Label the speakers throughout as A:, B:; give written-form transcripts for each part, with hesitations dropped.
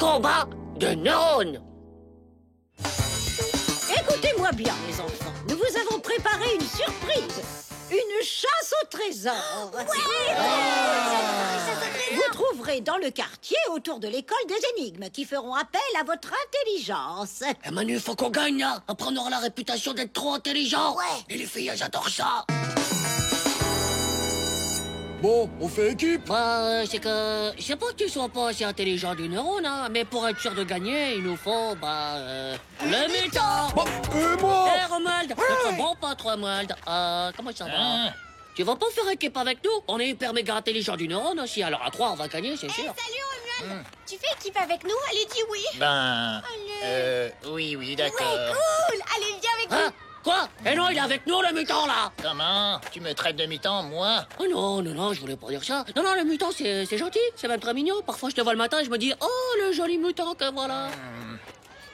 A: combat de neurones.
B: Écoutez-moi bien, mes enfants. Nous vous avons préparé une surprise. Une chasse au trésor. Vous trouverez dans le quartier, autour de l'école, des énigmes qui feront appel à votre intelligence.
A: Eh Manu, faut qu'on gagne là. Après, on aura la réputation d'être trop intelligent.
C: Ouais.
A: Et les filles, elles adorent ça.
D: Bon, on fait équipe.
A: Bah, c'est que... Je sais pas que tu sois pas assez intelligent du neurone, hein, mais pour être sûr de gagner, il nous faut, le mutant.
D: Bah, et moi?
A: Hé, Romuald, notre bon pote Romuald, comment ça va? Tu vas pas faire équipe avec nous? On est hyper méga intelligent du neurone aussi, alors à 3, on va gagner, c'est sûr.
C: Salut Romuald. Tu fais équipe avec nous? Allez, dis oui.
E: Oui, d'accord.
C: Ouais, cool. Allez, viens avec nous.
A: Hein? Quoi? Eh non, il est avec nous, le mutant, là.
E: Comment? Tu me traites de mutant, moi?
A: Oh non, je voulais pas dire ça. Non, le mutant, c'est gentil, c'est même très mignon. Parfois, je te vois le matin et je me dis, oh, le joli mutant que voilà.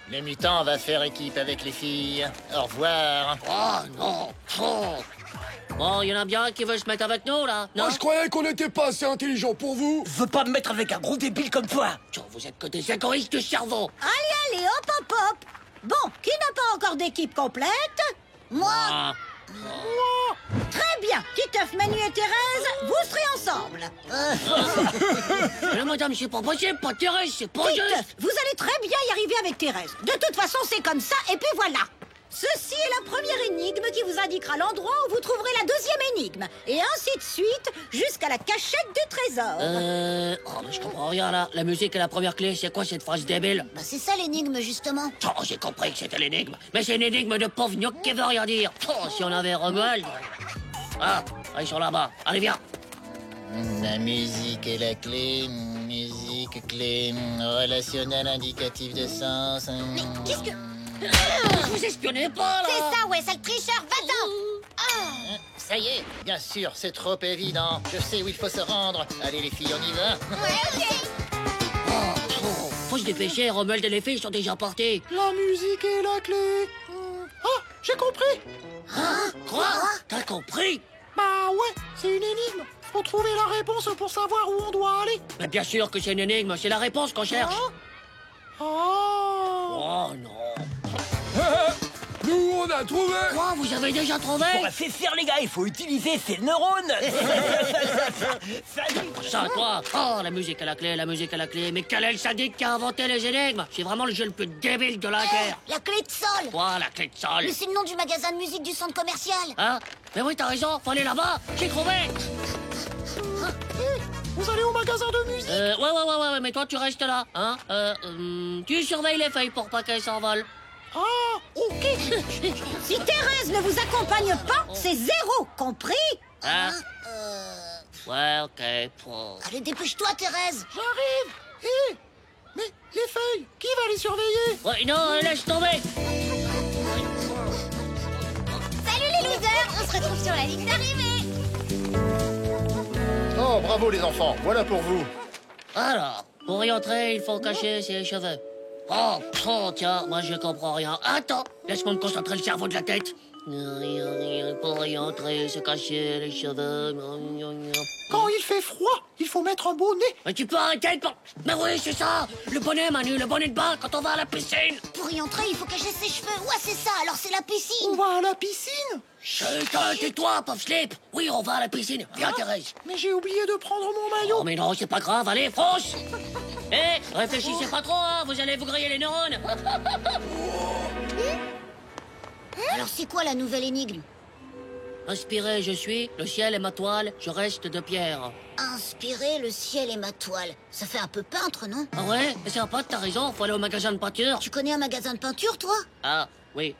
E: Le mutant va faire équipe avec les filles. Au revoir.
A: Oh, non. Oh. Bon, il y en a bien qui veulent se mettre avec nous, là, non?
D: Moi, je croyais qu'on n'était pas assez intelligent pour vous.
F: Je veux pas me mettre avec un gros débile comme toi.
A: Tiens, vous êtes que des égoïstes du cerveau.
B: Allez, hop. Bon, qui n'a pas encore d'équipe complète?
C: Moi.
A: Ah.
B: Très bien. Titeuf, Manu et Thérèse, vous serez ensemble.
A: Mais madame, c'est pas possible, pas Thérèse, c'est pas
B: Titeuf,
A: juste.
B: vous allez très bien y arriver avec Thérèse. De toute façon, c'est comme ça, et puis voilà. Ceci est la première énigme qui vous indiquera l'endroit où vous trouverez la deuxième énigme. Et ainsi de suite, jusqu'à la cachette du trésor.
A: Oh, mais je comprends rien, là. La musique est la première clé, c'est quoi cette phrase débile?
C: Bah, c'est ça l'énigme, justement.
A: Oh, j'ai compris que c'était l'énigme. Mais c'est une énigme de pauvre gnoc qui veut rien dire. Oh, si on avait Romuald. Ah, ils sont là-bas. Allez, viens.
E: La musique est la clé. Musique, clé, relationnel, indicatif de sens.
C: Mais qu'est-ce que...
A: Vous espionnez pas, là.
C: C'est ça, ouais, sale tricheur, va-t'en.
E: Ça y est, bien sûr, c'est trop évident. Je sais où il faut se rendre. Allez les filles, on y va.
C: Ouais, ok.
A: Oh, faut se dépêcher, Romuald et les filles sont déjà partis.
F: La musique est la clé. Ah, j'ai compris.
A: Quoi? T'as compris?
F: Bah ouais, c'est une énigme. Faut trouver la réponse pour savoir où on doit aller.
A: Mais bien sûr que c'est une énigme, c'est la réponse qu'on cherche.
F: Oh.
A: Oh non.
D: Nous, on a trouvé.
A: Quoi, vous avez déjà trouvé?
F: Pour fait faire les gars, il faut utiliser ses neurones.
A: Ça, toi. Oh, la musique à la clé, la musique à la clé. Mais quel est le sadique qui a inventé les énigmes? C'est vraiment le jeu le plus débile de la terre.
C: La clé de sol.
A: Quoi, la clé de sol?
C: Mais c'est le nom du magasin de musique du centre commercial.
A: Hein? Mais oui, t'as raison, faut aller là-bas. J'ai trouvé.
F: Vous allez au magasin de musique.
A: Ouais, mais toi, tu restes là, hein? Tu surveilles les feuilles pour pas qu'elles s'envolent.
F: Ah, ok.
B: Si Thérèse ne vous accompagne pas, c'est 0, compris?
A: Hein? Ouais, ok. Oh.
C: Allez, dépêche-toi, Thérèse.
F: J'arrive. Hé, mais les feuilles, qui va les surveiller?
A: Ouais, non, laisse tomber.
C: Salut les losers. On se retrouve sur la ligne d'arrivée.
E: Oh, bravo les enfants, voilà pour vous.
A: Alors, pour y entrer, il faut cacher ses cheveux. Oh, tiens, moi je comprends rien. Attends, laisse-moi me concentrer le cerveau de la tête. Pour y entrer, se cacher les cheveux.
F: Quand il fait froid, il faut mettre un bonnet.
A: Mais tu peux arrêter de... Mais oui, c'est ça. Le bonnet, Manu, le bonnet de bain quand on va à la piscine.
C: Pour y entrer, il faut cacher ses cheveux. Ouais, c'est ça, alors c'est la
F: On
C: piscine.
F: va à la piscine.
A: Chut, tais-toi, pauvre slip. Oui, on va à la piscine. Viens, Thérèse.
F: Mais j'ai oublié de prendre mon maillot.
A: Oh, mais non, c'est pas grave, allez, fonce. Hé, réfléchissez pas trop, hein, vous allez vous griller les neurones.
C: Alors c'est quoi la nouvelle énigme?
A: Inspiré, je suis, le ciel est ma toile, je reste de pierre.
C: Inspiré, le ciel est ma toile. Ça fait un peu peintre, non?
A: Ah ouais, mais c'est un pote, t'as raison, faut aller au magasin de peinture.
C: Tu connais un magasin de peinture, toi?
A: Ah, oui,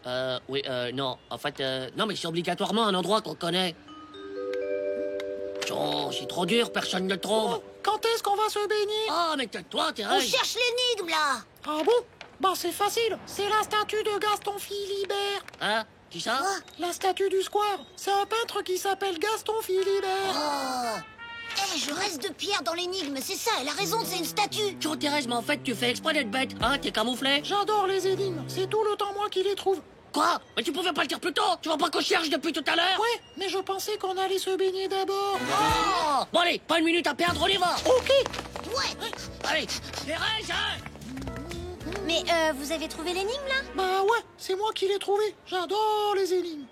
A: non, en fait, non, mais c'est obligatoirement un endroit qu'on connaît. Oh, c'est trop dur, personne ne le trouve.
F: Oh, quand est-ce qu'on va se baigner?
A: Ah, mais tais-toi,
C: On
A: Thérèse.
C: cherche l'énigme, là.
F: Ah bon? Bah c'est facile, c'est la statue de Gaston Philibert.
A: Hein? Qui ça?
C: Quoi?
F: La statue du square. C'est un peintre qui s'appelle Gaston Philibert.
C: Oh. Eh, je reste de pierre dans l'énigme, c'est ça, elle a raison, c'est une statue.
A: Oh, Thérèse, mais en fait, tu fais exprès d'être bête, hein? T'es camouflé.
F: J'adore les énigmes, c'est tout le temps moi qui les trouve.
A: Quoi? Mais tu pouvais pas le dire plus tôt? Tu vois pas qu'on cherche depuis tout à l'heure?
F: Ouais, mais je pensais qu'on allait se baigner d'abord.
A: Oh! Bon allez, pas une minute à perdre, on y va!
F: Ok.
C: Ouais.
A: Allez, Thérèse, hein?
C: Mais vous avez trouvé l'énigme, là?
F: Bah ouais, c'est moi qui l'ai trouvé. J'adore les énigmes.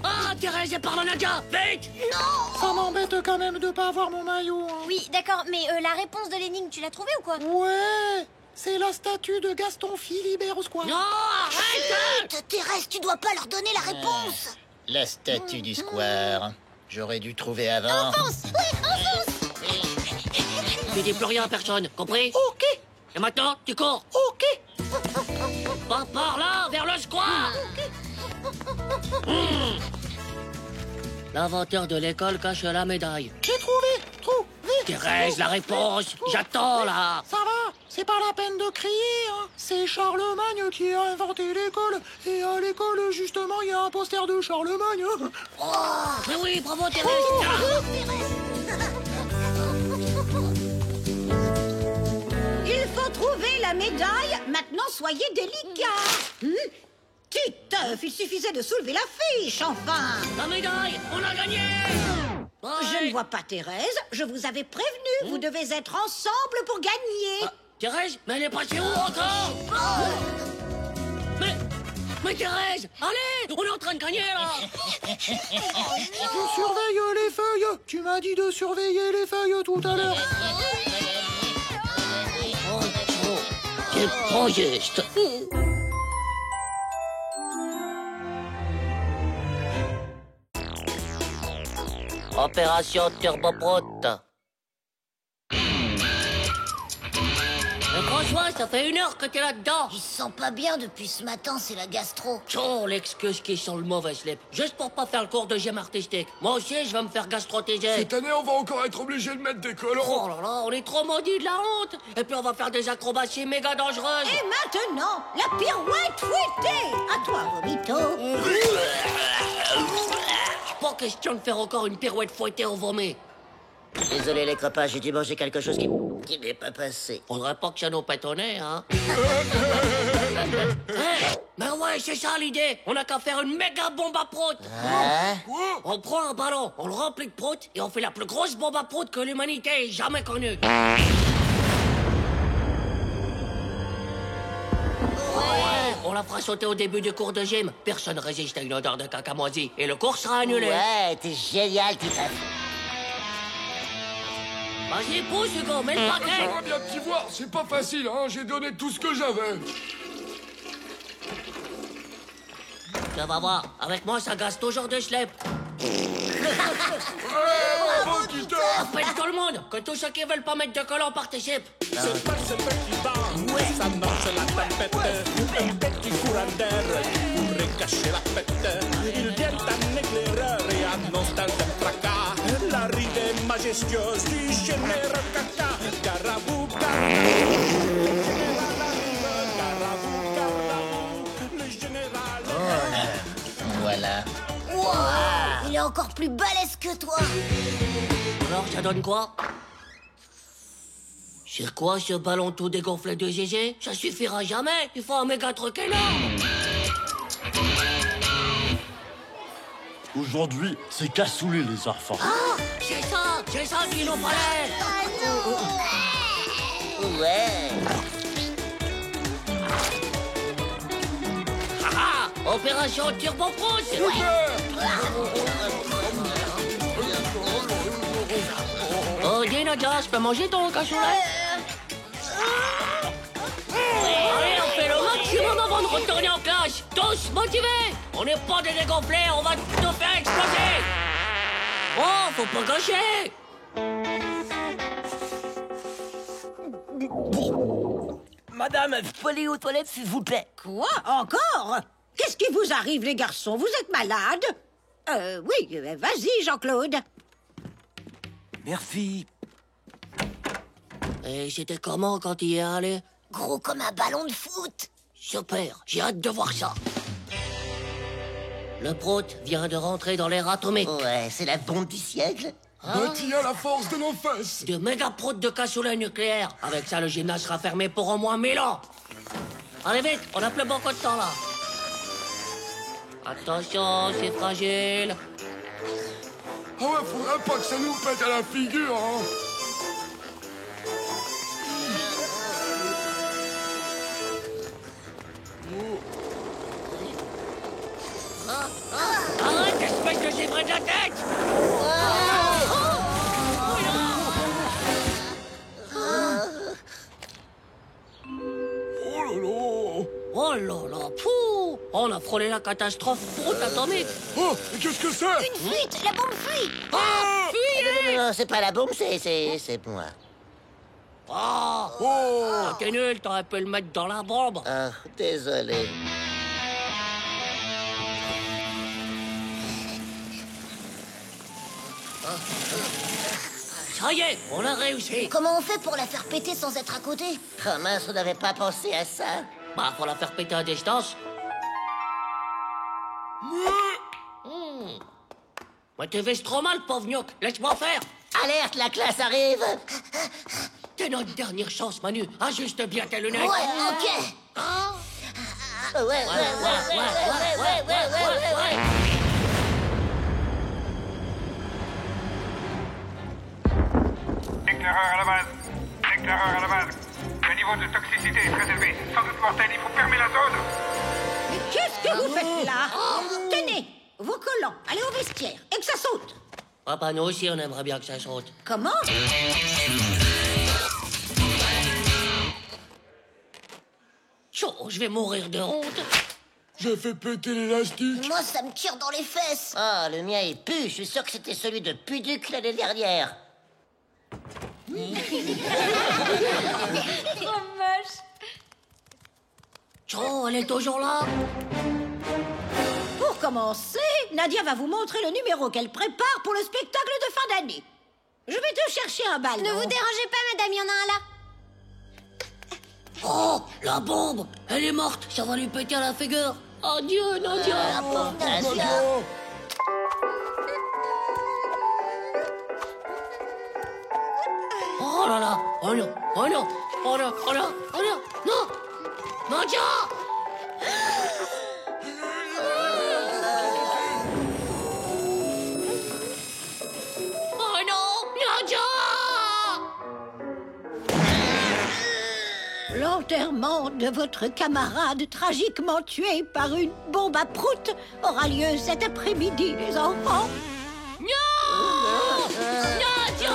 A: Ah, Thérèse, elle parle en indien. Vite!
F: Ça m'embête quand même de pas avoir mon maillot. Hein.
C: Oui, d'accord, mais la réponse de l'énigme, tu l'as trouvée ou quoi?
F: Ouais, c'est la statue de Gaston Philibert au square.
A: Non, arrête!
C: Thérèse, tu dois pas leur donner la réponse.
E: La statue du square. J'aurais dû trouver avant.
C: Enfonce! Oui, enfonce!
A: Tu dis plus rien à personne, compris?
F: Ok,
A: Et maintenant, tu cours.
F: ok.
A: Pas par là, vers le square. L'inventeur de l'école cache la médaille.
F: J'ai trouvé.
A: Thérèse, la réponse. J'attends, là.
F: Ça va, c'est pas la peine de crier, hein. C'est Charlemagne qui a inventé l'école. Et à l'école, justement, il y a un poster de Charlemagne.
A: Mais oui, bravo, Thérèse.
B: Il faut trouver la médaille. Maintenant, soyez délicats. Titeuf, il suffisait de soulever la fiche, enfin.
A: La médaille, on a gagné.
B: Je ne vois pas Thérèse. Je vous avais prévenu. Vous devez être ensemble pour gagner.
A: Thérèse, mais elle est passée où encore? Mais Thérèse, allez, on est en train de gagner, là.
F: Je surveille les feuilles. Tu m'as dit de surveiller les feuilles tout à l'heure.
A: C'est trop juste. Opération Turboprote. Mais François, ça fait 1 heure que t'es là-dedans.
C: Il se sent pas bien depuis ce matin, c'est la gastro.
A: Oh, l'excuse qui sent le mauvais slip. Juste pour pas faire le cours de gym artistique. Moi aussi, je vais me faire gastrotéger.
D: Cette année, on va encore être obligé de mettre des collants.
A: Oh là là, on est trop maudits de la honte. Et puis on va faire des acrobaties méga dangereuses.
B: Et maintenant, la pirouette fouettée. À toi, Vomito.
A: Pas question de faire encore une pirouette fouettée au vomi.
E: Désolé les copains, j'ai dû manger quelque chose qui n'est pas passé.
A: Faudrait pas que ça nous pète au nez, hein. Mais ouais, c'est ça l'idée. On a qu'à faire une méga bombe à prout.
D: Quoi?
A: On prend un ballon, on le remplit de prout et on fait la plus grosse bombe à prout que l'humanité ait jamais connue. On la fera sauter au début du cours de gym. Personne résiste à une odeur de caca moisi. Et le cours sera annulé.
E: Ouais, t'es génial, Titeuf.
A: Vas-y, pousse, Hugo, mets le paquet.
D: J'aimerais bien t'y voir, c'est pas facile, hein. J'ai donné tout ce que j'avais.
A: Tu vas voir, avec moi, ça gasse toujours de slip.
D: Bravo, Titeuf.
A: Appelle tout le monde, que tous ceux qui veulent pas mettre de collant participent.
G: C'est pas ce qui danse, ça danse la tempête. Un petit courant d'air pourrait cacher la fête. Ils viennent en éclaireur et annoncent un tel fracas l'arrivée majestueuse du général Caca. Garabou, le général.
E: Voilà.
C: Wow, il est encore plus balèze que toi.
A: Alors, ça donne quoi? C'est quoi ce ballon tout dégonflé de GG? Ça suffira jamais, il faut un méga truc énorme.
H: Aujourd'hui, c'est cassoulet les enfants.
A: C'est ça qu'il nous fallait.
E: Ouais.
A: Opération Turbo Prout. Oh, dis Nadia, je peux manger ton cassoulet? Allez, on fait le maximum avant de retourner en classe. Tous motivés. On n'est pas des dégonflés, on va tout faire exploser. Oh, faut pas gâcher.
I: Madame, vous pouvez aller aux toilettes, s'il vous plaît?
B: Quoi? Encore? Qu'est-ce qui vous arrive, les garçons? Vous êtes malades? Oui, vas-y, Jean-Claude.
I: Merci.
A: Et c'était comment quand il y est allé?
C: Gros comme un ballon de foot.
A: Super, j'ai hâte de voir ça. Le prout vient de rentrer dans l'ère atomique.
E: Ouais, c'est la bombe du siècle.
D: Bâti à la force de nos fesses.
A: De méga proutes de cassoulet nucléaire. Avec ça, le gymnase sera fermé pour au moins 1000 ans. Allez vite, on a plus beaucoup de temps là. Attention, c'est fragile.
D: Ah ouais, faudrait pas que ça nous pète à la figure, hein.
A: Oh là là, fou! On a frôlé la catastrophe route atomique.
D: Oh, mais qu'est-ce que c'est?
C: Une fuite, la bombe fuit.
E: Non, c'est pas la bombe, c'est moi.
A: Oh! T'es nul, t'aurais pu le mettre dans la bombe.
E: Ah, désolé.
A: Ça y est, on a réussi.
C: Comment on fait pour la faire péter sans être à côté?
E: Oh mince, on n'avait pas pensé à ça.
A: Bah, faut la faire péter à distance. Mais t'es veste trop mal, pauvre gnoc. Laisse-moi faire.
E: Alerte, la classe arrive.
A: T'es notre dernière chance, Manu. Ajuste bien tes lunettes.
C: Ouais, ok.
E: Ouais.
J: Éclaireur à la base. Éclaireur à la base. Le niveau de toxicité est très élevé. Sans doute mortel, il faut fermer la zone.
B: Mais qu'est-ce que vous faites là? Tenez, vos collants, allez au vestiaire, et que ça saute.
A: Ah bah nous aussi, on aimerait bien que ça saute.
B: Comment?
A: Chaud, je vais mourir de honte.
D: J'ai fait péter l'élastique.
C: Moi, ça me tire dans les fesses.
E: Oh, le mien il pue. Je suis sûr que c'était celui de Puduc l'année dernière.
K: Trop moche.
A: Chaud, elle est toujours là.
B: Pour commencer, Nadia va vous montrer le numéro qu'elle prépare pour le spectacle de fin d'année. Je vais te chercher un ballon.
C: Ne vous dérangez pas, madame, il y en a un là.
A: Oh, la bombe. Elle est morte, ça va lui péter à la figure. Adieu, Nadia. Oh là là, oh non, oh non, oh non, oh non, oh non, non, Nadia. Oh non, Nadia.
B: L'enterrement de votre camarade tragiquement tué par une bombe à prout aura lieu cet après-midi, les enfants.
A: Non, Nadia.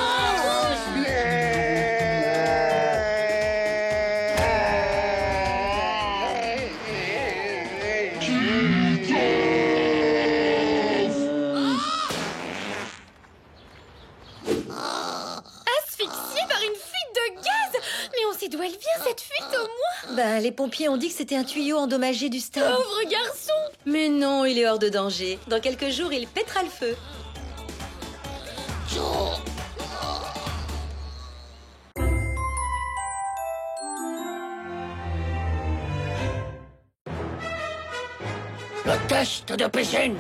K: Asphyxié par une fuite de gaz. Mais on sait d'où elle vient, cette fuite, au moins.
L: Ben, les pompiers ont dit que c'était un tuyau endommagé du stade.
K: Pauvre garçon.
L: Mais non, il est hors de danger. Dans quelques jours, il pètera le feu.
A: Le test de piscine.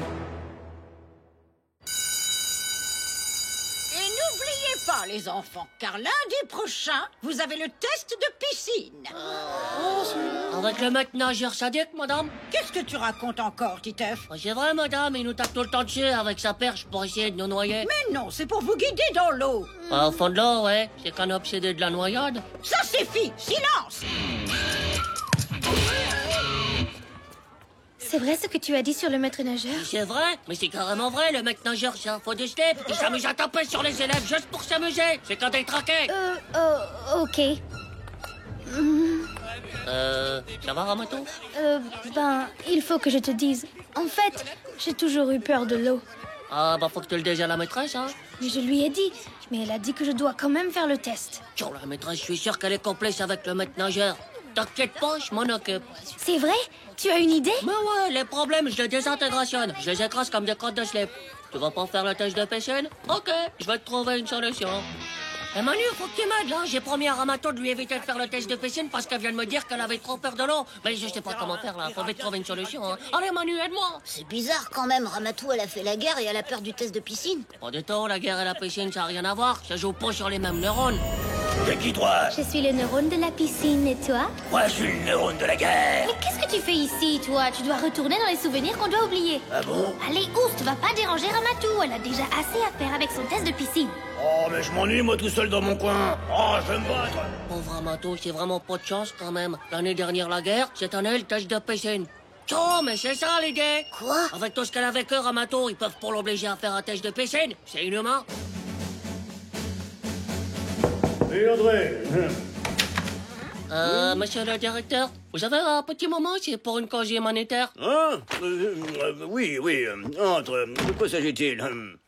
B: Et n'oubliez pas, les enfants, car lundi prochain, vous avez le test de piscine.
A: Avec le maître nageur sadique, madame.
B: Qu'est-ce que tu racontes encore, Titeuf?
A: C'est vrai, madame, il nous tape tout le temps dessus avec sa perche pour essayer de nous noyer.
B: Mais non, c'est pour vous guider dans l'eau.
A: Au fond de l'eau, ouais. C'est qu'un obsédé de la noyade.
B: Ça suffit, silence.
K: C'est vrai ce que tu as dit sur le maître nageur?
A: C'est vrai, mais c'est carrément vrai, le mec nageur, c'est un faux de slip. Il s'amuse à taper sur les élèves juste pour s'amuser. C'est quand il traqué.
K: Ok.
A: Ça va, Ramato?
K: Ben, il faut que je te dise. En fait, j'ai toujours eu peur de l'eau.
A: Ah, bah faut que tu le dises à la maîtresse, hein.
K: Mais je lui ai dit. Mais elle a dit que je dois quand même faire le test.
A: Sur la maîtresse, je suis sûr qu'elle est complice avec le maître nageur. T'inquiète pas, je m'en occupe.
K: C'est vrai? Tu as une idée?
A: Mais ouais, les problèmes, je les désintégrationne. Je les écrase comme des crottes de slip. Tu vas pas faire le test de piscine? Ok, je vais te trouver une solution. Et Manu, faut que tu m'aides, là. J'ai promis à Ramato de lui éviter de faire le test de piscine parce qu'elle vient de me dire qu'elle avait trop peur de l'eau. Mais je sais pas comment faire, là. Faut vite trouver une solution, hein. Allez, Manu, aide-moi.
C: C'est bizarre quand même, Ramatou, elle a fait la guerre et elle a peur du test de piscine.
A: Pas du tout, la guerre et la piscine, ça n'a rien à voir. Ça joue pas sur les mêmes neurones.
H: C'est qui, toi?
K: Je suis le neurone de la piscine, et toi?
H: Moi, je suis le neurone de la guerre.
K: Mais qu'est-ce que tu fais ici, toi? Tu dois retourner dans les souvenirs qu'on doit oublier.
H: Ah bon?
K: Allez, oust, va pas déranger Ramatou. Elle a déjà assez à faire avec son test de piscine.
H: Oh, mais je m'ennuie, moi, tout seul dans mon coin. Oh, je vais me battre.
A: Pauvre Ramato, c'est vraiment pas de chance, quand même. L'année dernière, la guerre, cette année, le test de piscine. Oh, mais c'est ça, l'idée.
C: Quoi?
A: Avec tout ce qu'elle a vécu, Ramato, ils peuvent pas l'obliger à faire un test de piscine. C'est inhumain.
H: Et André?
A: Monsieur le directeur, vous avez un petit moment, c'est pour une cause humanitaire?
H: Hein? Oui, entre. De quoi s'agit-il?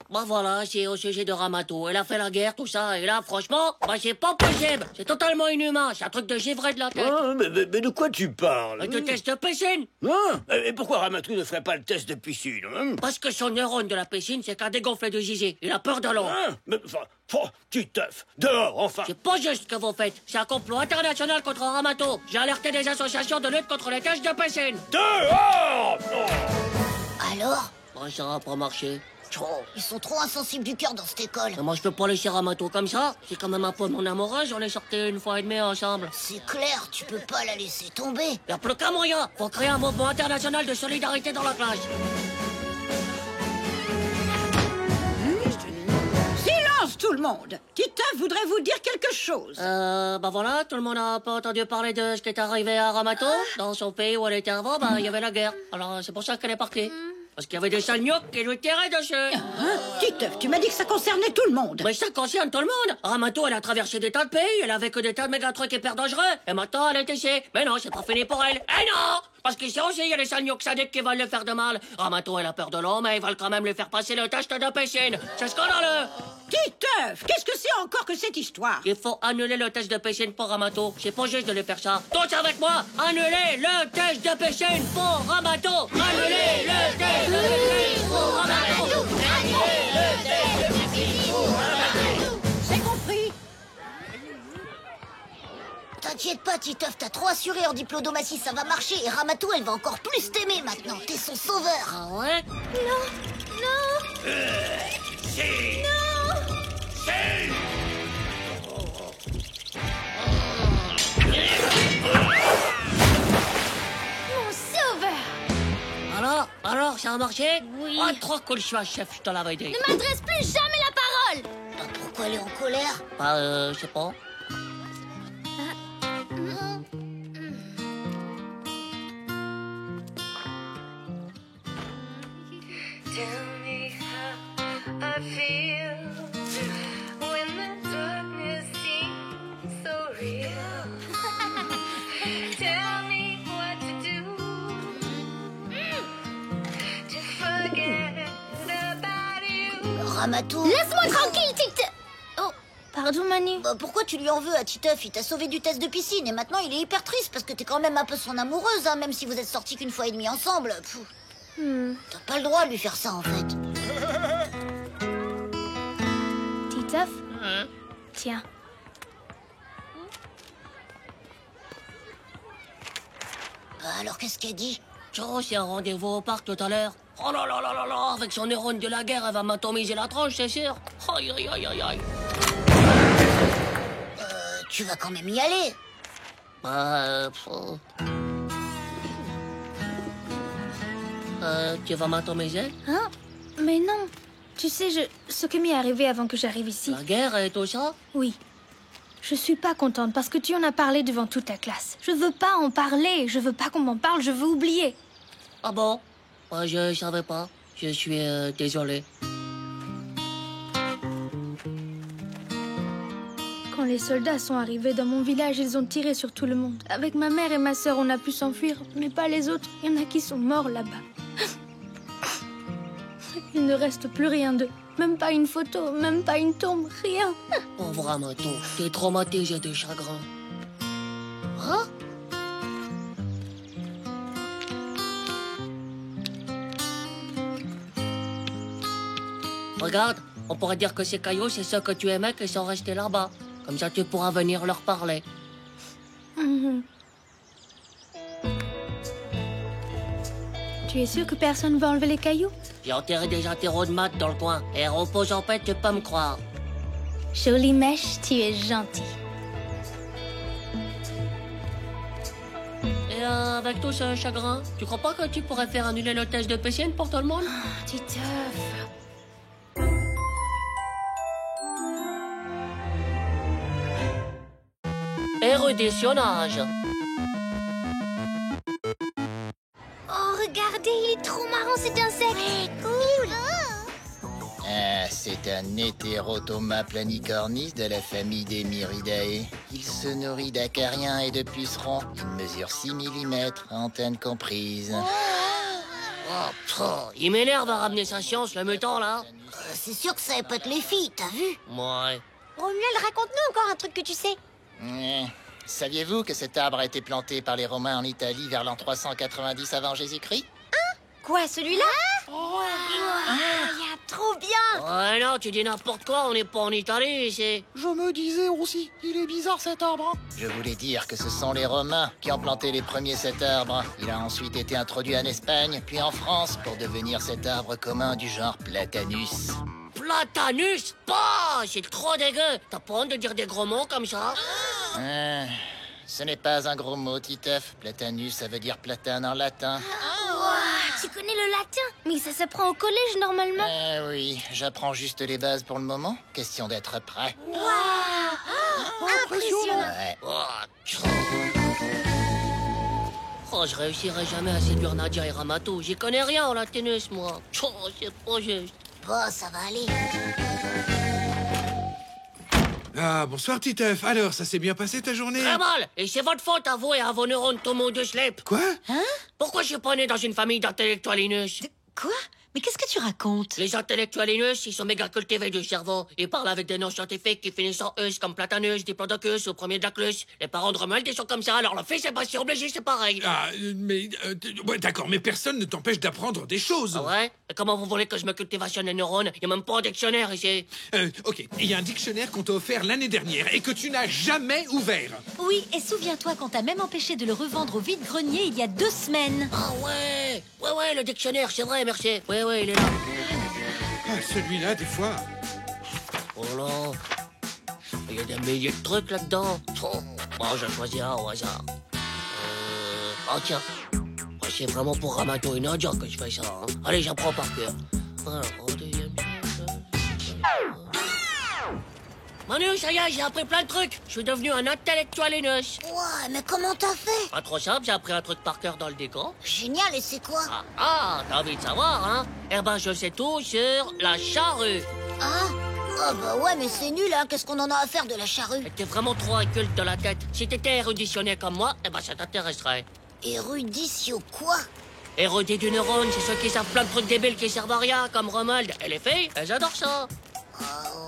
A: Bah voilà, c'est au sujet de Ramato. Elle a fait la guerre, tout ça, et là, franchement, bah c'est pas possible. C'est totalement inhumain, c'est un truc de givré de la tête.
H: Ah, mais de quoi tu parles?
A: De test de piscine.
H: Et pourquoi Ramatou ne ferait pas le test de piscine?
A: Parce que son neurone de la piscine, c'est qu'un dégonflé de zizi. Il a peur de l'eau.
H: Mais enfin, tu teuf, dehors, enfin.
A: C'est pas juste ce que vous faites. C'est un complot international contre Ramato. J'ai alerté des associations de lutte contre les tests de piscine.
H: Dehors!
C: Alors?
A: Bah ça a pas marché.
C: Ils sont trop insensibles du cœur dans cette école.
A: Mais moi, je peux pas laisser Ramato comme ça. C'est quand même un peu mon amoureuse. On est sortis 1 fois et demie ensemble.
C: C'est clair, tu peux pas la laisser tomber.
A: Y a plus qu'un moyen. Faut créer un mouvement international de solidarité dans la classe.
B: Silence, tout le monde. Titeuf voudrait vous dire quelque chose.
A: Bah voilà, tout le monde a pas entendu parler de ce qui est arrivé à Ramato. Dans son pays où elle était avant, bah il y avait la guerre. Alors c'est pour ça qu'elle est partie. Parce qu'il y avait des sales gnocs qui lui tiraient dessus.
B: Titeuf, tu m'as dit que ça concernait tout le monde.
A: Mais ça concerne tout le monde. Ramato, elle a traversé des tas de pays, elle avait que des tas de méga trucs hyper dangereux. Et maintenant, elle est ici. Mais non, c'est pas fini pour elle. Eh non! Parce qu'ici aussi, il y a des sales gnocs sadiques qui veulent lui faire de mal. Ramato, elle a peur de l'eau, mais ils veulent quand même lui faire passer le test de piscine. C'est scandaleux.
B: Titeuf, qu'est-ce que c'est encore que cette histoire?
A: Il faut annuler le test de piscine pour Ramato. C'est pas juste de lui faire ça. Tous avec moi, annuler le test de piscine pour Ramato. Annuler le test de piscine pour Ramato. Annuler le test de piscine pour Ramato.
B: C'est compris.
C: T'inquiète pas, Titeuf, t'as trop assuré en diplomatie, ça va marcher. Et Ramato, elle va encore plus t'aimer maintenant. T'es son sauveur.
A: Ah ouais?
C: Non.
H: Si.
K: Mon sauveur!
A: Alors, ça a marché?
K: Oui.
A: Oh, trop cool, je suis un chef, je te l'avais dit.
K: Ne m'adresse plus jamais la parole!
C: Pourquoi elle est en colère?
A: Je sais pas.
M: Tell me how I feel when the darkness seems so real. Tell me what to do to forget about you.
C: Ramato.
K: Laisse-moi tranquille, Titeuf! Oh, pardon, Manu.
C: Pourquoi tu lui en veux à Titeuf? Il t'a sauvé du test de piscine et maintenant il est hyper triste parce que t'es quand même un peu son amoureuse, hein, même si vous êtes sortis qu'une fois et demie ensemble. T'as pas le droit de lui faire ça en fait.
K: Titeuf? Tiens.
C: Alors qu'est-ce qu'elle dit?
A: Joe, c'est un rendez-vous au parc tout à l'heure. Oh là là là là là, avec son neurone de la guerre, elle va m'atomiser la tronche, c'est sûr. Aïe aïe aïe aïe aïe.
C: Tu vas quand même y aller.
A: Tu vas m'atomiser?
K: Hein? Mais non. Tu sais, ce qui m'est arrivé avant que j'arrive ici.
A: La guerre et tout ça?
K: Oui. Je suis pas contente parce que tu en as parlé devant toute la classe. Je veux pas en parler. Je veux pas qu'on m'en parle. Je veux oublier.
A: Ah bon? Je savais pas. Je suis désolé.
K: Quand les soldats sont arrivés dans mon village, ils ont tiré sur tout le monde. Avec ma mère et ma sœur, on a pu s'enfuir, mais pas les autres. Il y en a qui sont morts là-bas. Il ne reste plus rien d'eux. Même pas une photo, même pas une tombe, rien.
A: Pauvre Ramato, t'es traumatisé de chagrin. Hein? Regarde, on pourrait dire que ces cailloux, c'est ceux que tu aimais qui sont restés là-bas. Comme ça, tu pourras venir leur parler.
K: Tu es sûr que personne va enlever les cailloux?
A: J'ai enterré des interros de maths dans le coin. Et repose en paix, tu peux me croire.
K: Jolie mèche, tu es gentil.
A: Et avec tout ce chagrin, tu crois pas que tu pourrais faire annuler le test de piscine pour tout le monde?
K: Titeuf.
A: Éruditionnage.
K: Oh, regardez, il est trop marrant cet insecte. Cool.
E: C'est un hétérotoma planicornis de la famille des Miridae. Il se nourrit d'acariens et de pucerons. Il mesure 6 mm, antenne comprise.
A: Il m'énerve à ramener sa science, le mutant, là.
C: C'est sûr que ça épate les filles, t'as vu?
A: Ouais.
B: Romuald, raconte-nous encore un truc que tu sais.
E: Saviez-vous que cet arbre a été planté par les Romains en Italie vers l'an 390 avant Jésus-Christ?
B: Quoi, celui-là? Trop bien!
A: Ouais, non, tu dis n'importe quoi, on n'est pas en Italie, ici.
F: Je me disais aussi, il est bizarre cet arbre.
E: Je voulais dire que ce sont les Romains qui ont planté les premiers cet arbre. Il a ensuite été introduit en Espagne, puis en France, pour devenir cet arbre commun du genre Platanus.
A: Platanus? Bah, c'est trop dégueu. T'as pas honte de dire des gros mots comme ça?
E: Ce n'est pas un gros mot, Titeuf. Platanus, ça veut dire platane en latin.
K: Tu connais le latin? Mais ça s'apprend au collège normalement.
E: Oui, j'apprends juste les bases pour le moment. Question d'être prêt.
K: Impressionnant.
E: Ouais.
A: Oh, je réussirai jamais à séduire Nadia et Ramato. J'y connais rien en latinus, moi. Oh, c'est pas juste.
C: Bon, ça va aller.
N: Ah, bonsoir, Titeuf. Alors, ça s'est bien passé ta journée?
A: Très mal. Et c'est votre faute, avouez, à vos neurones tout mou de slip.
N: Quoi?
A: Pourquoi je suis pas né dans une famille d'intellectualinus?
B: Quoi? Mais qu'est-ce que tu racontes?
A: Les intellectualinus, ils sont méga cultivés du cerveau. Ils parlent avec des noms scientifiques qui finissent en us, comme Platanus, Diplodocus ou premier Daclus. Les parents de Romuald, ils sont comme ça, alors le fils est pas si obligé, c'est pareil.
N: Ah, mais... ouais, d'accord, mais personne ne t'empêche d'apprendre des choses.
A: Ah ouais? Et comment vous voulez que je me cultivationne les neurones? Il y a même pas un dictionnaire ici.
N: Ok, il y a un dictionnaire qu'on t'a offert l'année dernière et que tu n'as jamais ouvert.
B: Oui, et souviens-toi qu'on t'a même empêché de le revendre au vide-grenier il y a 2 semaines.
A: Ah ouais! Ouais, le dictionnaire, c'est vrai, merci. Ouais, il est là.
N: Ah, celui-là, des fois...
A: Oh là! Il y a des milliers de trucs là-dedans. Oh, bon, je vais choisir un au hasard. Oh tiens. C'est vraiment pour Ramato et Nadia que je fais ça. Hein. Allez, j'apprends par cœur. Alors, au deuxième... Manu, ça y est, j'ai appris plein de trucs. Je suis devenu un intellectualinus.
C: Ouais, mais comment t'as fait?
A: Pas trop simple, j'ai appris un truc par cœur dans le décan.
C: Génial, et c'est quoi?
A: T'as envie de savoir, hein? Eh ben, je sais tout sur la charrue.
C: Ah bah ouais, mais c'est nul, hein. Qu'est-ce qu'on en a à faire de la charrue?
A: T'es vraiment trop inculte de la tête. Si t'étais éruditionné comme moi, eh ben, ça t'intéresserait.
C: Éruditio quoi?
A: Érudit du neurone, c'est ceux qui savent plein de trucs débiles qui servent à rien, comme Romuald. Et les filles, elles adorent ça.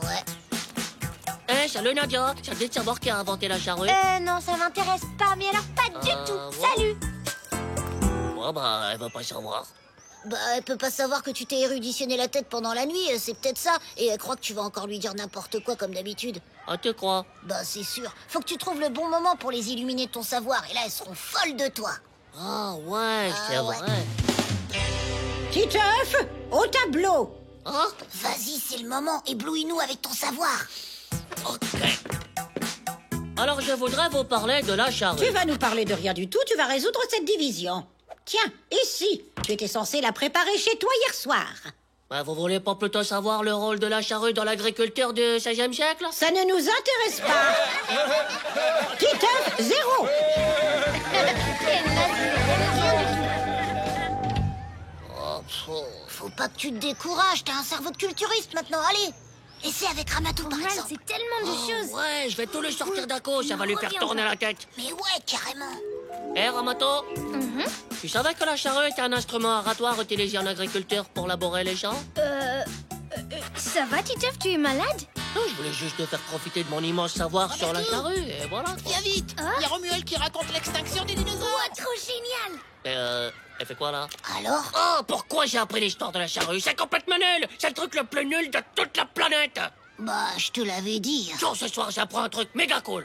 C: Ouais.
A: Salut Nadia, ça te dit de savoir qui a inventé la charrue?
B: Non, ça m'intéresse pas, mais alors pas du tout. Salut!
A: Bon, bah, elle va pas savoir.
C: Bah, elle peut pas savoir que tu t'es éruditionné la tête pendant la nuit, c'est peut-être ça. Et elle croit que tu vas encore lui dire n'importe quoi comme d'habitude.
A: Ah, tu crois?
C: Bah, c'est sûr. Faut que tu trouves le bon moment pour les illuminer de ton savoir, et là, elles seront folles de toi.
A: Ah, ouais, c'est vrai.
B: Titeuf, au tableau!
C: Vas-y, c'est le moment, éblouis-nous avec ton savoir.
A: Ok. Alors, je voudrais vous parler de la charrue.
B: Tu vas nous parler de rien du tout, tu vas résoudre cette division. Tiens, ici, tu étais censé la préparer chez toi hier soir.
A: Bah, vous voulez pas plutôt savoir le rôle de la charrue dans l'agriculture du XVIe siècle?
B: Ça ne nous intéresse pas. Titeuf, 0.
C: Faut pas que tu te décourages, t'as un cerveau de culturiste maintenant, allez. Essaie avec Ramato, par exemple.
K: C'est tellement de choses.
A: Ouais, je vais tout lui sortir d'un coup, ça va lui faire tourner la tête.
C: Mais ouais, carrément.
A: Ramato, tu savais que la charrue était un instrument oratoire utilisé en agriculture pour labourer les champs?
K: Ça va, Titeuf, tu es malade?
A: Non, je voulais juste te faire profiter de mon immense savoir sur la charrue, et voilà.
F: Viens vite, il y a Romuald qui raconte l'extinction des dinosaures.
K: Oh, trop génial!
A: Elle fait quoi là?
C: Alors?
A: Oh, pourquoi j'ai appris l'histoire de la charrue? C'est complètement nul! C'est le truc le plus nul de toute la planète!
C: Bah, je te l'avais dit.
A: Genre, ce soir, j'apprends un truc méga cool.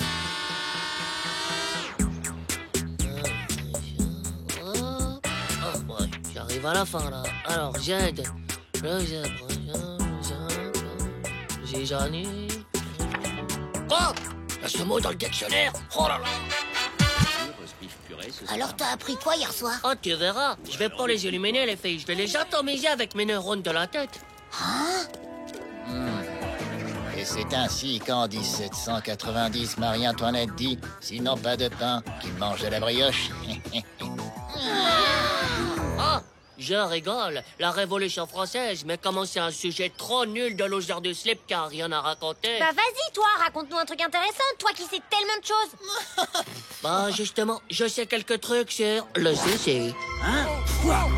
A: Ouais, j'arrive à la fin là. Alors, j'aide. Oh! Il y a ce mot dans le dictionnaire! Oh là là!
C: Alors t'as appris quoi hier soir?
A: Oh, tu verras. Je vais pas les illuminer, les filles. Je vais les atomiser avec mes neurones de la tête.
C: Hein?
E: Et c'est ainsi qu'en 1790, Marie-Antoinette dit « S'ils n'ont pas de pain, qu'ils mangent de la brioche. »
A: Je rigole. La Révolution française, mais comment c'est un sujet trop nul de loser du slip qui a rien à raconter.
O: Bah vas-y, toi, raconte-nous un truc intéressant, toi qui sais tellement de choses.
A: Bah justement, je sais quelques trucs sur le zizi.
O: Hein? Quoi?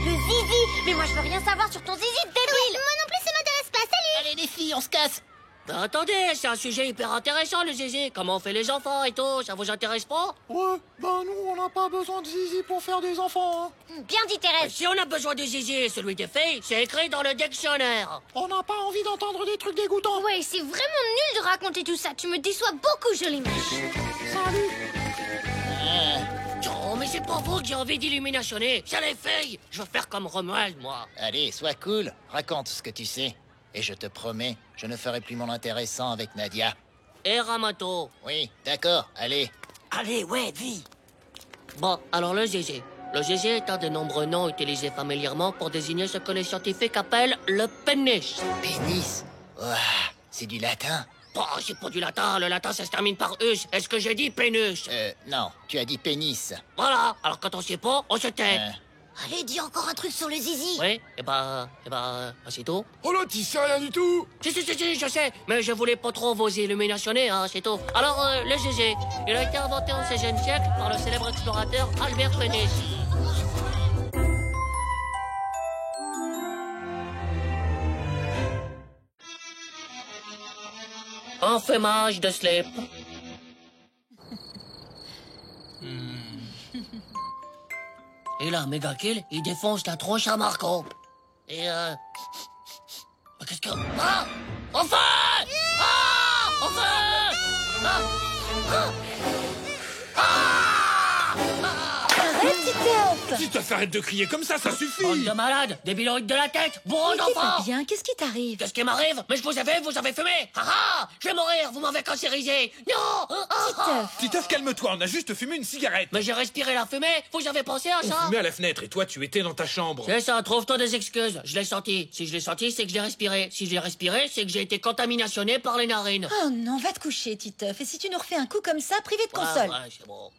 O: Le zizi? Mais moi je veux rien savoir sur ton zizi, débile.
C: Moi non plus, ça m'intéresse pas, salut.
E: Allez les filles, on se casse.
A: Bah attendez, c'est un sujet hyper intéressant le zizi. Comment on fait les enfants et tout, ça vous intéresse pas?
F: Ouais, bah nous, on n'a pas besoin de zizi pour faire des enfants, hein.
O: Bien dit, Thérèse.
A: Si on a besoin de zizi et celui des filles, c'est écrit dans le dictionnaire.
F: On n'a pas envie d'entendre des trucs dégoûtants.
K: Ouais, c'est vraiment nul de raconter tout ça. Tu me déçois beaucoup, jolie mèche.
F: Salut.
A: Oh, mais c'est pas vous qui avez envie d'illuminationner, c'est les filles. Je veux faire comme Romuald, moi.
E: Allez, sois cool. Raconte ce que tu sais. Et je te promets, je ne ferai plus mon intéressant avec Nadia.
A: Et Ramato.
E: Oui, d'accord, allez.
I: Allez, ouais, dis.
A: Bon, alors le zizi. Le zizi est un des nombreux noms utilisés familièrement pour désigner ce que les scientifiques appellent le pénis.
E: Pénis? Ouah, c'est du latin.
A: Bon, c'est pas du latin, le latin ça se termine par us. Est-ce que j'ai dit pénus?
E: Non, tu as dit pénis.
A: Voilà, alors quand on sait pas, on se tait.
C: Allez, dis encore un truc sur le zizi.
A: Oui, c'est tout.
D: Oh là, tu sais rien du tout.
A: Si, je sais, mais je voulais pas trop vous illuminationner, hein, c'est tout. Alors, le zizi, il a été inventé au XVIe siècle par le célèbre explorateur Albert Pénis. Enfumage de slip. Et là, Mega Kill, il défonce la tronche à Marco. Et qu'est-ce que... Ah! Enfin! Ah! Enfin! Ah! Ah!
L: Arrête, Titeuf!
N: Titeuf, arrête de crier comme ça suffit!
A: Bande de malades, débiloïdes de la tête, bourreaux d'enfants!
L: Bien, qu'est-ce qui t'arrive?
A: Qu'est-ce qui m'arrive? Mais vous avez fumé! Ah ah! Je vais mourir, vous m'avez cancérisé! Non!
L: Titeuf!
N: Titeuf, calme-toi, on a juste fumé une cigarette!
A: Mais j'ai respiré la fumée, vous avez pensé à ça?
N: On fumait à la fenêtre et toi, tu étais dans ta chambre.
A: C'est ça, trouve-toi des excuses. Je l'ai senti. Si je l'ai senti, c'est que je l'ai respiré. Si je l'ai respiré, c'est que j'ai été contaminationné par les narines.
L: Oh non, va te coucher, Titeuf. Et si tu nous refais un coup comme ça, privé de console?
A: Ouais, c'est bon.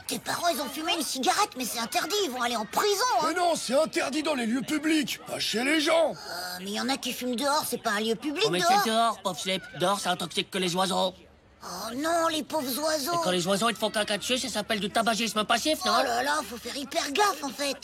C: Tes parents, ils ont fumé une cigarette, mais c'est interdit, ils vont aller en prison, hein.
D: Mais non, c'est interdit dans les lieux publics, pas chez les gens.
C: Mais il y en a qui fument dehors, c'est pas un lieu public,
A: Oh, mais
C: dehors.
A: c'est dehors, pauvre slip. Dehors, c'est un toxique que les oiseaux.
C: Oh non, les pauvres oiseaux.
A: Et quand les oiseaux, ils te font caca dessus, ça s'appelle du tabagisme passif, non?
C: Oh là là, faut faire hyper gaffe, en fait.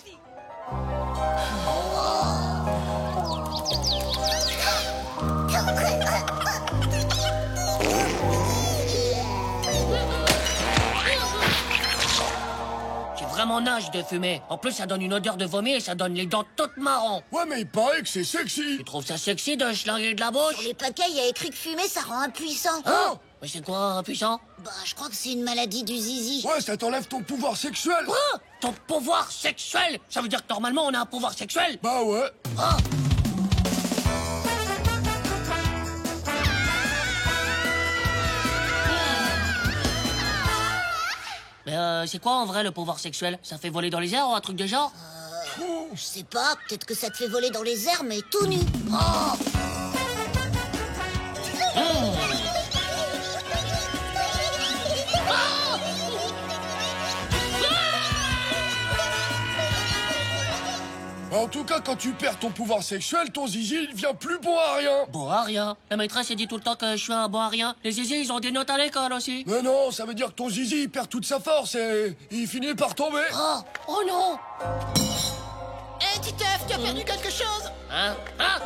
A: J'ai vraiment nage de fumer. En plus, ça donne une odeur de vomi et ça donne les dents toutes marron.
D: Ouais, mais il paraît que c'est sexy.
A: Tu trouves ça sexy de schlinguer de la bouche?
C: Sur les paquets, il y a écrit que fumer, ça rend impuissant.
A: Hein? Mais c'est quoi, impuissant?
C: Bah, je crois que c'est une maladie du zizi.
D: Ouais, ça t'enlève ton pouvoir sexuel.
A: Quoi? Ton pouvoir sexuel? Ça veut dire que normalement, on a un pouvoir sexuel?
D: Bah ouais.
A: Ah! Mais c'est quoi en vrai le pouvoir sexuel? Ça fait voler dans les airs ou un truc de genre?
C: Je sais pas, peut-être que ça te fait voler dans les airs, mais tout nu. Oh!
D: En tout cas, quand tu perds ton pouvoir sexuel, ton zizi, il devient plus bon à rien.
A: Bon à rien. La maîtresse, elle dit tout le temps que je suis un bon à rien. Les zizi, ils ont des notes à l'école aussi.
D: Mais non, ça veut dire que ton zizi, il perd toute sa force et il finit par tomber.
A: Oh non!
F: Hé, Titeuf, tu as perdu quelque chose?
A: Hein? Ah!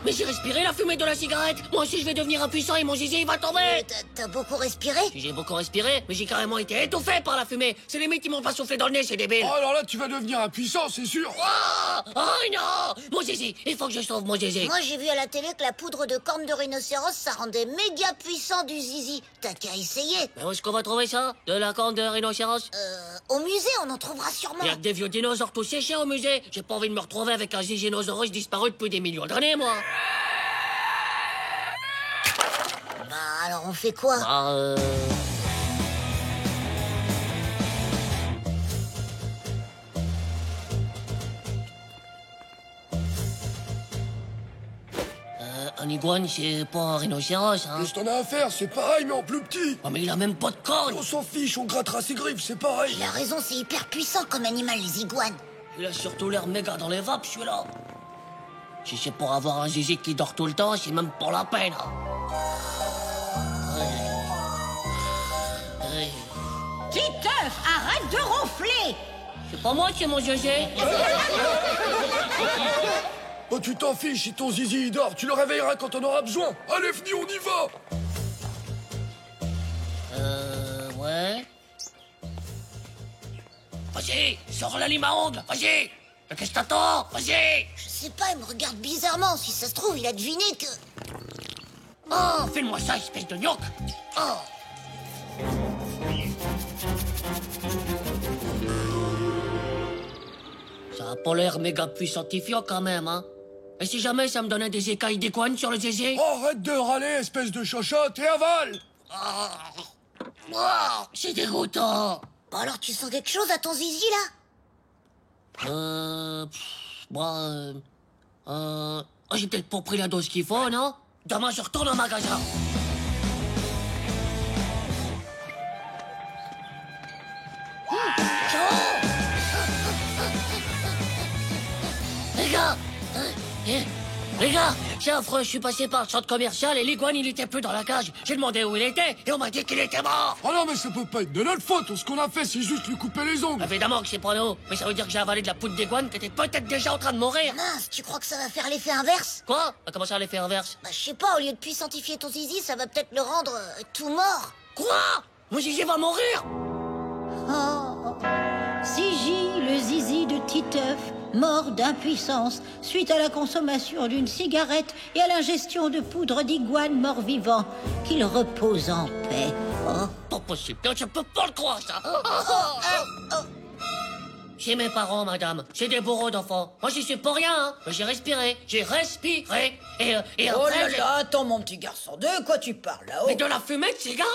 A: Mais j'ai respiré la fumée de la cigarette. Moi aussi, je vais devenir impuissant et mon zizi, il va tomber.
C: T'as beaucoup respiré?
A: J'ai beaucoup respiré, mais j'ai carrément été étouffé par la fumée. C'est les mecs qui m'ont pas soufflé dans le nez, c'est débile.
D: Oh, alors là, tu vas devenir impuissant, c'est sûr.
A: Oh non! Mon zizi, il faut que je sauve mon zizi.
C: Moi, j'ai vu à la télé que la poudre de corne de rhinocéros, ça rendait méga puissant du zizi. T'as qu'à essayer.
A: Mais où est-ce qu'on va trouver ça? De la corne de rhinocéros?
C: Au musée, on en trouvera sûrement.
A: Il y a que des vieux dinosaures tout séchés au musée. J'ai pas envie de me retrouver avec un zizinosaurus disparu depuis des millions d'années, moi.
C: Bah, alors on fait quoi?
A: Un iguane, c'est pas un rhinocéros, hein.
D: Qu'est-ce que t'en as à faire? C'est pareil, mais en plus petit.
A: Oh, mais il a même pas de cornes.
D: On s'en fiche, on grattera ses griffes, c'est pareil.
C: Il a raison, c'est hyper puissant comme animal, les iguanes.
A: Il a surtout l'air méga dans les vapes, celui-là. Si c'est pour avoir un zizi qui dort tout le temps, c'est même pour la peine.
B: Titeuf, arrête de ronfler.
A: C'est pas moi qui ai mon zizi.
D: Oh, tu t'en fiches, si ton zizi il dort, tu le réveilleras quand on aura besoin. Allez, venez, on y va.
A: Ouais. Vas-y, sors la lime à ongles, vas-y. Qu'est-ce que t'attends? Vas-y.
C: Je sais pas, il me regarde bizarrement. Si ça se trouve, il a deviné que...
A: Oh, fais-moi ça, espèce de gnoc. Oh. Ça a pas l'air méga puissantifiant quand même, hein. Et si jamais ça me donnait des écailles d'iguane sur le zizi?
D: Oh, arrête de râler, espèce de chochotte, et avale.
A: Oh, c'est dégoûtant.
C: Bon, alors tu sens quelque chose à ton zizi, là?
A: J'ai peut-être pas pris la dose qu'il faut, non? Demain, je retourne au magasin. Les gars, c'est affreux, je suis passé par le centre commercial et l'iguane, il était plus dans la cage. J'ai demandé où il était et on m'a dit qu'il était mort.
D: Oh non, mais ça peut pas être de notre faute. Ce qu'on a fait, c'est juste lui couper les ongles.
A: Évidemment que c'est pas nous, mais ça veut dire que j'ai avalé de la poudre d'iguane qui était peut-être déjà en train de mourir.
C: Mince, tu crois que ça va faire l'effet inverse?
A: Quoi? Comment ça, l'effet inverse?
C: Bah, je sais pas, au lieu de puissantifier ton zizi, ça va peut-être le rendre tout mort.
A: Quoi? Mon zizi va mourir?
B: Oh, Zizi, le zizi de Titeuf, mort d'impuissance suite à la consommation d'une cigarette et à l'ingestion de poudre d'iguane mort-vivant. Qu'il repose en paix. Oh.
A: Pas possible, je peux pas le croire, ça. C'est mes parents, madame. C'est des bourreaux d'enfants. Moi, j'y suis pour rien, hein. J'ai respiré. J'ai respiré. Et
P: Oh
A: après,
P: là là, attends, mon petit garçon, de quoi tu parles là-haut?
A: Mais de la fumée de cigarette.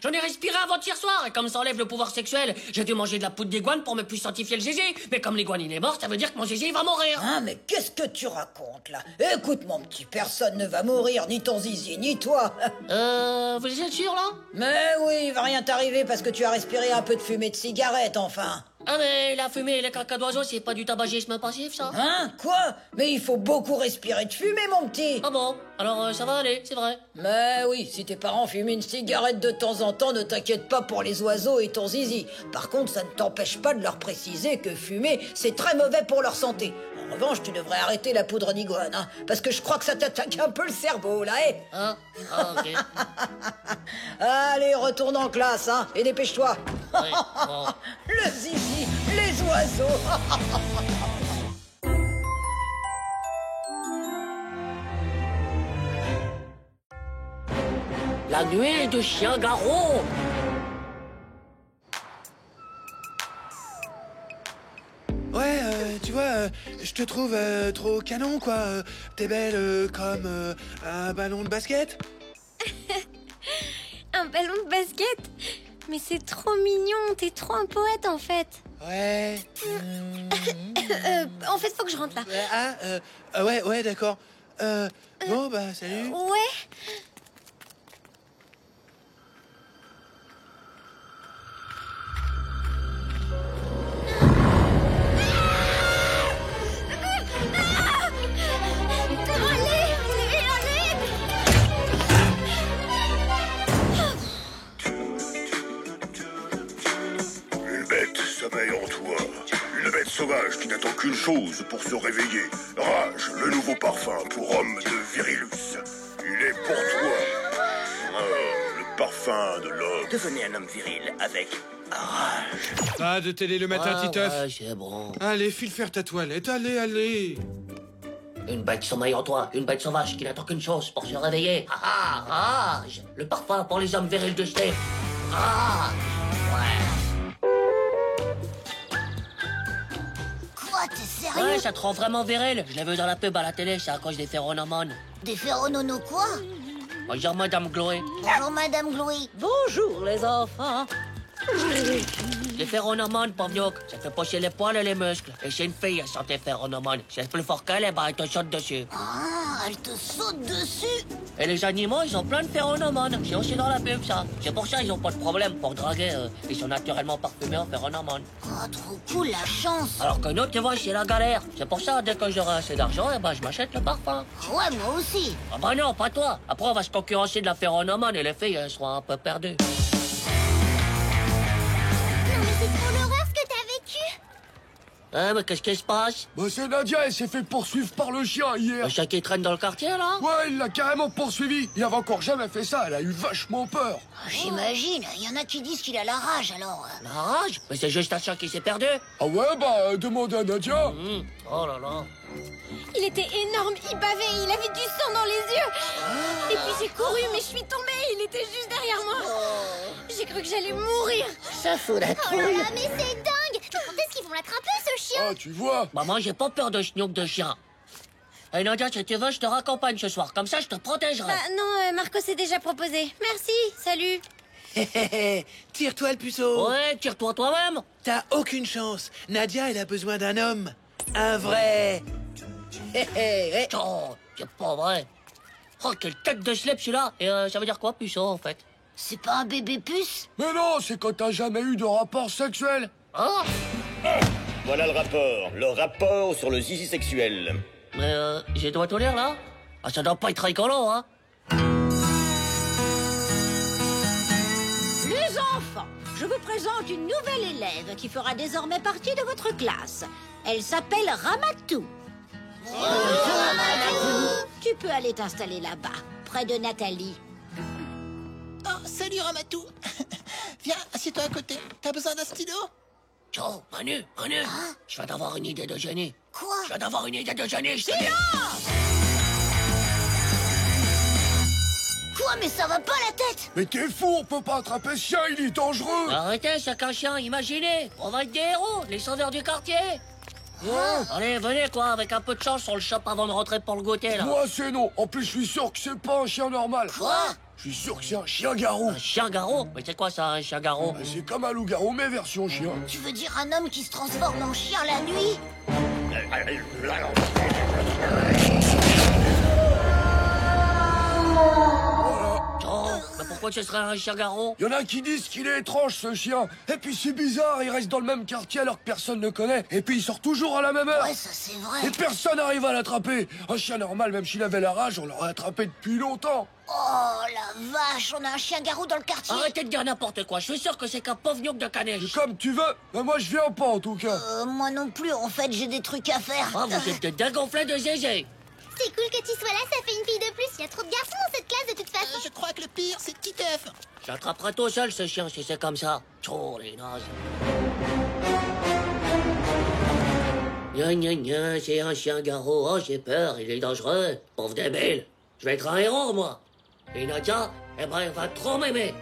A: J'en ai respiré avant-hier soir. Et comme ça enlève le pouvoir sexuel, j'ai dû manger de la poudre d'iguane pour me puissantifier le zizi. Mais comme l'iguane, il est mort, ça veut dire que mon zizi, il va mourir.
P: Hein, mais qu'est-ce que tu racontes là? Écoute, mon petit, personne ne va mourir, ni ton zizi, ni toi.
A: Vous êtes sûr, là?
P: Mais oui, il va rien t'arriver parce que tu as respiré un peu de fumée de cigarette, enfin.
A: Ah, mais la fumée et les caca d'oiseaux, c'est pas du tabagisme passif, ça?
P: Hein? Quoi? Mais il faut beaucoup respirer de fumée, mon petit.
A: Ah bon? Alors, ça va aller, c'est vrai.
P: Mais oui, si tes parents fument une cigarette de temps en temps, ne t'inquiète pas pour les oiseaux et ton zizi. Par contre, ça ne t'empêche pas de leur préciser que fumer, c'est très mauvais pour leur santé. En revanche, tu devrais arrêter la poudre d'iguane, hein, parce que je crois que ça t'attaque un peu le cerveau, là, eh?
A: Ah, ok.
P: Allez, retourne en classe, hein, et dépêche-toi.
A: Oui, bon.
P: Le zizi, les oiseaux.
A: La nuée de chien garrot.
Q: Ouais, tu vois, je te trouve trop canon, quoi. T'es belle comme un ballon de basket.
O: Un ballon de basket? Mais c'est trop mignon, t'es trop un poète en fait.
Q: Ouais.
O: En fait, faut que je rentre là.
Q: Ouais, d'accord. Bon, bah, salut.
O: Ouais.
R: Sommeil en toi. Une bête sauvage qui n'attend qu'une chose pour se réveiller. Rage, le nouveau parfum pour homme de Virilus. Il est pour toi. Le parfum de l'homme.
H: Devenez un homme viril avec rage.
N: Pas de télé le matin, Titeuf.
A: Ouais, c'est bon.
N: Allez, file faire ta toilette, allez.
A: Une bête sommeil en toi, une bête sauvage qui n'attend qu'une chose pour se réveiller. Rage. Le parfum pour les hommes virils de Steve. Rage. Ouais.
C: Quoi, t'es sérieux?
A: Ouais, ça te rend vraiment viril. Je l'ai vu dans la pub à la télé, c'est à cause des phéromones.
C: Des phéromones quoi?
A: Bonjour, Madame Chloé.
C: Bonjour, Madame Chloé.
B: Bonjour, les enfants.
A: Les phéromones, pauvre, ça fait pousser les poils et les muscles. Et c'est une fille, elle sent tes phéromones. C'est plus fort qu'elle, ben, elle te saute dessus.
C: Ah, elle te saute dessus.
A: Et les animaux, ils ont plein de phéromones. C'est aussi dans la pub, ça. C'est pour ça qu'ils ont pas de problème pour draguer. Ils sont naturellement parfumés en phéromones.
C: Oh, trop cool, la chance.
A: Alors que nous, tu vois, c'est la galère. C'est pour ça, dès que j'aurai assez d'argent, eh ben, je m'achète le parfum.
C: Ouais, moi aussi.
A: Ah bah non, pas toi. Après, on va se concurrencer de la phéromone et les filles, elles seront un peu perdues.
O: Non, mais c'est trop l'horreur ce que t'as vécu.
A: Hein, mais qu'est-ce qui se passe?
D: Bah c'est Nadia, elle s'est fait poursuivre par le chien hier.
A: Le chien qui traîne dans le quartier, là?
D: Ouais, il l'a carrément poursuivi. Il avait encore jamais fait ça, elle a eu vachement peur.
C: J'imagine, il y en a qui disent qu'il a la rage, alors.
A: La rage? Mais c'est juste un chien qui s'est perdu.
D: Ah ouais, bah demandez à Nadia.
A: Oh là là.
O: Il était énorme, il bavait, il avait du sang dans les yeux. Et puis j'ai couru, mais je suis tombée, il était juste derrière moi. J'ai cru que j'allais mourir.
A: Ça fout la
O: Oh là
A: trouille.
O: là, mais c'est dingue. Mais quand est-ce qu'ils vont l'attraper, ce chien?
D: Ah, tu vois.
A: Maman, j'ai pas peur de schnook de chien. Et Nadia, si tu veux, je te raccompagne ce soir. Comme ça, je te protégerai.
O: Bah non, Marco s'est déjà proposé. Merci, salut.
Q: Tire-toi le puceau.
A: Ouais, tire-toi toi-même.
Q: T'as aucune chance. Nadia, elle a besoin d'un homme. Un vrai.
A: Oh, c'est pas vrai. Oh, quelle tête de slip celui-là. Et ça veut dire quoi, puceau, en fait?
C: C'est pas un bébé puce?
D: Mais non, c'est quand t'as jamais eu de rapport sexuel.
A: Hein?
H: Voilà le rapport sur le zizi sexuel.
A: Mais j'ai dois tout lire, là? Ah, ça doit pas être rigolo, hein?
B: Les enfants, je vous présente une nouvelle élève qui fera désormais partie de votre classe. Elle s'appelle Ramatou. Tu peux aller t'installer là-bas, près de Nathalie.
F: Oh, salut Ramatou. Viens, assieds-toi à côté. T'as besoin d'un stylo?
A: Oh, Manu, je viens d'avoir une idée de génie.
C: Quoi?
A: Je viens d'avoir une idée de génie, je te dis.
C: Quoi, mais ça va pas la tête?
D: Mais t'es fou, on peut pas attraper ce chien, il est dangereux.
A: Arrêtez, c'est qu'un chien, imaginez. On va être des héros, les sauveurs du quartier. Allez, venez, quoi, avec un peu de chance, on le chope avant de rentrer pour le goûter, là.
D: Moi, c'est non. En plus, je suis sûr que c'est pas un chien normal.
A: Quoi?
D: Je suis sûr que c'est un chien-garou.
A: Un chien-garou? Mais c'est quoi, ça, un chien-garou?
D: Bah, c'est comme un loup-garou, mais version chien.
C: Tu veux dire un homme qui se transforme en chien la nuit?
A: Oh, mais pourquoi ce serait un chien-garou?
D: Il y en a qui disent qu'il est étrange, ce chien. Et puis c'est bizarre, il reste dans le même quartier alors que personne ne connaît. Et puis il sort toujours à la même heure.
C: Ouais, ça c'est vrai.
D: Et personne n'arrive à l'attraper. Un chien normal, même s'il avait la rage, on l'aurait attrapé depuis longtemps.
C: Oh la vache, on a un chien-garou dans le quartier.
A: Arrêtez de dire n'importe quoi, je suis sûr que c'est qu'un pauvre gnoc de Canèche.
D: Comme tu veux, mais moi je viens pas en tout cas.
C: Moi non plus, en fait, j'ai des trucs à faire.
A: Ah, vous êtes des dégonflés de zézé.
O: C'est cool que tu sois là, ça fait une fille de plus. Il y a trop de garçons dans cette classe de toute façon.
F: Je crois que le pire, c'est Titeuf.
A: J'attraperai tout seul ce chien si c'est comme ça. Oh, les nazes. Gna gna gna, c'est un chien-garou. Oh, j'ai peur, il est dangereux. Pauvre débile. Je vais être un héros, moi. Et Nadia, eh ben, elle va trop m'aimer.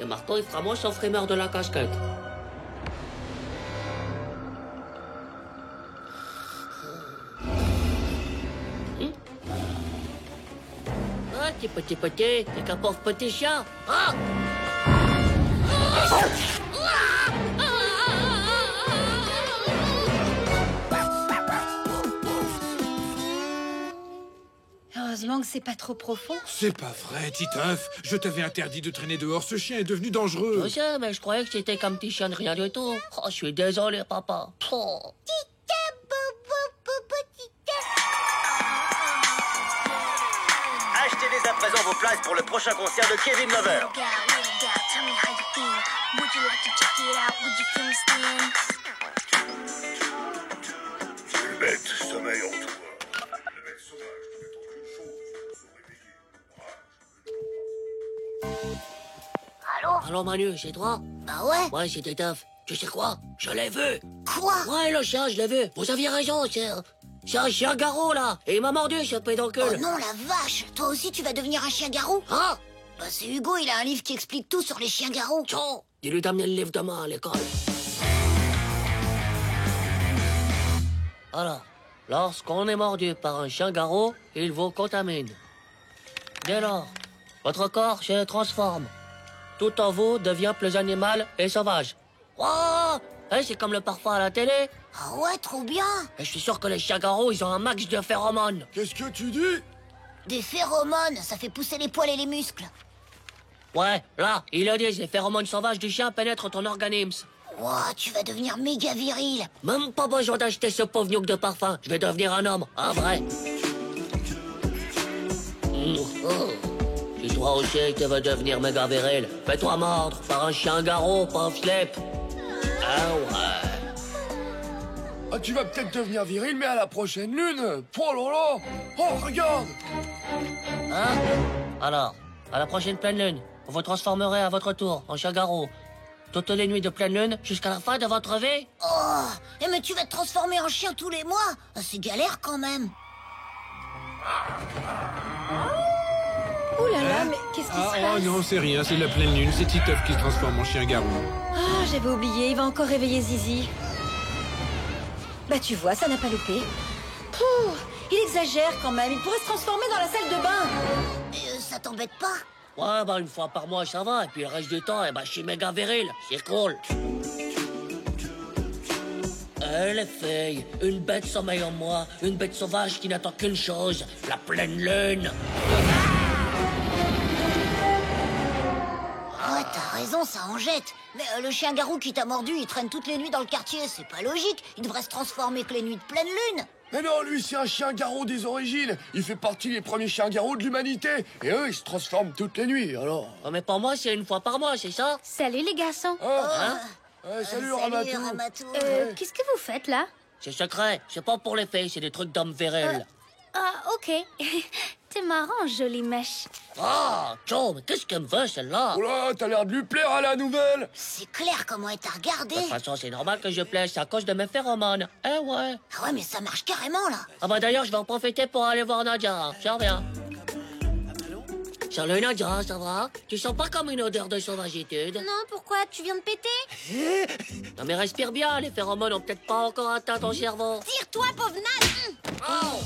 A: Et Marco, il fera moins son frimeur de la casquette. Ah, petit, t'es qu'un pauvre petit chien. Ah!
K: Heureusement que c'est pas trop profond.
N: C'est pas vrai, Titeuf. Je t'avais interdit de traîner dehors. Ce chien est devenu dangereux.
A: Je sais, mais je croyais que c'était qu'un petit chien de rien du tout. Oh, je suis désolé, papa. Oh.
H: Achetez dès à présent vos places pour le prochain concert de Kevin Lover.
R: Une bête sommeille en toi. La bête sauvage ne t'attend qu'une chose, se réveiller.
A: Allô, Manu, c'est toi?
C: Bah ouais.
A: Ouais, c'est Titeuf. Tu sais quoi? Je l'ai vu.
C: Quoi?
A: Ouais, le chien, je l'ai vu. Vous aviez raison, c'est un chien-garou, là. Et il m'a mordu, ce pédoncule.
C: Oh non, la vache. Toi aussi, tu vas devenir un chien-garou?
A: Ah!
C: Bah c'est Hugo, il a un livre qui explique tout sur les chiens-garous.
A: Tiens, dis-lui d'amener le livre demain à l'école. Alors, lorsqu'on est mordu par un chien-garou, il vous contamine. Dès lors, votre corps se transforme. Tout en vous devient plus animal et sauvage. Oh! C'est comme le parfum à la télé.
C: Ah ouais, trop bien.
A: Et je suis sûr que les chiens-garous, ils ont un max de phéromones.
D: Qu'est-ce que tu dis?
C: Des phéromones, ça fait pousser les poils et les muscles.
A: Ouais, là, il le dit, les phéromones sauvages du chien pénètrent ton organisme.
C: Ouah, tu vas devenir méga viril.
A: Même pas besoin d'acheter ce pauvre nuque de parfum. Je vais devenir un homme, un vrai. Oh. Si toi aussi tu veux devenir méga viril, fais-toi mordre par un chien-garrot, pauvre slip. Ah ouais.
D: Ah, tu vas peut-être devenir viril, mais à la prochaine lune. Oh là là. Oh, regarde.
A: Hein? Alors, à la prochaine pleine lune, vous vous transformerez à votre tour en chien-garrot. Toutes les nuits de pleine lune jusqu'à la fin de votre vie.
C: Oh, mais tu vas te transformer en chien tous les mois. C'est galère quand même.
K: Ouh là là, mais qu'est-ce qui se passe?
N: Oh non, c'est rien, c'est la pleine lune, c'est Titeuf qui se transforme en chien-garou.
L: Ah, j'avais oublié, il va encore réveiller Zizi. Bah tu vois, ça n'a pas loupé. Pouh, il exagère quand même, il pourrait se transformer dans la salle de bain.
C: Ça t'embête pas?
A: Ouais, bah une fois par mois ça va, et puis le reste du temps, je suis méga viril, c'est cool. Les filles, une bête sommeille en moi, une bête sauvage qui n'attend qu'une chose, la pleine lune.
C: Ouais, t'as raison, ça en jette. Mais le chien-garou qui t'a mordu, il traîne toutes les nuits dans le quartier, c'est pas logique. Il devrait se transformer que les nuits de pleine lune.
D: Mais non, lui, c'est un chien-garrot des origines. Il fait partie des premiers chiens-garrots de l'humanité. Et eux, ils se transforment toutes les nuits, alors.
A: Oh, mais pour moi, c'est une fois par mois, c'est ça?
K: Salut les garçons.
A: Hein?
D: Salut, Ramatou.
K: Qu'est-ce que vous faites là?
A: C'est secret, c'est pas pour les filles, c'est des trucs d'hommes virils.
K: Ah, ok. T'es marrant, jolie mèche.
A: Ah, Joe, mais qu'est-ce qu'elle me veut, celle-là?
D: Oh là, t'as l'air de lui plaire à la nouvelle.
C: C'est clair comment elle t'a regardé.
A: De toute façon, c'est normal que je plaise, c'est à cause de mes phéromones. Eh ouais.
C: Ah ouais, mais ça marche carrément, là.
A: Ah bah d'ailleurs, je vais en profiter pour aller voir Nadia. Je reviens. Salut Nadia, ça va? Tu sens pas comme une odeur de sauvagitude?
O: Non, pourquoi? Tu viens de péter?
A: Non mais respire bien, les phéromones ont peut-être pas encore atteint ton cerveau.
O: Tire-toi, pauvre naze!
A: Oh.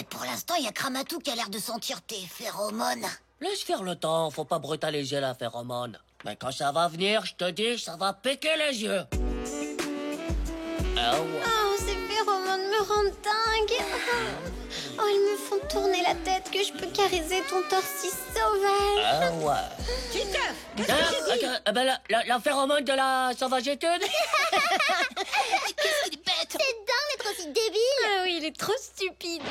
C: Pour l'instant, il y a Kramatou qui a l'air de sentir tes phéromones.
A: Laisse faire le temps, faut pas brutaliser la phéromone. Mais quand ça va venir, je te dis, ça va piquer les yeux. Ah ouais.
O: Oh, ces phéromones me rendent dingue. Oh, ils me font tourner la tête que je peux caresser ton torse si sauvage.
A: Ah ouais.
B: Titeuf, qu'est-ce que tu dis?
A: Ben la phéromone de la sauvagitude.
O: Qu'est-ce qu'il est bête! C'est dingue d'être aussi débile! Ah oui, il est trop stupide.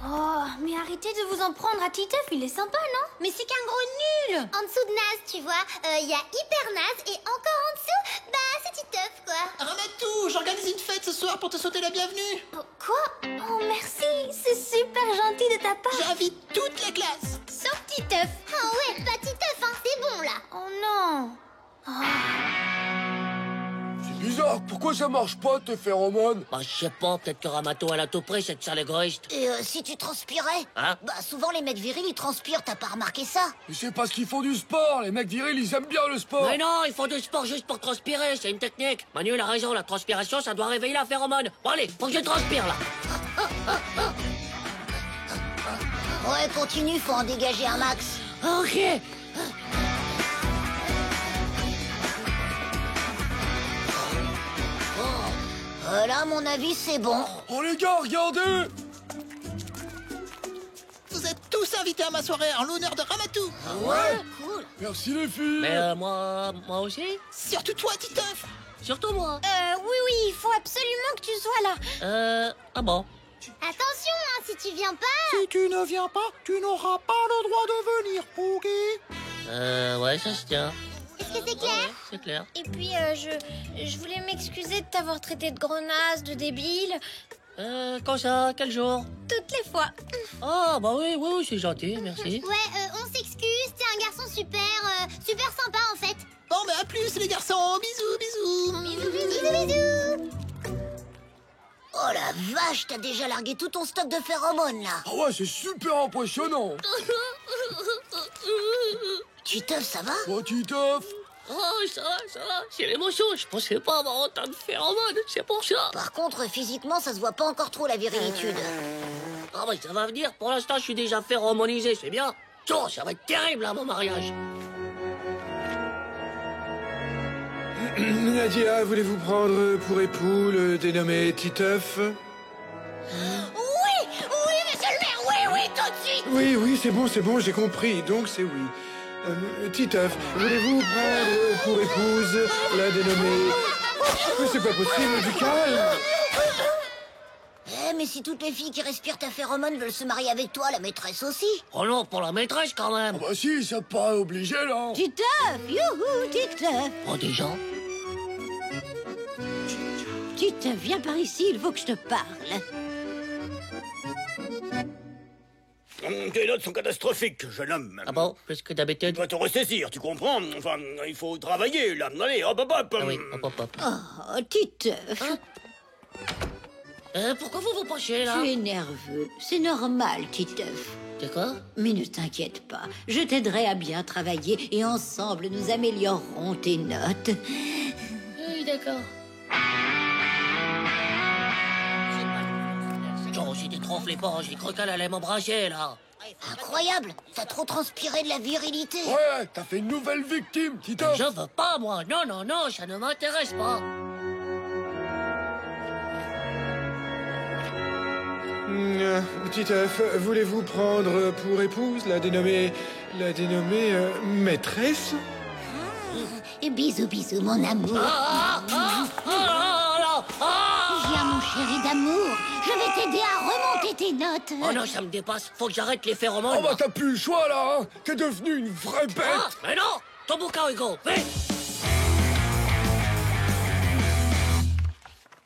K: Oh, mais arrêtez de vous en prendre à Titeuf, il est sympa, non?
O: Mais c'est qu'un gros nul! En dessous de naze, tu vois, il y a hyper naze et encore en dessous, bah c'est Titeuf, quoi.
P: Ramatou, j'organise une fête ce soir pour te souhaiter la bienvenue.
K: Quoi? Oh, merci, c'est super gentil de ta part.
P: J'invite toute la classe.
O: Sauf Titeuf. Ah ouais, pas Titeuf, hein, c'est bon là.
K: Oh non.
D: C'est bizarre, pourquoi ça marche pas, tes phéromones?
A: Bah je sais pas, peut-être que Ramato elle a tout pris, cette sale égoïste.
C: Et si tu transpirais?
A: Hein?
C: Bah souvent les mecs virils, ils transpirent, t'as pas remarqué ça?
D: Mais c'est parce qu'ils font du sport, les mecs virils, ils aiment bien le sport.
A: Mais non, ils font du sport juste pour transpirer, c'est une technique. Manu, il a raison, la transpiration, ça doit réveiller la phéromone. Bon allez, faut que je transpire là.
C: Ouais, continue, faut en dégager un max.
A: Ok.
C: Là, à mon avis, c'est bon.
D: Oh les gars, regardez!
P: Vous êtes tous invités à ma soirée en l'honneur de Ramatou.
D: Ouais,
C: cool.
D: Merci les filles.
A: Mais moi aussi?
P: Surtout toi, Titeuf.
A: Surtout moi.
O: Oui, il faut absolument que tu sois là.
A: Ah bon?
O: Attention, hein, si tu viens pas...
F: Si tu ne viens pas, tu n'auras pas le droit de venir, ok?
A: Ouais, ça se tient.
O: Est-ce que c'est clair?
A: C'est clair.
O: Et puis, je voulais m'excuser de t'avoir traité de grenasse, de débile.
A: Quand ça? Quel jour?
O: Toutes les fois.
A: Ah, bah oui, c'est gentil, merci.
O: Ouais, on s'excuse, t'es un garçon super sympa en fait.
P: Bon, bah à plus les garçons, bisous.
O: Bisous.
C: Oh la vache, t'as déjà largué tout ton stock de phéromones, là.
D: Ah ouais, c'est super impressionnant.
C: Titeuf, ça va?
D: Oh, Titeuf.
A: Oh, ça va, c'est l'émotion, je pensais pas avoir autant de phéromones, c'est pour ça.
C: Par contre, physiquement, ça se voit pas encore trop, la virilitude.
A: Ah bah ça va venir, pour l'instant je suis déjà phéromonisé, c'est bien. Ça va être terrible à mon mariage.
Q: Nadia, voulez-vous prendre pour époux le dénommé Titeuf?
O: Oui, monsieur le maire, oui, tout de suite.
Q: Oui, c'est bon, j'ai compris, donc c'est oui. Titeuf, voulez-vous prendre pour épouse la dénommée... Mais c'est pas possible, du calme.
C: Mais si toutes les filles qui respirent ta phéromone veulent se marier avec toi, la maîtresse aussi.
A: Oh non, pour la maîtresse quand même.
D: Bah si, ça paraît obligé là.
B: Titeuf, youhou, Titeuf.
A: Oh, des gens.
B: Titeuf, viens par ici, il faut que je te parle.
H: Tes notes sont catastrophiques, jeune homme.
A: Ah bon? Plus que d'habitude?
H: Tu dois te ressaisir, tu comprends? Enfin, il faut travailler, là. Allez, hop.
A: Ah oui, hop.
B: Oh, Titeuf.
A: Pourquoi vous vous penchez, là?
B: Tu es nerveux. C'est normal, Titeuf.
A: C'est quoi?
B: Mais ne t'inquiète pas. Je t'aiderai à bien travailler et ensemble, nous améliorerons tes notes.
A: Oui, d'accord. Oh, c'était trop flippant. J'ai cru qu'elle allait m'embrasser, là.
C: Incroyable. T'as trop transpiré de la virilité.
D: Ouais, t'as fait une nouvelle victime, Titeuf.
A: Je veux pas, moi. Non, ça ne m'intéresse pas.
Q: Titeuf, voulez-vous prendre pour épouse la dénommée maîtresse?
C: Bisous, mon amour. Viens, mon chéri d'amour. Je vais t'aider à remonter tes notes.
A: Oh non, ça me dépasse. Faut que j'arrête les phéromones.
D: Oh bah t'as plus le choix là, hein. T'es devenu une vraie bête.
A: Ah, mais non. Ton bouquin, Hugo, vite.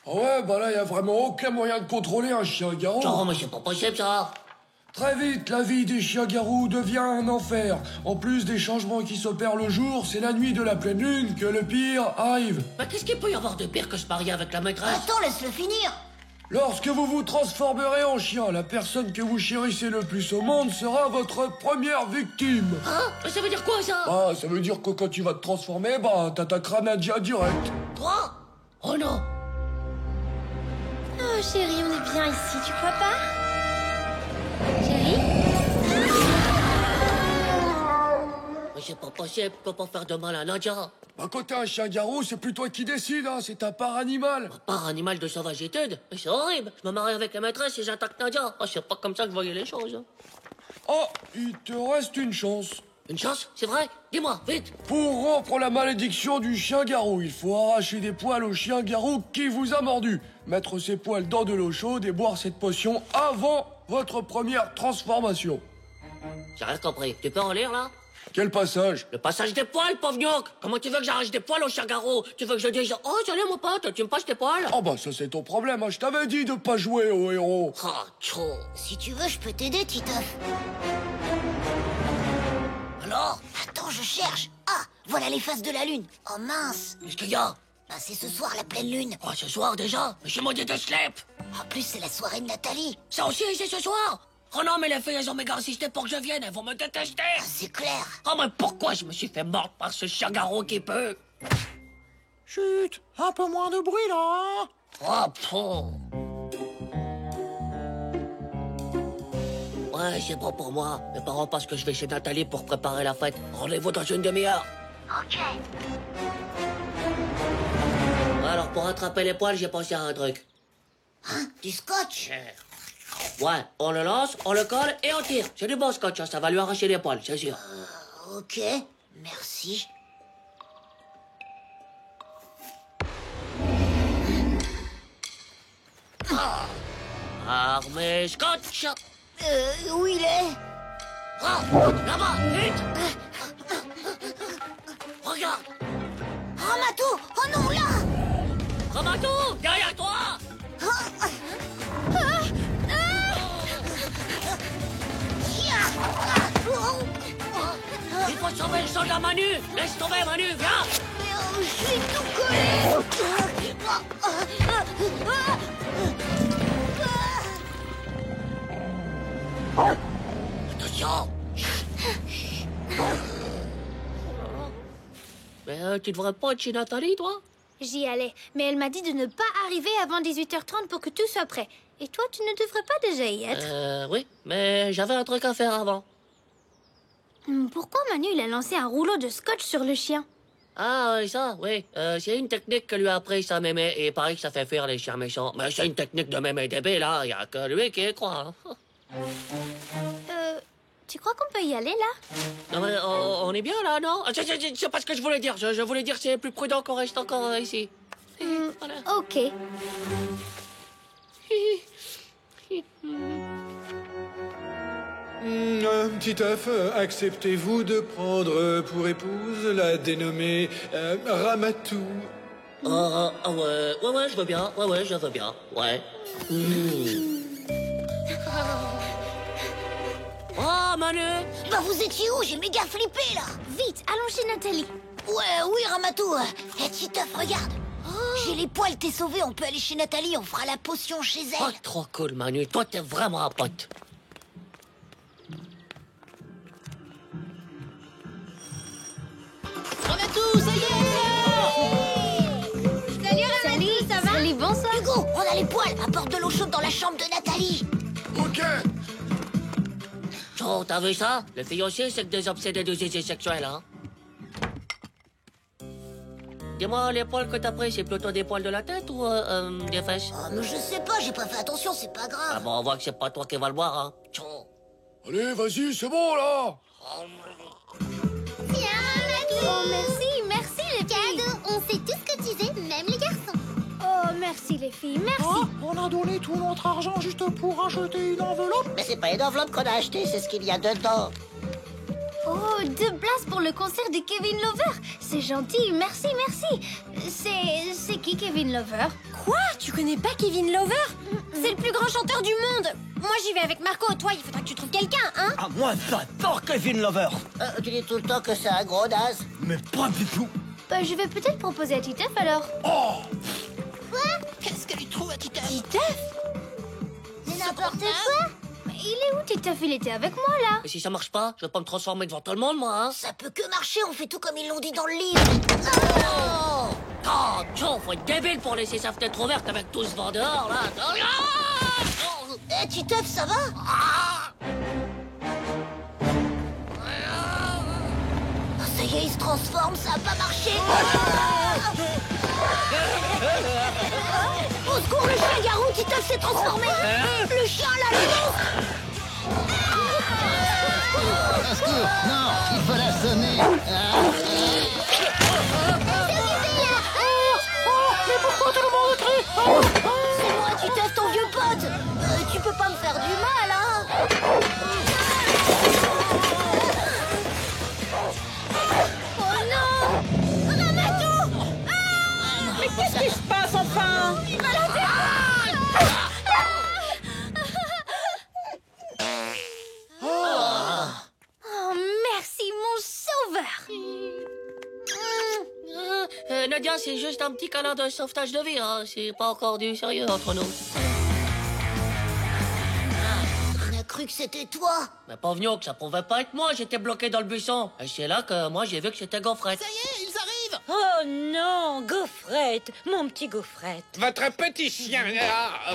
D: Ouais, bah là, y a vraiment aucun moyen de contrôler un chien-garou.
A: Non, mais c'est pas possible, ça.
D: Très vite, la vie des chiens-garous devient un enfer. En plus des changements qui s'opèrent le jour, c'est la nuit de la pleine lune que le pire arrive.
A: Mais qu'est-ce qu'il peut y avoir de pire que se marier avec la maîtresse?
C: Attends, laisse-le finir.
D: Lorsque vous vous transformerez en chien, la personne que vous chérissez le plus au monde sera votre première victime.
A: Hein? Mais ça veut dire quoi, ça?
D: Bah, ça veut dire que quand tu vas te transformer, bah, t'attaqueras Nadia direct.
A: Quoi? Oh non.
O: Oh, chérie, on est bien ici, tu crois pas? Chérie?
A: Mais c'est pas possible. Tu peux pas faire de mal à Nadia.
D: Bah, quand t'es un chien-garou, c'est plus toi qui décides, hein. C'est ta part animale.
A: Part animal de sauvagitude? Mais c'est horrible. Je me marie avec la maîtresse et j'attaque Nadia. Oh, c'est pas comme ça que je voyais les choses.
D: Oh, il te reste une chance.
A: Une chance? C'est vrai? Dis-moi, vite.
D: Pour rompre la malédiction du chien-garou, il faut arracher des poils au chien-garou qui vous a mordu, mettre ses poils dans de l'eau chaude et boire cette potion avant votre première transformation.
A: J'ai rien compris. Tu peux en lire, là?
D: Quel passage?
A: Le passage des poils, pauvre gnoc. Comment tu veux que j'arrache des poils au chien-garou? Tu veux que je dise « Oh, salut, mon pote, tu me passes tes poils ?»
D: Oh bah ça c'est ton problème, hein. Je t'avais dit de pas jouer au héros.
A: Oh, tchou.
C: Si tu veux, je peux t'aider, Titeuf.
A: Alors?
C: Attends, je cherche. Ah, voilà les faces de la lune. Oh mince.
A: Qu'est-ce qu'il y a?
C: Bah c'est ce soir la pleine lune.
A: Oh, ce soir déjà? Mais je m'en dis de slip.
C: En plus, c'est la soirée de Nathalie.
A: Ça aussi, c'est ce soir? Oh non, mais les filles, elles ont méga insisté pour que je vienne. Elles vont me détester.
C: Ah, c'est clair.
A: Oh, mais pourquoi je me suis fait mordre par ce chien-garou qui peut?
F: Chut, un peu moins de bruit là.
A: Oh, pfff. Ouais, c'est bon pour moi. Mes parents pensent que je vais chez Nathalie pour préparer la fête. Rendez-vous dans une demi-heure.
C: Ok.
A: Alors, pour attraper les poils, j'ai pensé à un truc.
C: Hein? Du scotch?
A: Ouais, on le lance, on le colle et on tire. C'est du bon scotch, hein, ça va lui arracher les poils, c'est sûr.
C: Ok, merci.
A: Armée scotch.
C: Où il est?
A: Ah, là-bas, vite. Regarde.
C: Ramato! Oh non, là!
A: Ramato, derrière toi. Il faut sauver le soldat Manu. Laisse tomber, Manu, viens.
C: Je suis tout collé.
A: Attention. Mais tu devrais pas être chez Nathalie, toi?
K: J'y allais, mais elle m'a dit de ne pas arriver avant 18h30 pour que tout soit prêt. Et toi, tu ne devrais pas déjà y être.
A: Oui, mais j'avais un truc à faire avant.
K: Pourquoi Manu il a lancé un rouleau de scotch sur le chien?
A: Ah, oui, ça, oui. C'est une technique que lui a appris sa mémé, et il paraît que ça fait fuir les chiens méchants. Mais c'est une technique de mémé débile, là. Y a que lui qui y croit. Hein.
K: Tu crois qu'on peut y aller, là?
A: Non, mais on est bien, là, non? C'est pas ce que je voulais dire. Je voulais dire que c'est plus prudent qu'on reste encore ici. Voilà.
K: Ok.
Q: Titeuf, acceptez-vous de prendre pour épouse la dénommée Ramatou?
A: Ouais, je veux bien. Ouais, je veux bien. Ouais. Oh, Manu!
C: Bah, vous étiez où? J'ai méga flippé, là.
K: Vite, allons chez Nathalie.
C: Ouais, oui, Ramatou. Hé, Titeuf, regarde. J'ai les poils, t'es sauvé. On peut aller chez Nathalie, on fera la potion chez elle.
A: Oh, trop cool, Manu. Toi, t'es vraiment un pote.
O: Ramatou, ça y est! Salut Ramatou, ça va?
K: Salut, bonsoir.
C: Hugo, on a les poils. Apporte de l'eau chaude dans la chambre de Nathalie.
D: Ok.
A: Oh, t'as vu ça? Les filles aussi, c'est que des obsédés de zizi sexuels, hein? Dis-moi, les poils que t'as pris, c'est plutôt des poils de la tête ou des fesses?
C: Oh, mais je sais pas, j'ai pas fait attention, c'est pas grave.
A: Ah bon, on voit que c'est pas toi qui va le voir, hein?
D: Allez, vas-y, c'est bon, là.
O: Tiens, Ramatou! Oh, merci les filles! Cadeau, on sait tout ce que tu sais, même les garçons.
K: Oh, merci les filles, merci.
F: Oh, on a donné tout notre argent juste pour acheter une enveloppe.
I: Mais c'est pas une enveloppe qu'on a achetée, c'est ce qu'il y a dedans.
K: Oh, 2 places pour le concert de Kevin Lover. C'est gentil, merci. C'est qui Kevin Lover?
O: Quoi? Tu connais pas Kevin Lover? C'est le plus grand chanteur du monde. Moi, j'y vais avec Marco. Toi, il faudra que tu trouves quelqu'un, hein?
I: Ah, moi, j'adore Kevin Lover. Tu dis tout le temps que c'est un gros naze. Mais pas du tout.
K: Bah, je vais peut-être proposer à Titeuf alors.
I: Oh!
O: Quoi?
I: Qu'est-ce qu'elle y trouve à Titeuf?
K: Titeuf?
C: C'est n'importe quoi.
K: Mais il est où Titeuf? Il était avec moi là.
A: Et si ça marche pas, je vais pas me transformer devant tout le monde, moi, hein?
C: Ça peut que marcher, on fait tout comme ils l'ont dit dans le livre.
A: Oh, Joe, faut être débile pour laisser sa fenêtre ouverte avec tout ce vent dehors, là.
C: Eh, Titeuf, ça va? Ça y est, il se transforme, ça a pas marché. Au secours, le chien-garou, Titeuf s'est transformé. Le chien, là, le monstre.
E: Au secours! Non, il faut l'assommer!
F: Mais pourquoi tout le monde crie?
C: C'est moi, Titeuf, ton vieux pote. Tu peux pas me faire du mal, hein?
O: Oh non! Ramatou!
P: Mais qu'est-ce qui se passe enfin?
O: Il va la
K: Oh, merci mon sauveur.
A: Nadia, c'est juste un petit câlin de sauvetage de vie, hein. C'est pas encore du sérieux entre nous.
C: On a cru que c'était toi.
A: Mais pauvre que ça pouvait pas être moi, j'étais bloqué dans le buisson. Et c'est là que moi j'ai vu que c'était Gaufrette.
I: Ça y est, ils arrivent!
P: Oh non, Gaufrette, mon petit Gaufrette.
N: Votre petit chien,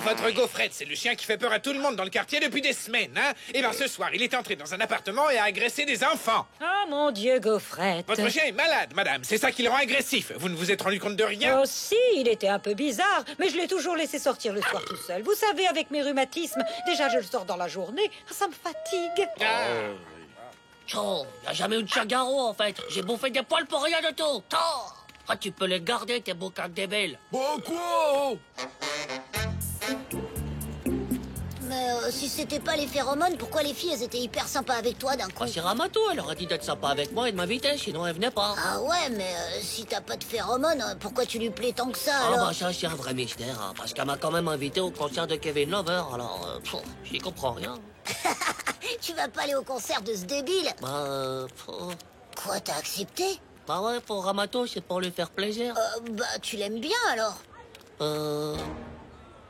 N: votre Gaufrette, c'est le chien qui fait peur à tout le monde dans le quartier depuis des semaines, hein? Et ben ce soir, il est entré dans un appartement et a agressé des enfants.
P: Oh mon Dieu, Gaufrette.
N: Votre chien est malade, madame, c'est ça qui le rend agressif. Vous ne vous êtes rendu compte de rien?
P: Oh si, il était un peu bizarre, mais je l'ai toujours laissé sortir le soir tout seul. Vous savez, avec mes rhumatismes, déjà je le sors dans la journée, ça me fatigue.
A: Oh, y a jamais eu de chien-garou en fait. J'ai bouffé des poils pour rien du tout. Ah, tu peux les garder, tes bouquins débiles.
D: Bon, quoi?
C: Mais si c'était pas les phéromones, pourquoi les filles, elles étaient hyper sympas avec toi d'un coup?
A: Ah, c'est Ramatou, elle aurait dit d'être sympa avec moi et de m'inviter, sinon elle venait pas.
C: Ah ouais, mais si t'as pas de phéromones, pourquoi tu lui plais tant que ça,
A: Ah
C: alors?
A: bah ça, c'est un vrai mystère, hein, parce qu'elle m'a quand même invité au concert de Kevin Lover, alors j'y comprends rien.
C: Tu vas pas aller au concert de ce débile?
A: Bah,
C: Quoi, t'as accepté?
A: Bah ouais, pour Ramato, c'est pour lui faire plaisir.
C: Bah, tu l'aimes bien, alors?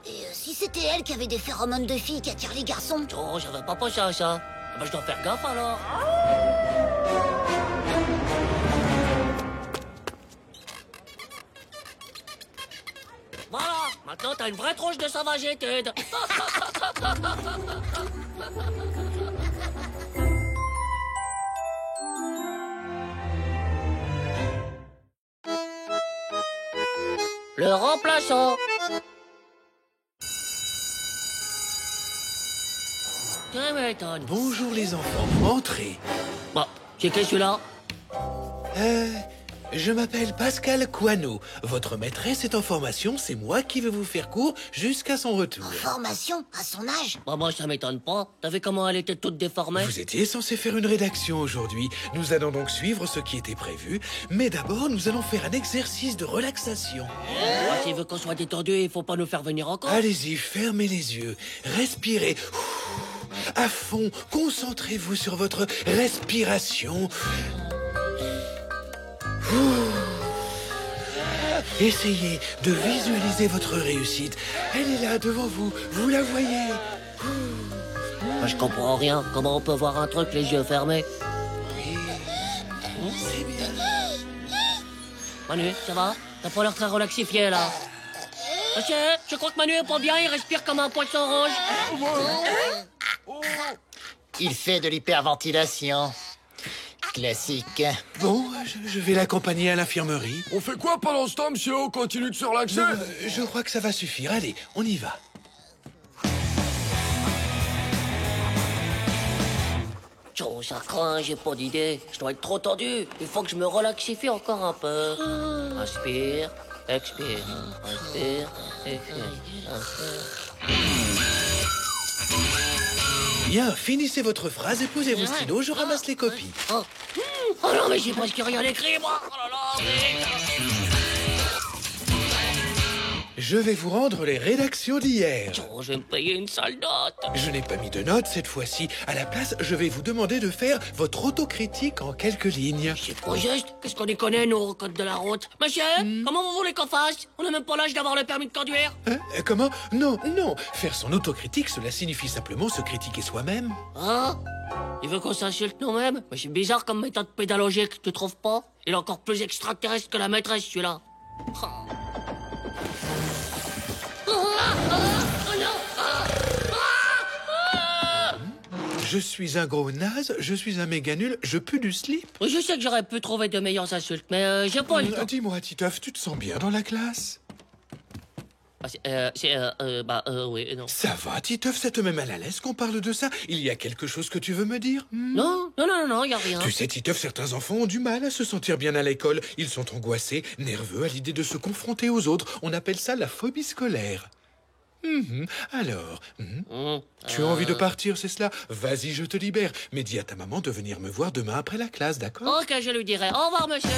C: Et si c'était elle qui avait des phéromones de filles qui attirent les garçons?
A: Oh, j'avais pas pensé à ça. Bah, je dois faire gaffe, alors. Voilà, maintenant t'as une vraie tronche de sauvagé, Ted. Le remplaçant. Ça m'étonne.
S: Bonjour les enfants, entrez.
A: Bon, c'est qui celui-là?
S: Je m'appelle Pascal Coineau. Votre maîtresse est en formation, c'est moi qui vais vous faire cours jusqu'à son retour.
C: Formation à son âge?
A: Bah moi ça m'étonne pas. T'as vu comment elle était toute déformée?
S: Vous étiez censé faire une rédaction aujourd'hui. Nous allons donc suivre ce qui était prévu. Mais d'abord, nous allons faire un exercice de relaxation.
A: Ah, s'il veut qu'on soit détendu, il faut pas nous faire venir encore.
S: Allez-y, fermez les yeux. Respirez. À fond, concentrez-vous sur votre respiration. Essayez de visualiser votre réussite. Elle est là devant vous, vous la voyez.
A: Moi, je comprends rien. Comment on peut voir un truc les yeux fermés?
S: C'est bien.
A: Manu, ça va? T'as pas l'air très relaxifié là. Monsieur, je crois que Manu est pas bien, il respire comme un poisson rouge.
E: Il fait de l'hyperventilation. Classique.
S: Bon, je vais l'accompagner à l'infirmerie.
D: On fait quoi pendant ce temps, monsieur? On continue de se relaxer?
S: Je crois que ça va suffire. Allez, on y va.
A: Oh, ça craint, j'ai pas d'idée. Je dois être trop tendu. Il faut que je me relaxifie encore un peu. Inspire, expire, inspire, expire, inspire.
S: Bien, finissez votre phrase et posez vos stylos, je ramasse les copies.
A: Oh non, mais j'ai presque rien écrit, moi. Oh là là.
S: Je vais vous rendre les rédactions d'hier.
A: Oh, je vais me payer une sale note.
S: Je n'ai pas mis de notes cette fois-ci. À la place, je vais vous demander de faire votre autocritique en quelques lignes.
A: C'est pas juste. Qu'est-ce qu'on y connaît, nous, au code de la route? Monsieur, comment vous voulez qu'on fasse? On n'a même pas l'âge d'avoir le permis de conduire.
S: Comment? Non, non. Faire son autocritique, cela signifie simplement se critiquer soi-même.
A: Hein? Il veut qu'on s'insulte nous-mêmes? Mais c'est bizarre comme méthode pédagogique, tu trouves pas? Il est encore plus extraterrestre que la maîtresse, celui-là. Oh.
S: Je suis un gros naze, je suis un méga nul, je pue du slip.
A: Je sais que j'aurais pu trouver de meilleures insultes, mais j'ai pas le temps.
S: Dis-moi, Titeuf, tu te sens bien dans la classe?
A: Oui, non.
S: Ça va, Titeuf, ça te met mal à l'aise qu'on parle de ça? Il y a quelque chose que tu veux me dire?
A: Non, y a rien.
S: Tu sais, Titeuf, certains enfants ont du mal à se sentir bien à l'école. Ils sont angoissés, nerveux à l'idée de se confronter aux autres. On appelle ça la phobie scolaire. Alors, tu as envie de partir, c'est cela? Vas-y, je te libère. Mais dis à ta maman de venir me voir demain après la classe, d'accord?
A: Ok, je lui dirai. Au revoir, monsieur.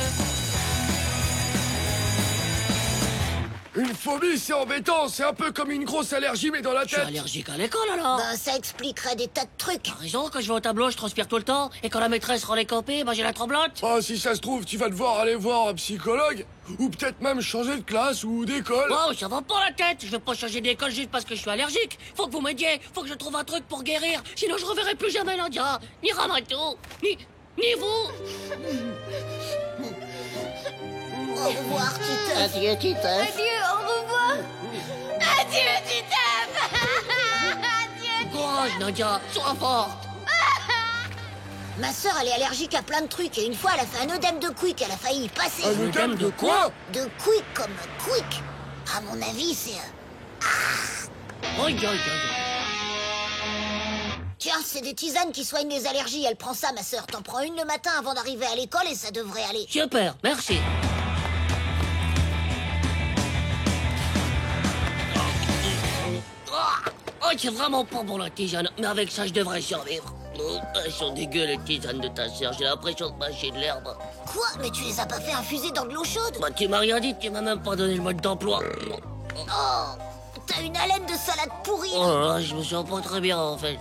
D: Une phobie, c'est embêtant. C'est un peu comme une grosse allergie, mais dans la
A: Je suis
D: tête.
A: allergique à l'école, alors.
C: Ben, ça expliquerait des tas de trucs.
A: T'as raison, quand je vais au tableau, je transpire tout le temps. Et quand la maîtresse rend les copies, j'ai la tremblante.
D: Ah, si ça se trouve, tu vas devoir aller voir un psychologue. Ou peut-être même changer de classe ou d'école.
A: Wow, ça va pas la tête. Je vais pas changer d'école juste parce que je suis allergique. Faut que vous m'aidiez. Faut que je trouve un truc pour guérir. Sinon, je reverrai plus jamais Nadia. Ni Ramato. Ni vous.
C: Au revoir, Titeuf.
E: Adieu, Titeuf.
O: Adieu, au revoir. Adieu, Titeuf. Adieu.
A: Courage, Nadia. Sois forte.
C: Ma sœur, elle est allergique à plein de trucs et une fois, elle a fait un œdème de quick, elle a failli y passer.
D: Un œdème de quoi?
C: De quick comme quick. À mon avis, c'est... Tiens, c'est des tisanes qui soignent les allergies. Elle prend ça, ma sœur. T'en prends une le matin avant d'arriver à l'école et ça devrait aller.
A: Super, merci. Oh, c'est vraiment pas bon la tisane, mais avec ça je devrais survivre. Oh, elles sont dégueu les tisanes de ta sœur, j'ai l'impression de mâcher de l'herbe.
C: Quoi? Mais tu les as pas fait infuser dans de l'eau chaude?
A: Bah tu m'as rien dit, tu m'as même pas donné le mode d'emploi.
C: Oh, t'as une haleine de salade pourrie.
A: Oh là là, je me sens pas très bien en fait.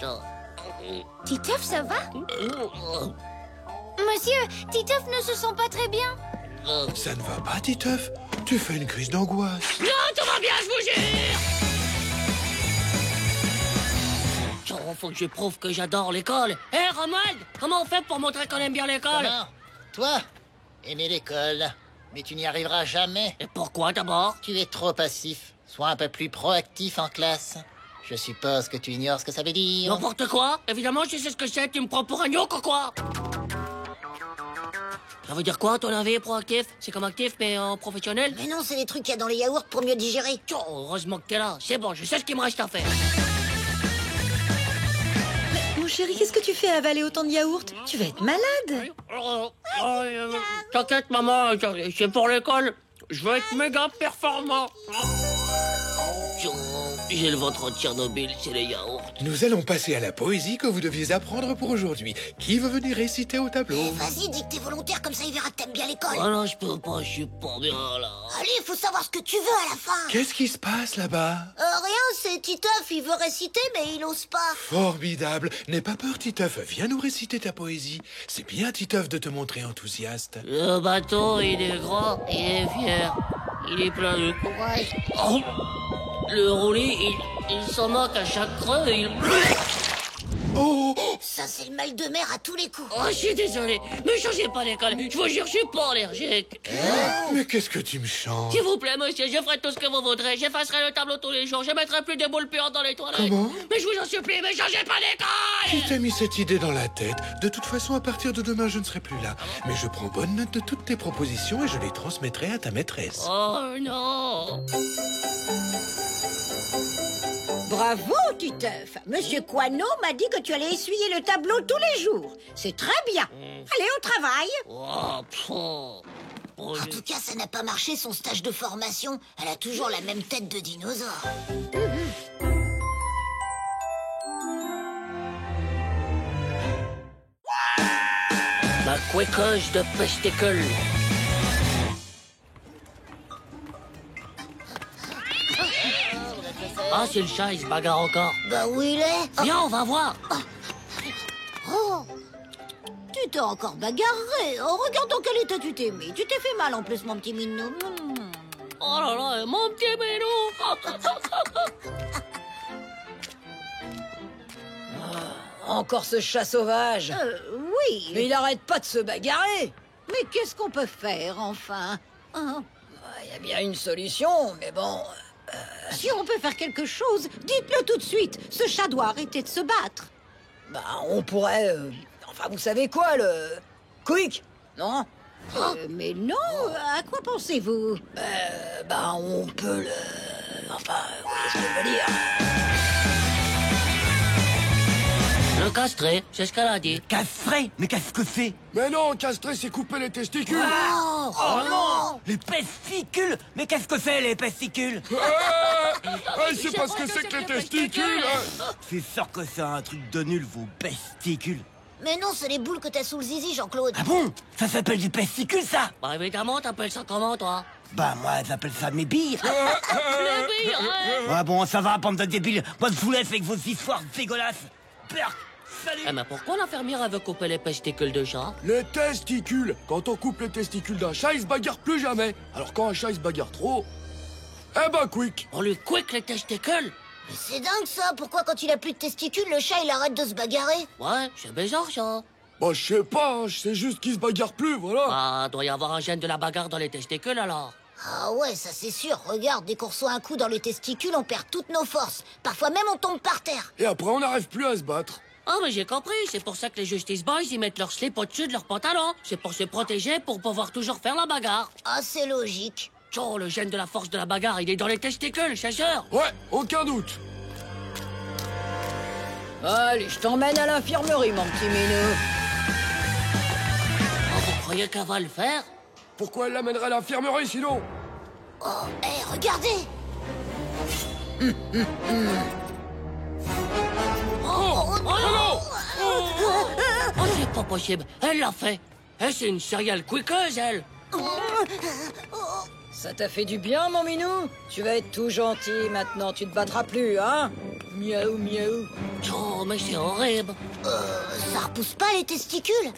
O: Titeuf, ça va? Monsieur, Titeuf ne se sent pas très bien.
S: Ça ne va pas, Titeuf? Tu fais une crise d'angoisse.
A: Non, tout va bien, je vous jure. Faut que je prouve que j'adore l'école. Hé, Romuald, comment on fait pour montrer qu'on aime bien l'école?
E: Comment? Toi? Aimer l'école. Mais tu n'y arriveras jamais.
A: Et pourquoi d'abord?
E: Tu es trop passif. Sois un peu plus proactif en classe. Je suppose que tu ignores ce que ça veut dire.
A: N'importe quoi. Évidemment, je sais ce que c'est. Tu me prends pour un yoke ou quoi? Ça veut dire quoi, à ton avis, proactif? C'est comme actif, mais en professionnel?
C: Mais non, c'est les trucs qu'il y a dans les yaourts pour mieux digérer.
A: Oh, heureusement que t'es là. C'est bon, je sais ce qu'il me reste à faire.
L: Mon chéri, qu'est-ce que tu fais à avaler autant de yaourts? Tu vas être malade.
A: T'inquiète, maman, c'est pour l'école. Je veux être méga performant. J'ai le ventre en Tchernobyl, c'est les yaourts.
S: Nous allons passer à la poésie que vous deviez apprendre pour aujourd'hui. Qui veut venir réciter au tableau?
C: Vas-y, dis que t'es volontaire, comme ça il verra que t'aimes bien l'école.
A: Oh non, je peux pas, je suis pas bien là.
C: Allez, il faut savoir ce que tu veux à la fin.
S: Qu'est-ce qui se passe là-bas?
C: Rien, c'est Titeuf, il veut réciter, mais il ose pas.
S: Formidable. N'aie pas peur, Titeuf. Viens nous réciter ta poésie. C'est bien, Titeuf, de te montrer enthousiaste.
A: Le bateau, il est grand, il est fier. Il est plein de courage. Oh, le roulis, il s'en moque à chaque creux, il...
S: Oh!
C: Ça, c'est le mal de mer à tous les coups.
A: Oh, je suis désolé, mais changez pas d'école. Je vous jure, je suis pas allergique.
S: Mais qu'est-ce que tu me chantes?
A: S'il vous plaît, monsieur, je ferai tout ce que vous voudrez. J'effacerai le tableau tous les jours. Je mettrai plus de boules puantes dans les toilettes.
S: Comment?
A: Mais je vous en supplie, mais changez pas d'école!
S: Qui t'a mis cette idée dans la tête? De toute façon, à partir de demain, je ne serai plus là. Mais je prends bonne note de toutes tes propositions et je les transmettrai à ta maîtresse.
A: Oh non!
B: Bravo, Titeuf. Monsieur Coineau m'a dit que tu allais essuyer le tableau tous les jours. C'est très bien. Allez, au travail.
A: Oh,
C: en tout cas, ça n'a pas marché, son stage de formation. Elle a toujours la même tête de dinosaure.
A: Ma couécoche de pesticule. Ah, c'est le chat, il se bagarre encore.
C: Bah où il est?
A: Viens, on va voir.
B: Oh, tu t'es encore bagarré. Oh, regarde dans quel état tu t'es mis. Tu t'es fait mal en plus, mon petit minou.
A: Oh là là, mon petit minou.
P: Encore ce chat sauvage.
B: Oui.
P: Mais il arrête pas de se bagarrer.
B: Mais qu'est-ce qu'on peut faire, enfin? Hein?
P: Il y a bien une solution, mais bon...
B: Si on peut faire quelque chose, dites-le tout de suite. Ce chat doit arrêter de se battre.
P: Bah, on pourrait... Enfin, vous savez quoi, le... Quick, non?
B: Mais non, à quoi pensez-vous?
P: Bah, on peut le... Enfin, vous voyez ce que je veux dire.
A: Le castré, c'est ce qu'elle a dit.
I: Castré? Mais qu'est-ce que c'est?
D: Mais non, castrer, c'est couper les testicules.
I: Oh non! Les pesticules? Mais qu'est-ce que c'est, les pesticules?
D: Je sais pas ce que c'est que les testicules.
I: C'est sûr que c'est un truc de nul, vos pesticules.
C: Mais non, c'est les boules que t'as sous le zizi, Jean-Claude.
I: Ah bon? Ça s'appelle du pesticule, ça?
A: Bah évidemment, t'appelles ça comment, toi?
I: Bah moi, j'appelle ça mes billes.
A: Les billes, ouais.
I: Ah bon, ça va, bande de débiles. Moi, je vous laisse avec vos histoires dégueulasses. Berk, salut.
A: Mais pourquoi l'infirmière veut couper les testicules de chat?
D: Les testicules. Quand on coupe les testicules d'un chat, il se bagarre plus jamais. Alors quand un chat, il se bagarre trop... Eh ben, quick.
A: On lui quick les testicules?
C: Mais c'est dingue, ça. Pourquoi, quand il a plus de testicules, le chat, il arrête de se bagarrer?
A: Ouais, c'est bizarre, ça.
D: Bah, je sais pas, hein, je sais juste qu'il se bagarre plus, voilà.
A: Ah, doit y avoir un gène de la bagarre dans les testicules, alors.
C: Ah ouais, ça c'est sûr. Regarde, dès qu'on reçoit un coup dans les testicules, on perd toutes nos forces. Parfois même, on tombe par terre.
D: Et après, on n'arrive plus à se battre.
A: Ah, mais j'ai compris. C'est pour ça que les Justice Boys, ils mettent leur slip au-dessus de leur pantalon. C'est pour se protéger, pour pouvoir toujours faire la bagarre.
C: Ah, c'est logique.
A: Oh, le gène de la force de la bagarre, il est dans les testicules, c'est sûr.
D: Ouais, aucun doute.
P: Allez, je t'emmène à l'infirmerie, mon petit minou.
A: Oh, vous croyez qu'elle va le faire?
D: Pourquoi elle l'amènerait à l'infirmerie, sinon?
C: Oh, regardez.
A: Oh non! Oh, c'est pas possible. Elle l'a fait. Elle, c'est une serial quickeuse, elle.
P: Ça t'a fait du bien, mon minou? Tu vas être tout gentil maintenant, tu te battras plus, hein? Miaou, miaou.
A: Oh, mais c'est horrible.
C: Ça repousse pas les testicules?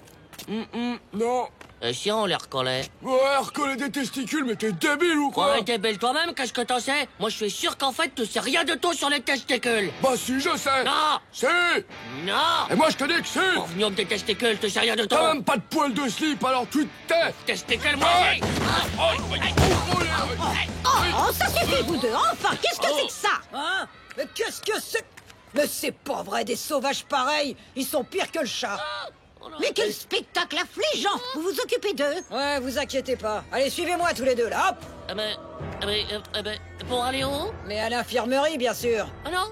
D: Non.
A: Et si on les recollait?
D: Ouais, recoller des testicules, mais t'es débile ou quoi?
A: Ouais, débile toi-même, qu'est-ce que t'en sais? Moi, je suis sûr qu'en fait, tu sais rien de tout sur les testicules.
D: Bah si, je sais.
A: Non.
D: Si.
A: Non.
D: Et moi, je te dis que si.
A: Pour venir des testicules, tu sais rien de tout.
D: T'as même pas de poil de slip, alors tu te tais.
A: Testicules, moi aussi.
B: Oh, ça suffit, vous deux. Enfin, qu'est-ce que c'est que ça?
P: Hein? Mais qu'est-ce que c'est? Mais c'est pas vrai, des sauvages pareils, ils sont pires que le chat.
B: Mais quel spectacle affligeant! Vous vous occupez d'eux?
P: Ouais, vous inquiétez pas. Allez, suivez-moi tous les deux, là, hop!
A: Pour aller où?
P: Mais à l'infirmerie, bien sûr.
A: Ah non,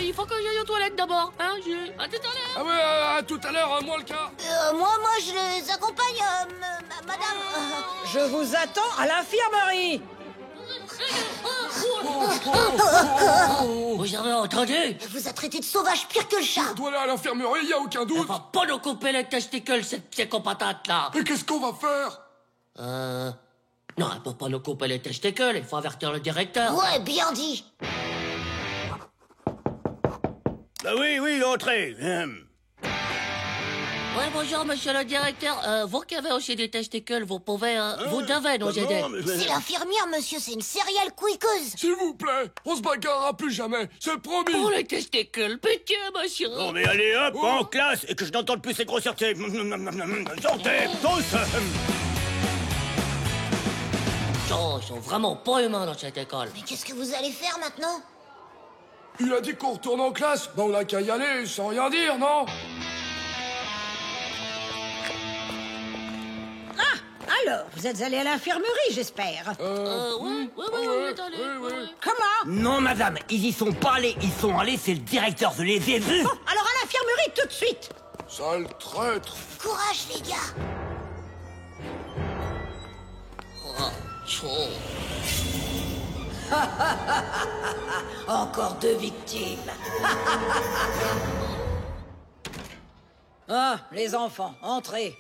A: il faut que j'aille aux toilettes d'abord, hein, à tout à l'heure.
D: Ah ouais, à tout à l'heure, moi le cas.
C: Moi, je les accompagne, madame.
P: Je vous attends à l'infirmerie.
A: Vous avez entendu?
C: Elle vous a traité de sauvage pire que le chat.
D: On doit aller à l'infirmerie, y a aucun doute.
A: Elle va pas nous couper les testicules, cette psychopatate là.
D: Et qu'est-ce qu'on va faire?
A: Non, elle peut pas nous couper les testicules, il faut avertir le directeur.
C: Ouais, bien dit.
I: Bah oui, entrez.
A: Ouais, bonjour, monsieur le directeur. Vous qui avez aussi des testicules, vous pouvez, vous devez nous aider.
C: C'est l'infirmière, monsieur, c'est une serial quickeuse.
D: S'il vous plaît, on se bagarrera plus jamais, c'est promis.
A: Pour les testicules, pitié, monsieur.
I: Bon, mais allez hop, en classe, et que je n'entende plus ces grossièretés. Sortez, tous.
A: Ils sont vraiment pas humains dans cette école.
C: Mais qu'est-ce que vous allez faire maintenant?
D: Il a dit qu'on retourne en classe. Ben on a qu'à y aller sans rien dire, non?
B: Ah, alors, vous êtes allé à l'infirmerie, j'espère.
A: Oui,
B: Comment?
I: Non, madame, ils y sont pas allés. Ils sont allés, c'est le directeur, je les ai vus.
B: Bon, alors à l'infirmerie tout de suite.
D: Sale traître.
C: Courage, les gars.
P: Encore 2 victimes. Ah, les enfants, entrez.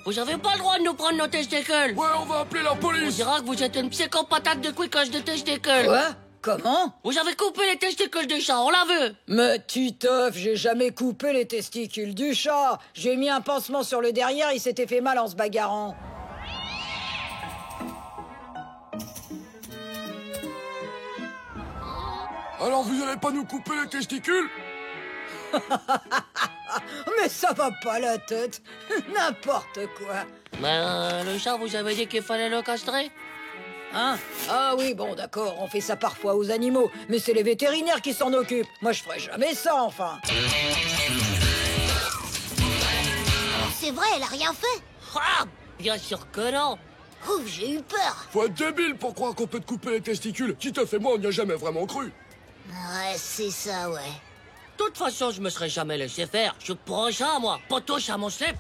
A: Vous avez pas le droit de nous prendre nos testicules.
D: Ouais, on va appeler la
A: On
D: police.
A: dira que vous êtes une psychopatate de quickeuse de testicules.
P: Quoi? Comment?
A: Vous avez coupé les testicules du chat, on l'a vu.
P: Mais Titeuf, j'ai jamais coupé les testicules du chat. J'ai mis un pansement sur le derrière, il s'était fait mal en se bagarrant.
D: Alors vous allez pas nous couper les testicules?
P: Mais ça va pas la tête. N'importe quoi.
A: Mais le chat, vous avez dit qu'il fallait le castrer?
P: Hein? Ah oui, bon, d'accord, on fait ça parfois aux animaux, mais c'est les vétérinaires qui s'en occupent. Moi, je ferais jamais ça, enfin.
C: C'est vrai, elle a rien fait.
A: Ah, bien sûr que non.
C: Ouf, j'ai eu peur.
D: Faut être débile pour croire qu'on peut te couper les testicules. Titeuf et moi, on n'y a jamais vraiment cru.
C: Ouais, c'est ça, ouais.
A: De toute façon, je me serais jamais laissé faire. Je suis pour un chat, moi. Pas touche à mon slip.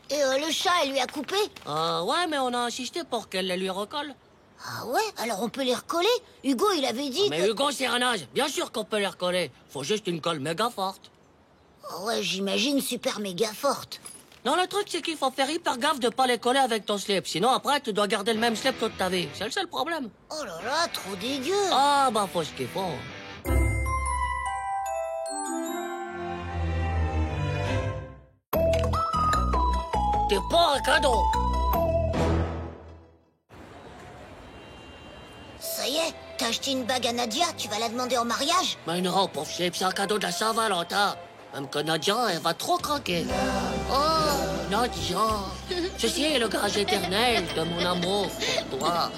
C: Et le chat, elle lui a coupé?
A: Ouais, mais on a insisté pour qu'elle les lui recolle.
C: Ah ouais? Alors on peut les recoller? Hugo, il avait dit
A: Mais
C: que...
A: Hugo, c'est un âge. Bien sûr qu'on peut les recoller. Faut juste une colle méga forte.
C: Ouais, j'imagine super méga forte.
A: Non, le truc, c'est qu'il faut faire hyper gaffe de pas les coller avec ton slip. Sinon, après, tu dois garder le même slip toute ta vie. C'est le seul problème.
C: Oh là là, trop dégueu.
A: Ah, bah, faut ce qu'il faut. T'es pas un cadeau.
C: Ça y est, t'as acheté une bague à Nadia, tu vas la demander en mariage?
A: Mais non, pauvre slip, c'est un cadeau de la Saint-Valentin. Même que Nadia, elle va trop craquer. Oh, Nadia. Ceci est le gage éternel de mon amour pour toi.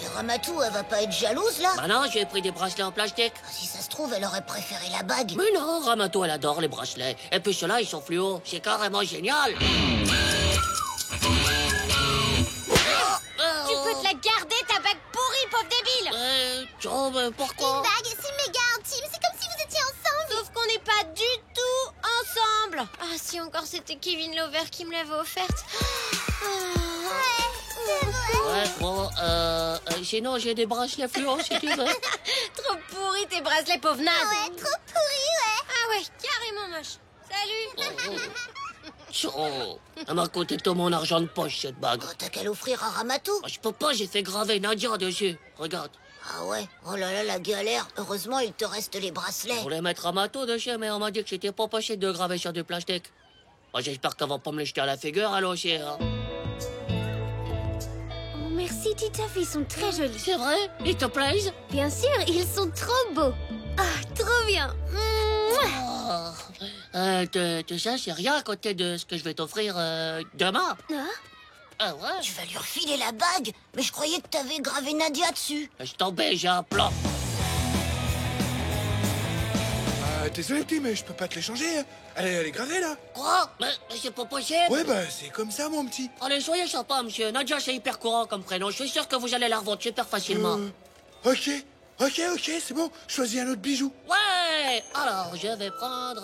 C: Et Ramatou, elle va pas être jalouse, là?
A: Bah non, j'ai pris des bracelets en plastique.
C: Si ça se trouve, elle aurait préféré la bague.
A: Mais non, Ramato, elle adore les bracelets. Et puis ceux-là, ils sont fluo. C'est carrément génial.
O: Tu peux te la garder, ta bague pourrie, pauvre débile!
A: Tiens, mais pourquoi?
O: Une bague, c'est méga intime, c'est comme si vous étiez ensemble! Sauf qu'on n'est pas du tout ensemble! Ah, si encore c'était Kevin Lover qui me l'avait offerte.
A: Ouais, bon, sinon j'ai des bracelets fluo si tu veux.
O: Trop pourri tes bracelets, pauvre naze! Ouais, trop pourri, ouais! Ah ouais, carrément moche. Salut!
A: Elle m'a coûté tout mon argent de poche, cette bague.
C: Oh, t'as qu'à l'offrir à Ramatou.
A: Je peux pas, j'ai fait graver Nadia dessus. Regarde.
C: Ah ouais? Oh là là, la galère. Heureusement, il te reste les bracelets.
A: Je voulais mettre Ramato dessus, mais on m'a dit que c'était pas possible de graver sur du plastique. Bon, j'espère qu'elle va pas me les jeter à la figure, elle aussi. Hein.
K: Oh, merci, Titeuf, ils sont très jolis.
A: C'est vrai? Ils te plaisent?
K: Bien sûr, ils sont trop beaux. Ah, trop bien. Mouah.
A: Tu sais, c'est rien à côté de ce que je vais t'offrir demain. Ah ouais?
C: Tu vas lui refiler la bague? Mais je croyais que t'avais gravé Nadia dessus.
A: Laisse tomber, j'ai un plan.
S: Désolé, petit, mais je peux pas te l'échanger. Elle est gravée, là.
A: Quoi? Mais c'est pas possible.
S: Ouais, bah, c'est comme ça, mon petit.
A: Allez, soyez sympa, monsieur. Nadia, c'est hyper courant comme prénom. Je suis sûr que vous allez la revendre super facilement.
S: Ok, c'est bon. Choisis un autre bijou.
A: Ouais. Alors, je vais prendre...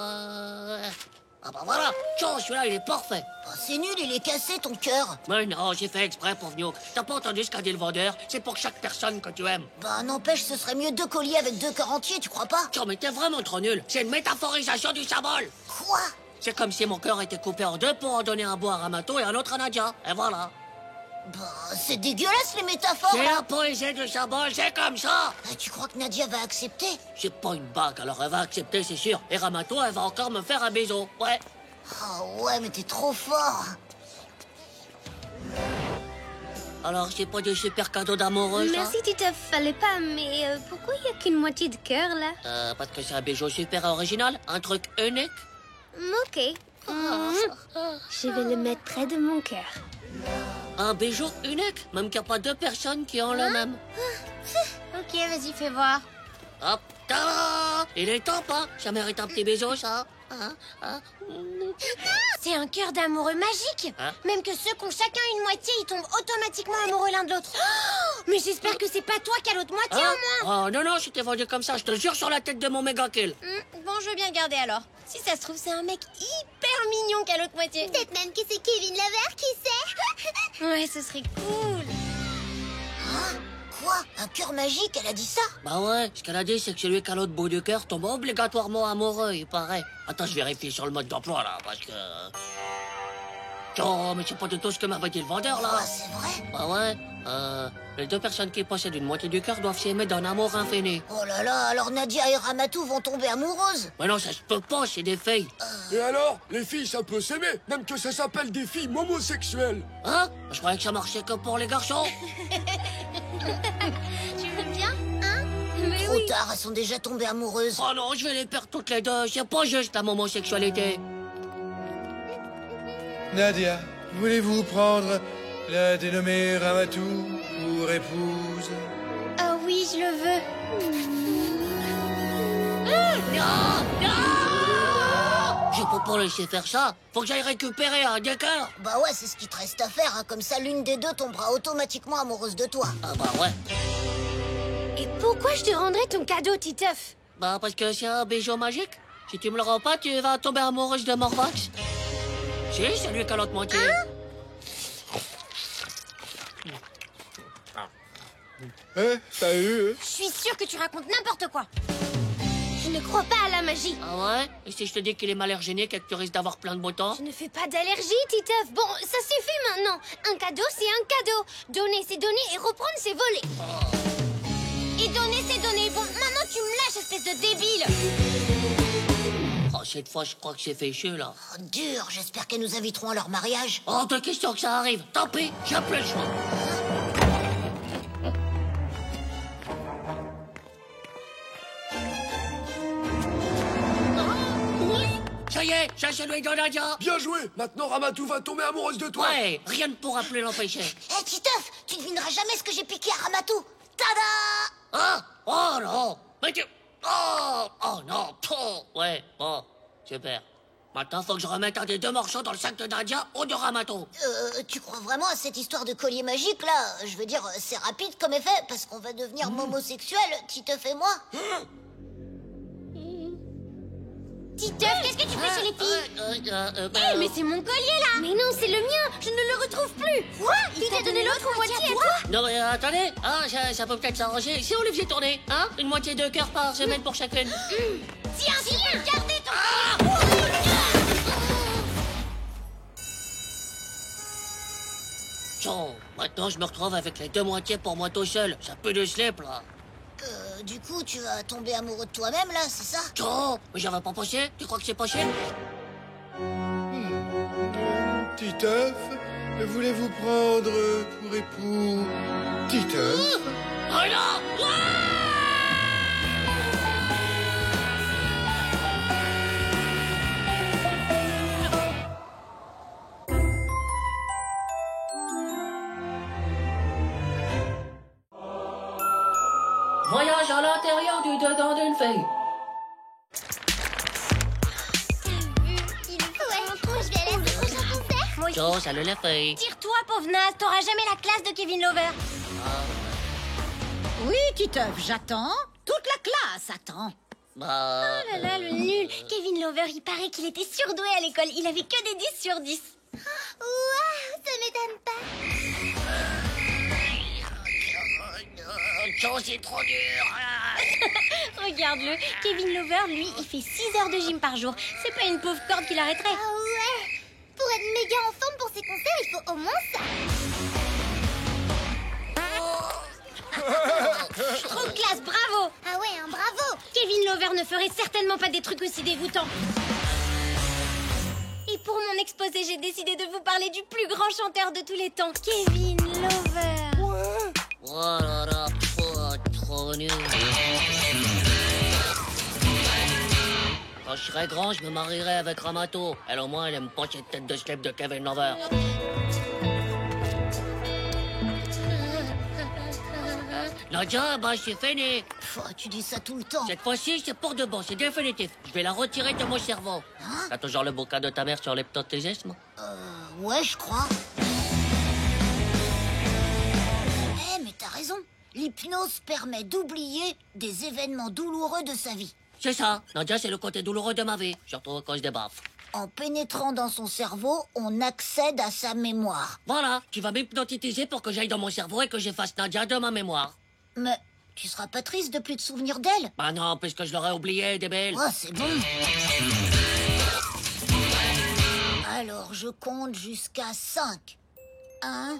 A: Ah bah voilà. Tiens, celui-là, il est parfait.
C: Oh, c'est nul, il est cassé, ton cœur.
A: Mais non, j'ai fait exprès, pauvre Niouk. T'as pas entendu ce qu'a dit le vendeur? C'est pour chaque personne que tu aimes.
C: Bah, n'empêche, ce serait mieux 2 colliers avec 2 cœurs entiers, tu crois pas?
A: Tiens, mais t'es vraiment trop nul. C'est une métaphorisation du symbole.
C: Quoi?
A: C'est comme si mon cœur était coupé en deux pour en donner un bout à Ramato et un autre à Nadia. Et voilà.
C: Bah, c'est dégueulasse, les métaphores,
A: C'est
C: là.
A: la poésie du symbole, c'est comme ça.
C: Tu crois que Nadia va accepter?
A: C'est pas une bague, alors elle va accepter, c'est sûr. Et Ramato, elle va encore me faire un bisou. Ouais.
C: Oh ouais, mais t'es trop fort.
A: Alors, c'est pas des super cadeaux d'amoureux, ça?
O: Merci, Titeuf. Fallait pas, mais pourquoi il y a qu'une moitié de cœur, là?
A: Parce que c'est un bijou super original, un truc unique.
O: Ok. Je vais le mettre près de mon cœur.
A: Un bijou unique, même qu'il n'y a pas 2 personnes qui ont le même.
O: Ok, vas-y, fais voir.
A: Hop, tada! Il est top, hein? Ça mérite un petit bisou, ça.
O: C'est un cœur d'amoureux magique.
A: Hein?
O: Même que ceux qui ont chacun une moitié, ils tombent automatiquement amoureux l'un de l'autre. Oh, mais j'espère que c'est pas toi qui as l'autre moitié au moins.
A: Oh non, non, je t'ai vendu comme ça, je te jure sur la tête de mon méga kill.
O: Bon, je veux bien garder alors. Si ça se trouve, c'est un mec hyper mignon qui a l'autre moitié. Peut-être même que c'est Kevin Lover, qui sait. Ouais, ce serait cool.
C: Quoi? Un cœur magique, elle a dit ça?
A: Bah ouais, ce qu'elle a dit, c'est que celui qui a l'autre bout du cœur tombe obligatoirement amoureux, il paraît. Attends, je vérifie sur le mode d'emploi, là, parce que... Oh, mais c'est pas du tout ce que m'avait dit le vendeur, là.
C: Ah, c'est vrai?
A: Bah ouais, les 2 personnes qui possèdent une moitié du cœur doivent s'aimer d'un amour infini.
C: Oh là là, alors Nadia et Ramatou vont tomber amoureuses.
A: Mais non, ça se peut pas, c'est des filles.
D: Et alors? Les filles, ça peut s'aimer, même que ça s'appelle des filles homosexuelles.
A: Hein? Je croyais que ça marchait que pour les garçons.
O: Tu veux bien, hein? Mais
C: Trop
O: oui.
C: tard, elles sont déjà tombées amoureuses.
A: Oh non, je vais les perdre toutes les deux, c'est pas juste la homosexualité.
S: Nadia, voulez-vous prendre la dénommée Ramatou pour épouse?
O: Ah oui, je le veux.
A: Je peux pas laisser faire ça. Faut que j'aille récupérer un des cœurs.
C: Bah ouais, c'est ce qui te reste à faire, hein. Comme ça, l'une des deux tombera automatiquement amoureuse de toi.
A: Ah bah ouais.
O: Et pourquoi je te rendrais ton cadeau, Titeuf?
A: Bah parce que c'est un bijou magique. Si tu me le rends pas, tu vas tomber amoureuse de Morvax. Si, c'est lui qui a l'autre moitié.
S: Salut.
O: Je suis sûre que tu racontes n'importe quoi. Je ne crois pas à la magie.
A: Ah ouais? Et si je te dis qu'il est malhergénique et que tu risques d'avoir plein de boutons?
O: Je ne fais pas d'allergie, Titeuf. Bon, ça suffit maintenant. Un cadeau, c'est un cadeau. Donner, c'est donner et reprendre, c'est voler. Et donner, c'est donner. Bon, maintenant tu me lâches, espèce de débile.
A: Oh, cette fois, je crois que c'est fichu, là.
C: Oh, dur, j'espère qu'elles nous inviteront à leur mariage.
A: Oh, de question que ça arrive. Tant pis, j'ai plus le choix. Ça y est, j'ai celui de Nadia.
D: Bien joué. Maintenant, Ramatou va tomber amoureuse de toi.
A: Ouais, rien ne pourra plus l'empêcher.
C: Hé, Titeuf, tu devineras jamais ce que j'ai piqué à Ramatou. Tada!
A: Ah! Oh non! Mais tu... Oh! Oh non! Oh, ouais, bon, super. Maintenant, faut que je remette un des 2 morceaux dans le sac de Nadia ou de Ramato.
C: Tu crois vraiment à cette histoire de collier magique, là? Je veux dire, c'est rapide comme effet, parce qu'on va devenir homosexuels, Titeuf et moi.
O: Titeuf, qu'est-ce que tu fais chez les filles? Mais c'est mon collier, là. Mais non, c'est le mien. Je ne le retrouve plus. Quoi? Il t'a donné l'autre moitié à toi?
A: Non, mais attendez, hein, ça peut peut-être s'arranger. Si on le faisait tourner, hein? Une moitié de cœur par semaine pour chacune.
O: Tiens, gardez ton...
A: Tiens, maintenant je me retrouve avec les 2 moitiés pour moi tout seul. Ça pue de slip, là.
C: Du coup, tu vas tomber amoureux de toi-même, là, c'est ça?
A: Tiens, mais j'avais pas possible. Tu crois que c'est possible?
S: Titeuf, voulez-vous prendre pour époux Titeuf?
A: Oh non! Voyage à l'intérieur du dedans d'une fille.
O: Il faut être trop, je vais aller à ce prochain concert. Moi aussi.
A: Ciao, salut les filles.
O: Tire-toi, pauvre naze, t'auras jamais la classe de Kevin Lover.
B: Oui, Titeuf, j'attends. Toute la classe attend.
A: Bah...
O: Oh là là, le nul. Kevin Lover, il paraît qu'il était surdoué à l'école. Il avait que des 10 sur 10. Ouah, ça m'étonne pas.
A: Ciao, c'est trop dur.
O: Regarde-le, Kevin Lover, lui, il fait 6 heures de gym par jour. C'est pas une pauvre corde qui l'arrêterait. Ah ouais. Pour être méga en forme pour ses concerts, il faut au moins ça. Trop de classe, bravo. Ah ouais, un bravo. Kevin Lover ne ferait certainement pas des trucs aussi dégoûtants. Et pour mon exposé, j'ai décidé de vous parler du plus grand chanteur de tous les temps, Kevin Lover.
A: Ouais. Oh là là, trop nul. Quand je serai grand, je me marierai avec Ramato. Elle, au moins, elle aime pas cette tête de slip de Kevin Lover. Nadia, bah c'est fini.
C: Tu dis ça tout le temps.
A: Cette fois-ci, c'est pour de bon, c'est définitif. Je vais la retirer de mon cerveau. T'as toujours le bouquin de ta mère sur l'hypnotisme?
C: Ouais, je crois. Mais t'as raison. L'hypnose permet d'oublier des événements douloureux de sa vie.
A: C'est ça. Nadia, c'est le côté douloureux de ma vie, surtout à cause des baffes.
C: En pénétrant dans son cerveau, on accède à sa mémoire.
A: Voilà, tu vas m'hypnotiser pour que j'aille dans mon cerveau et que j'efface Nadia de ma mémoire.
C: Mais tu seras pas triste de plus te souvenir d'elle?
A: Bah non, puisque je l'aurais oublié, débile.
C: Oh, c'est bon. Alors, je compte jusqu'à 5. 1,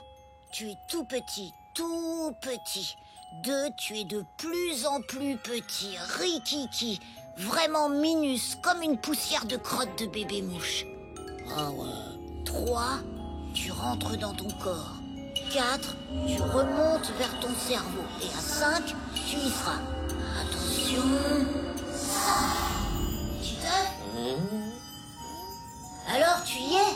C: tu es tout petit, tout petit. 2, tu es de plus en plus petit, rikiki, vraiment minus, comme une poussière de crotte de bébé mouche.
A: Ah ouais.
C: 3, tu rentres dans ton corps. 4, tu remontes vers ton cerveau. Et à 5, tu y seras. Attention. 5. Titeuf? Alors, tu y es?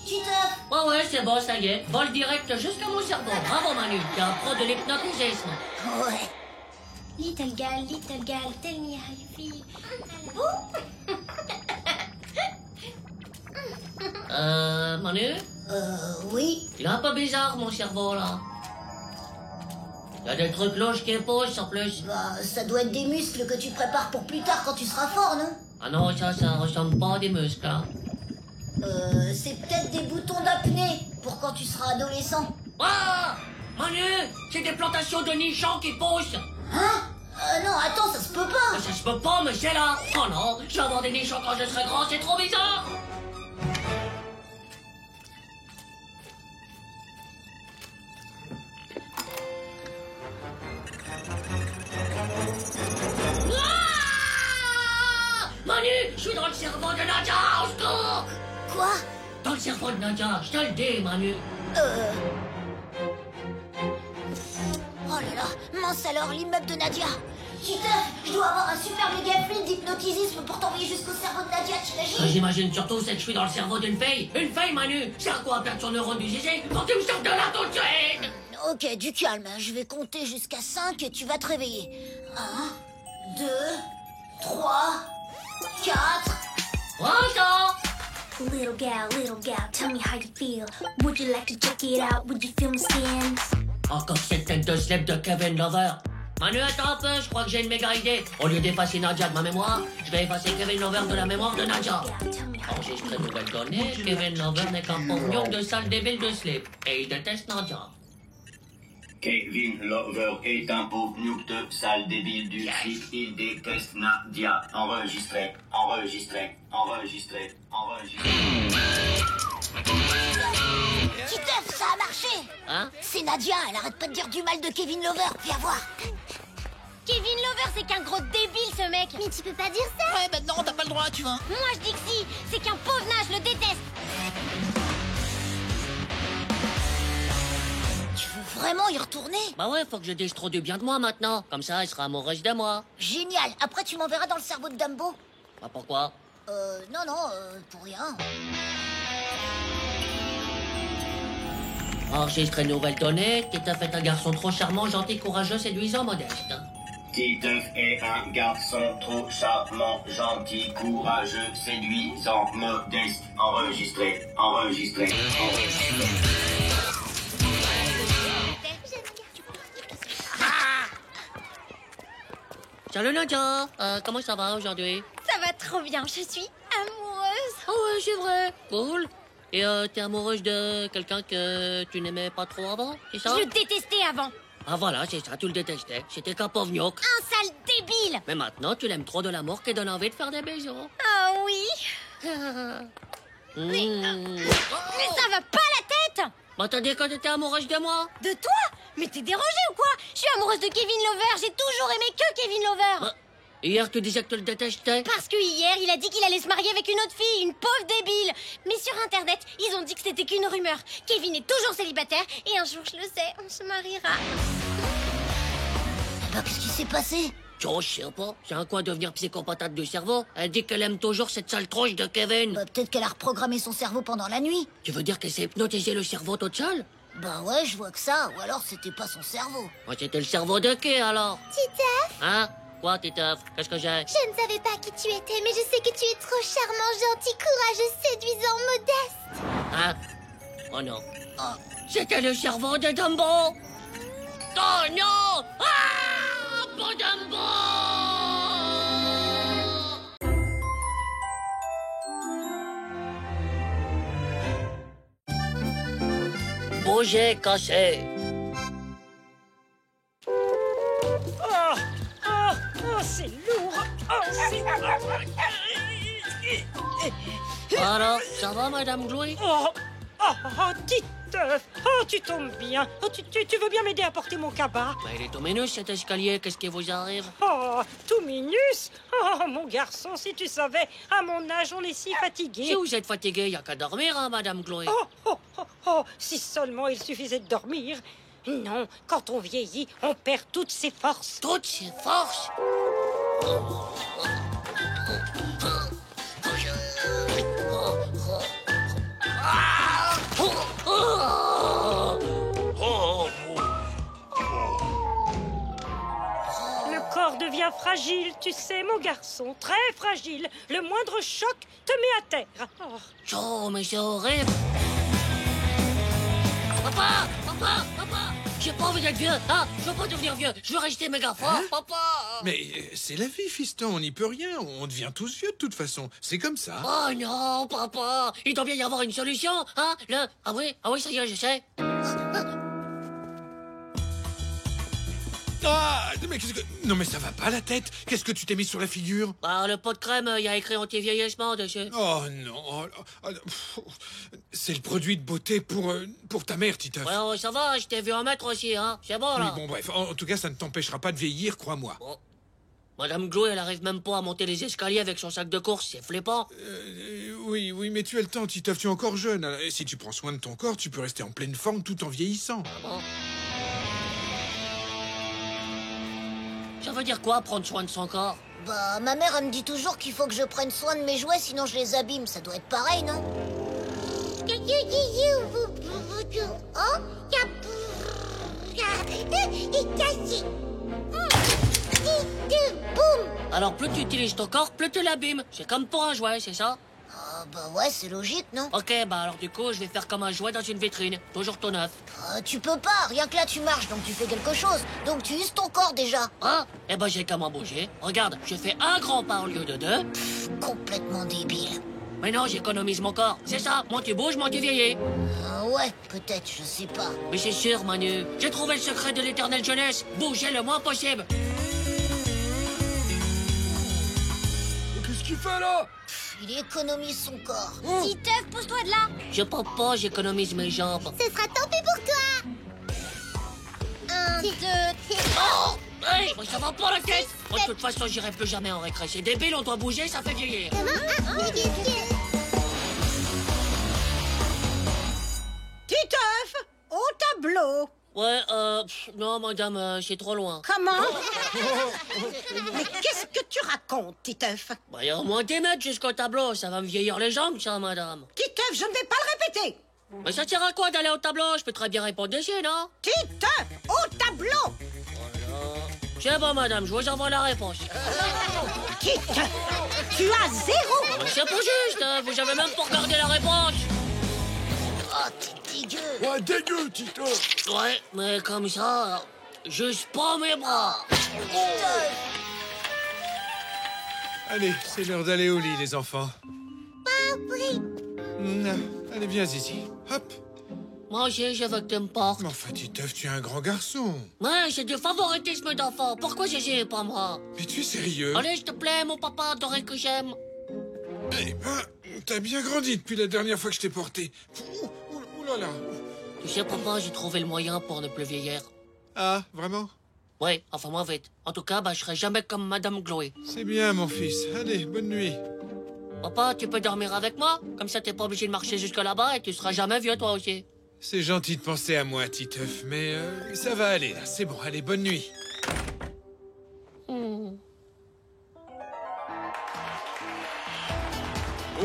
C: Titeuf?
A: Ouais, c'est bon, ça y est. Vol direct jusqu'à mon cerveau. Bravo, Manu. T'es un pro de l'hypnotisme.
C: Ouais.
O: Little girl, tell me how you feel.
A: Manu?
C: Oui.
A: Il est un peu bizarre, mon cerveau, là. Il y a des trucs louches qui poussent, en plus.
C: Bah, ça doit être des muscles que tu prépares pour plus tard quand tu seras fort, non?
A: Ah non, ça ressemble pas à des muscles, hein.
C: C'est peut-être des boutons d'apnée pour quand tu seras adolescent.
A: Ah! Manu, c'est des plantations de nichons qui poussent.
C: Hein? Non, attends, ça se peut pas.
A: Ça se peut pas, mais c'est là. Oh non, je vais avoir des nichons quand je serai grand, c'est trop bizarre. Ah! Manu, je suis dans le cerveau de Nadia, au secours.
C: Quoi?
A: Dans le cerveau de Nadia, je te le dis, Manu.
C: Oh là là, mince alors, l'immeuble de Nadia. Titeuf, je dois avoir un super méga fluide d'hypnotisme pour t'envoyer jusqu'au cerveau de Nadia, t'imagines?
A: J'imagine surtout c'est que je suis dans le cerveau d'une fille. Une fille, Manu. C'est à quoi perdre son neurone du zizi? Faut que tu me sortes de là tout de suite.
C: Ok, du calme, je vais compter jusqu'à 5 et tu vas te réveiller. 1, 2, 3, 4...
K: Little gal, tell me how you feel. Would you like to check it out? Would you feel my skin?
A: Encore cette tête de slip de Kevin Lover. Manu, attends un peu, je crois que j'ai une méga idée. Au lieu d'effacer Nadia de ma mémoire, je vais effacer Kevin Lover de la mémoire de Nadia. Enregistré nouvelle donnée, Kevin Lover n'est qu'un pognon de sale débile de slip. Et il déteste Nadia.
T: Kevin Lover est un pauvre nuque de sale débile du slip. Il déteste Nadia. Enregistré.
C: Titeuf, ça a marché.
A: Hein?
C: C'est Nadia, elle arrête pas de dire du mal de Kevin Lover, viens voir.
O: Kevin Lover, c'est qu'un gros débile, ce mec. Mais tu peux pas dire ça.
I: Ouais, bah non, t'as pas le droit, tu vois.
O: Moi, je dis que si. C'est qu'un pauvre nage, je le déteste.
C: Tu veux vraiment y retourner?
A: Bah ouais, faut que je dise trop du bien de moi maintenant. Comme ça, elle sera amoureuse de moi.
C: Génial, après tu m'enverras dans le cerveau de Dumbo.
A: Bah pourquoi?
C: Non, pour rien.
A: Enregistré nouvelle donnée, Titeuf est un garçon trop charmant, gentil, courageux, séduisant, modeste.
T: Titeuf est un garçon trop charmant, gentil, courageux, séduisant, modeste. Enregistré.
A: Salut Nadia, comment ça va aujourd'hui?
O: Ça va trop bien, je suis amoureuse.
A: Ah ouais, c'est vrai, cool. Et t'es amoureuse de quelqu'un que tu n'aimais pas trop avant, c'est ça?
O: Je le détestais avant.
A: Ah voilà, c'est ça, tu le détestais. C'était qu'un pauvre gnoc.
O: Un sale débile.
A: Mais maintenant, tu l'aimes trop de l'amour qu'elle donne envie de faire des bisous.
O: Ah oui. Mais ça va pas la tête.
A: Bah t'as dit que t'étais amoureuse de moi?
O: De toi? Mais t'es dérangé ou quoi? Je suis amoureuse de Kevin Lover, j'ai toujours aimé que Kevin Lover.
A: Bah, hier, tu disais que tu le détestais?
O: Parce que hier, il a dit qu'il allait se marier avec une autre fille, une pauvre débile. Mais sur Internet, ils ont dit que c'était qu'une rumeur. Kevin est toujours célibataire et un jour, je le sais, on se mariera.
C: Alors, qu'est-ce qui s'est passé?
A: Oh, je sais pas. C'est un quoi devenir psychopatate du cerveau? Elle dit qu'elle aime toujours cette sale tronche de Kevin.
C: Bah, peut-être qu'elle a reprogrammé son cerveau pendant la nuit.
A: Tu veux dire qu'elle s'est hypnotisé le cerveau toute seule?
C: Bah ouais, je vois que ça. Ou alors, c'était pas son cerveau.
A: Ouais, c'était le cerveau de qui, alors?
O: Titeuf,
A: Hein? Quoi, Titeuf? Qu'est-ce que j'ai?
O: je ne savais pas qui tu étais, mais je sais que tu es trop charmant, gentil, courageux, séduisant, modeste.
A: Hein? Oh non. Oh, c'était le cerveau de Dumbo! Oh non! Ah! Pas Dumbo! Bouger cassé.
F: Oh, c'est lourd.
A: Alors, ça va, Madame Glouy?
F: Titeuf. Oh, tu tombes bien. Oh, tu veux bien m'aider à porter mon cabas?
A: Bah, il est tout minus, cet escalier. Qu'est-ce qui vous arrive?
F: Oh, tout minus. Oh, mon garçon, si tu savais, à mon âge, on est si fatigué.
A: Si vous êtes fatigué, il n'y a qu'à dormir, hein, Madame Glouy.
F: Oh, si seulement il suffisait de dormir. Non, quand on vieillit, on perd toutes ses forces.
A: Toutes ses forces?
F: Le corps devient fragile, tu sais, mon garçon, très fragile. Le moindre choc te met à terre.
A: Oh, mais c'est horrible. Papa! J'ai pas envie d'être vieux, hein? Je veux pas devenir vieux, je veux rester méga fort,
S: Hein?
A: papa!
S: Mais c'est la vie, fiston, on n'y peut rien. On devient tous vieux de toute façon. C'est comme ça.
A: Oh non, papa! Il doit bien y avoir une solution, hein? Ah oui, ça y est, je sais.
S: Ah, mais qu'est-ce que... Non, mais ça va pas la tête. Qu'est-ce que tu t'es mis sur la figure?
A: Bah, le pot de crème, il y a écrit anti-vieillissement dessus.
S: Oh non. C'est le produit de beauté pour ta mère, Titeuf.
A: Ouais, ça va, je t'ai vu en mettre aussi, hein? C'est bon, là.
S: Oui, bon, bref. En tout cas, ça ne t'empêchera pas de vieillir, crois-moi.
A: Bon. Madame Glouy, elle arrive même pas à monter les escaliers avec son sac de course, c'est flippant.
S: Oui, mais tu as le temps, Titeuf, tu es encore jeune. Alors, si tu prends soin de ton corps, tu peux rester en pleine forme tout en vieillissant.
A: Bon. Ça veut dire quoi, prendre soin de son corps?
C: Bah, ma mère, elle me dit toujours qu'il faut que je prenne soin de mes jouets, sinon je les abîme. Ça doit être pareil, non? Oh? Boum!
A: Alors plus tu utilises ton corps, plus tu l'abîmes. C'est comme pour un jouet, c'est ça?
C: Ah, bah ouais, c'est logique, non?
A: Ok, bah alors du coup, je vais faire comme un jouet dans une vitrine. Toujours tout neuf.
C: Tu peux pas, rien que là tu marches, donc tu fais quelque chose. Donc tu uses ton corps déjà.
A: Ah, eh ben j'ai qu'à m'en bouger. Regarde, je fais un grand pas au lieu de deux.
C: Complètement débile.
A: Mais non, j'économise mon corps. C'est ça, moins tu bouges, moins tu vieillis.
C: Ouais, peut-être, je sais pas.
A: Mais c'est sûr, Manu. J'ai trouvé le secret de l'éternelle jeunesse. Bougez le moins possible.
D: Qu'est-ce qu'il fait là?
C: Il économise son corps.
O: Titeuf, pousse-toi de là.
A: Je peux pas, j'économise mes jambes.
O: Ce sera tant pis pour toi. 1, 2, 3.
A: Oh! Hey, ça va pas la tête. Moi, de toute façon, j'irai plus jamais en récré. C'est débile, on doit bouger, ça fait vieillir.
B: Titeuf, au tableau.
A: Ouais, non, madame, c'est trop loin.
B: Comment? Mais qu'est-ce que tu racontes, Titeuf?
A: Bah, il y a au moins 10 mètres jusqu'au tableau. Ça va me vieillir les jambes, ça, madame.
B: Titeuf, je ne vais pas le répéter.
A: Mais ça sert à quoi d'aller au tableau? Je peux très bien répondre dessus, non?
B: Titeuf, au tableau.
A: Voilà. C'est bon, madame, je vous envoie la réponse.
B: Titeuf, tu as 0.
A: Mais c'est pas juste, hein. Vous avez même pas regardé la réponse.
C: Oh, t'es dégueu.
D: Ouais, dégueu, Titeuf.
A: Ouais, mais comme ça, juste pas mes bras.
S: Allez, c'est l'heure d'aller au lit, les enfants.
C: Papri.
S: Allez, viens, Zizi. Hop.
A: Moi aussi, je veux que tu me portes.
S: Mais enfin, Titeuf, tu es un grand garçon.
A: Ouais, c'est du favoritisme d'enfant. Pourquoi Gégé et pas moi?
S: Mais tu es sérieux?
A: Allez, s'il te plaît, mon papa adoré que j'aime.
S: Eh ben, t'as bien grandi depuis la dernière fois que je t'ai porté. Ouh là là.
A: Tu sais, papa, j'ai trouvé le moyen pour ne plus vieillir.
S: Ah, vraiment?
A: Ouais, enfin, moi, vite. En tout cas, je serai jamais comme Madame Chloé.
S: C'est bien, mon fils. Allez, bonne nuit.
A: Papa, tu peux dormir avec moi? Comme ça, t'es pas obligé de marcher jusque là-bas et tu seras jamais vieux, toi aussi.
S: C'est gentil de penser à moi, Titeuf, mais ça va aller, là. C'est bon, allez, bonne nuit.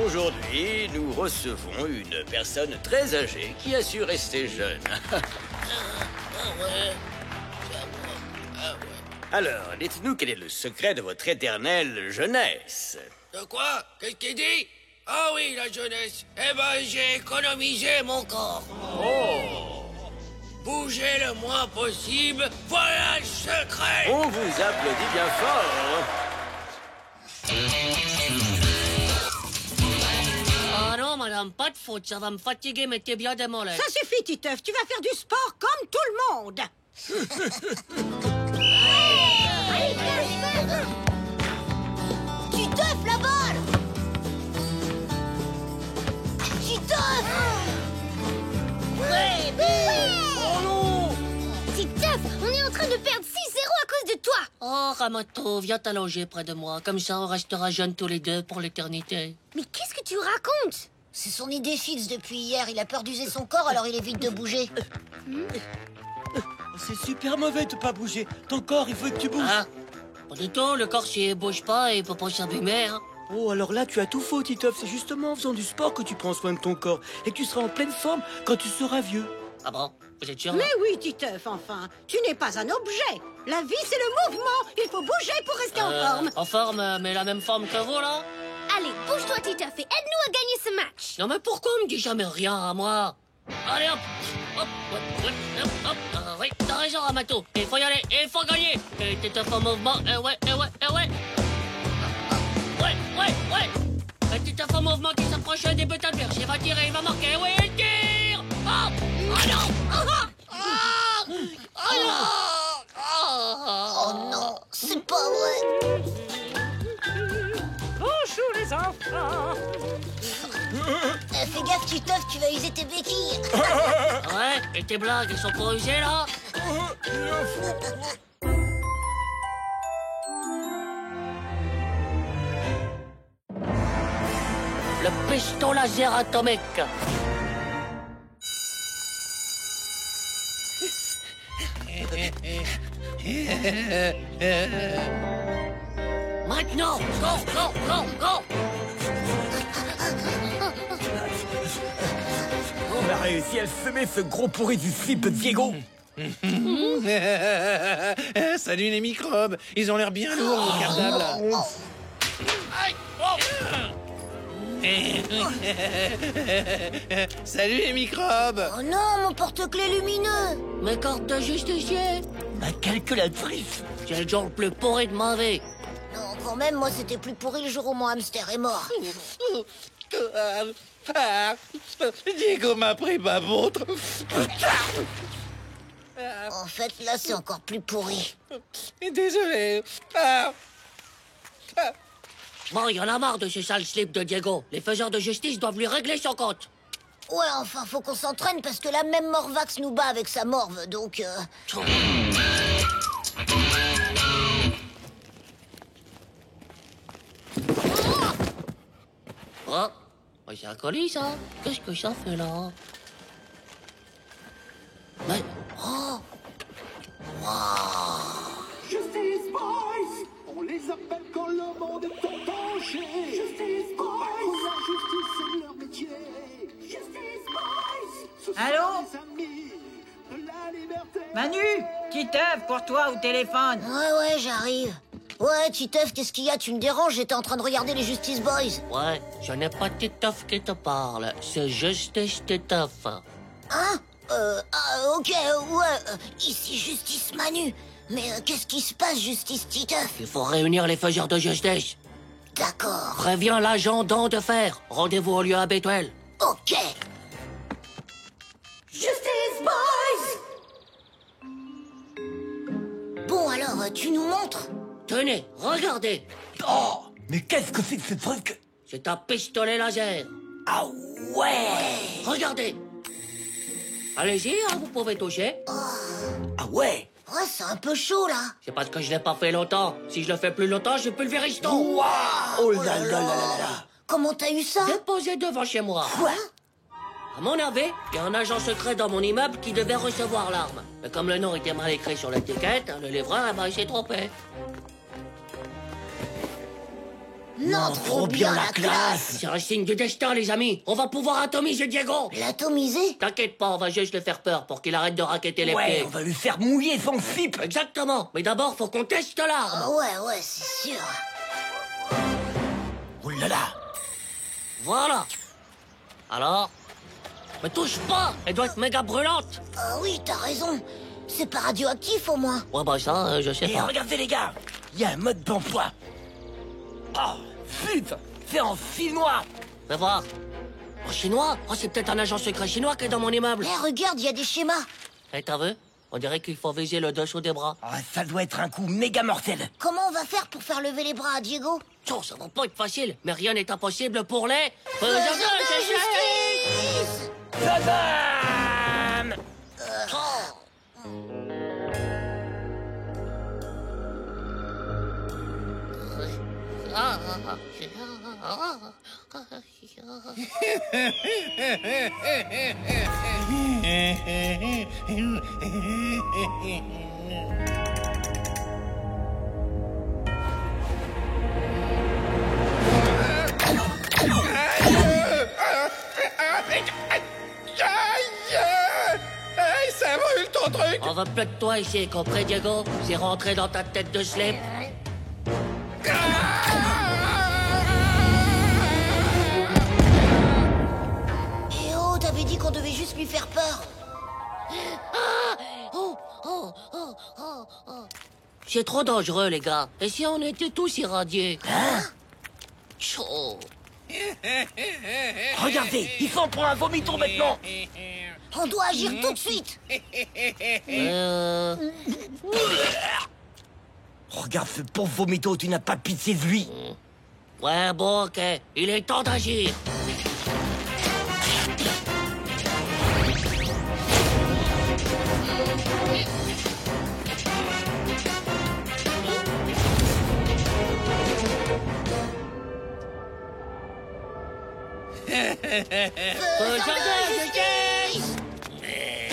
H: Aujourd'hui, nous recevons une personne très âgée qui a su rester jeune. Alors, dites-nous quel est le secret de votre éternelle jeunesse.
A: De quoi? Qu'est-ce qu'il dit? Ah oui, la jeunesse. Eh ben, j'ai économisé mon corps.
H: Oh!
A: Bougez le moins possible, voilà le secret.
H: On vous applaudit bien fort.
A: Ah non, madame, pas de faute, ça va me fatiguer, mais t'es bien démolé.
B: Ça suffit, Titeuf, tu vas faire du sport comme tout le monde.
C: Titeuf, la balle. Titeuf.
A: Ouais,
O: Oh non! Titeuf, on est en train de perdre 6-0 à cause de toi.
A: Oh, Ramato, viens t'allonger près de moi. Comme ça, on restera jeunes tous les deux pour l'éternité.
O: Mais qu'est-ce que tu racontes?
C: C'est son idée fixe depuis hier. Il a peur d'user son corps, alors il évite de bouger.
I: C'est super mauvais de pas bouger. Ton corps, il faut que tu bouges.
A: Ah, pas du tout, le corps, s'il bouge pas, il peut pas s'abîmer, hein.
I: Oh, alors là, tu as tout faux, Titeuf. C'est justement en faisant du sport que tu prends soin de ton corps. Et que tu seras en pleine forme quand tu seras vieux.
A: Ah bon? Vous êtes sûr?
B: Mais oui, Titeuf, enfin. Tu n'es pas un objet. La vie, c'est le mouvement. Il faut bouger pour rester en forme.
A: En forme, mais la même forme que vous, là?
O: Allez, bouge-toi, Titeuf, et aide-nous à gagner ce match.
A: Non, mais pourquoi on me dit jamais rien à moi? Allez, hop! Hop, hop, hop, hop. Oui, t'as raison, Ramato. Il faut y aller, il faut gagner. Et t'es en mouvement, ouais. Petit enfant mouvement qui s'approche des buts adverses. Il va tirer, il va marquer. Oui, il tire. Oh
C: non, c'est pas vrai.
M: Bonjour les enfants.
C: Fais gaffe, Titeuf, tu vas user tes béquilles.
A: Ouais, et tes blagues, elles sont pas usées, là? Le piston laser atomique. Maintenant, go.
I: On a réussi à le fumer, ce gros pourri du slip de Diego.
S: Salut les microbes. Ils ont l'air bien lourds, vos cartables. Salut les microbes.
C: Oh non, mon porte-clés lumineux.
A: Mes cartes de justicier.
I: Ma calculatrice.
A: C'est le jour le plus pourri de ma vie.
C: Non, quand même, moi, c'était plus pourri le jour où mon hamster est mort.
S: Diego m'a pris ma montre.
C: En fait, là, c'est encore plus pourri.
S: Désolé.
A: Bon, il y en a marre de ce sale slip de Diego. Les faiseurs de justice doivent lui régler son compte.
C: Ouais, enfin, faut qu'on s'entraîne parce que là, même Morvax nous bat avec sa morve, donc...
A: Oh, c'est un colis, ça. Qu'est-ce que ça fait, là? Mais... Oh! Wow!
M: Justice Boys! On les appelle quand le monde est en danger. Justice Boys! La justice, c'est leur métier. Justice Boys!
L: Allô?
M: Les amis de la liberté.
L: Manu?
P: Titeuf, pour toi au téléphone.
C: Ouais, j'arrive. Ouais, Titeuf, qu'est-ce qu'il y a? Tu me déranges, j'étais en train de regarder les Justice Boys.
A: Ouais, ce n'est pas Titeuf qui te parle, c'est Justice Titeuf.
C: Hein? Ok, ouais. Ici Justice Manu. Mais qu'est-ce qui se passe, Justice Titeuf?
A: Il faut réunir les faiseurs de justice.
C: D'accord.
A: Préviens l'agent Dent de Fer. Rendez-vous au lieu habituel.
C: Ok.
B: Justice Boys!
C: Bon, alors, tu nous montres?
A: Tenez, regardez.
I: Oh, mais qu'est-ce que c'est que ce truc?
A: C'est un pistolet laser.
I: Ah ouais!
A: Regardez. Allez-y, hein, vous pouvez toucher.
I: Ah ouais!
C: Ouais, c'est un peu chaud, là.
A: C'est parce que je l'ai pas fait longtemps. Si je le fais plus longtemps, je pulvérise tout.
I: Wow! Oh là là là là là!
C: Comment t'as eu ça?
A: Déposé devant chez moi.
C: Quoi?
A: À mon avis, il y a un agent secret dans mon immeuble qui devait recevoir l'arme. Mais comme le nom était mal écrit sur l'étiquette, le livreur, il s'est trompé.
C: Non, trop bien la classe!
A: C'est un signe du destin, les amis. On va pouvoir atomiser Diego.
C: L'atomiser?
A: T'inquiète pas, on va juste le faire peur pour qu'il arrête de raqueter les
I: Ouais,
A: pieds.
I: on va lui faire mouiller son slip!
A: Exactement. Mais d'abord, faut qu'on teste l'arme.
C: Ouais, c'est sûr.
I: Oh là là!
A: Voilà. Alors? Me touche pas. Elle doit être méga brûlante.
C: Ah oui, t'as raison. C'est pas radioactif, au moins.
A: Ouais, bah ça, je sais
I: Et
A: pas.
I: regardez les gars! Il y a un mode d'emploi! Oh, flûte! C'est en chinois!
A: Fais voir. En chinois? Oh, c'est peut-être un agent secret chinois qui est dans mon immeuble.
C: Eh, regarde, il y a des schémas.
A: Eh, t'as vu? On dirait qu'il faut viser le dessous des bras.
I: Ah, ça doit être un coup méga mortel!
C: Comment on va faire pour faire lever les bras à Diego?
A: Oh, ça va pas être facile, mais rien n'est impossible pour les...
C: Faiseurs de justice!
I: Shazam!
N: Ça brûle ton truc!
A: On va plus de toi ici, compris, Diego? C'est rentré dans ta tête de slip.
C: Eh oh, t'avais dit qu'on devait juste lui faire peur.
A: C'est trop dangereux, les gars. Et si on était tous irradiés?
C: Hein?
A: Chaud.
I: Regardez, ils sont pour un vomito maintenant!
C: On doit agir tout de suite.
I: Regarde ce pauvre vomito, tu n'as pas pitié de lui!
A: Ouais, bon, ok. Il est temps d'agir.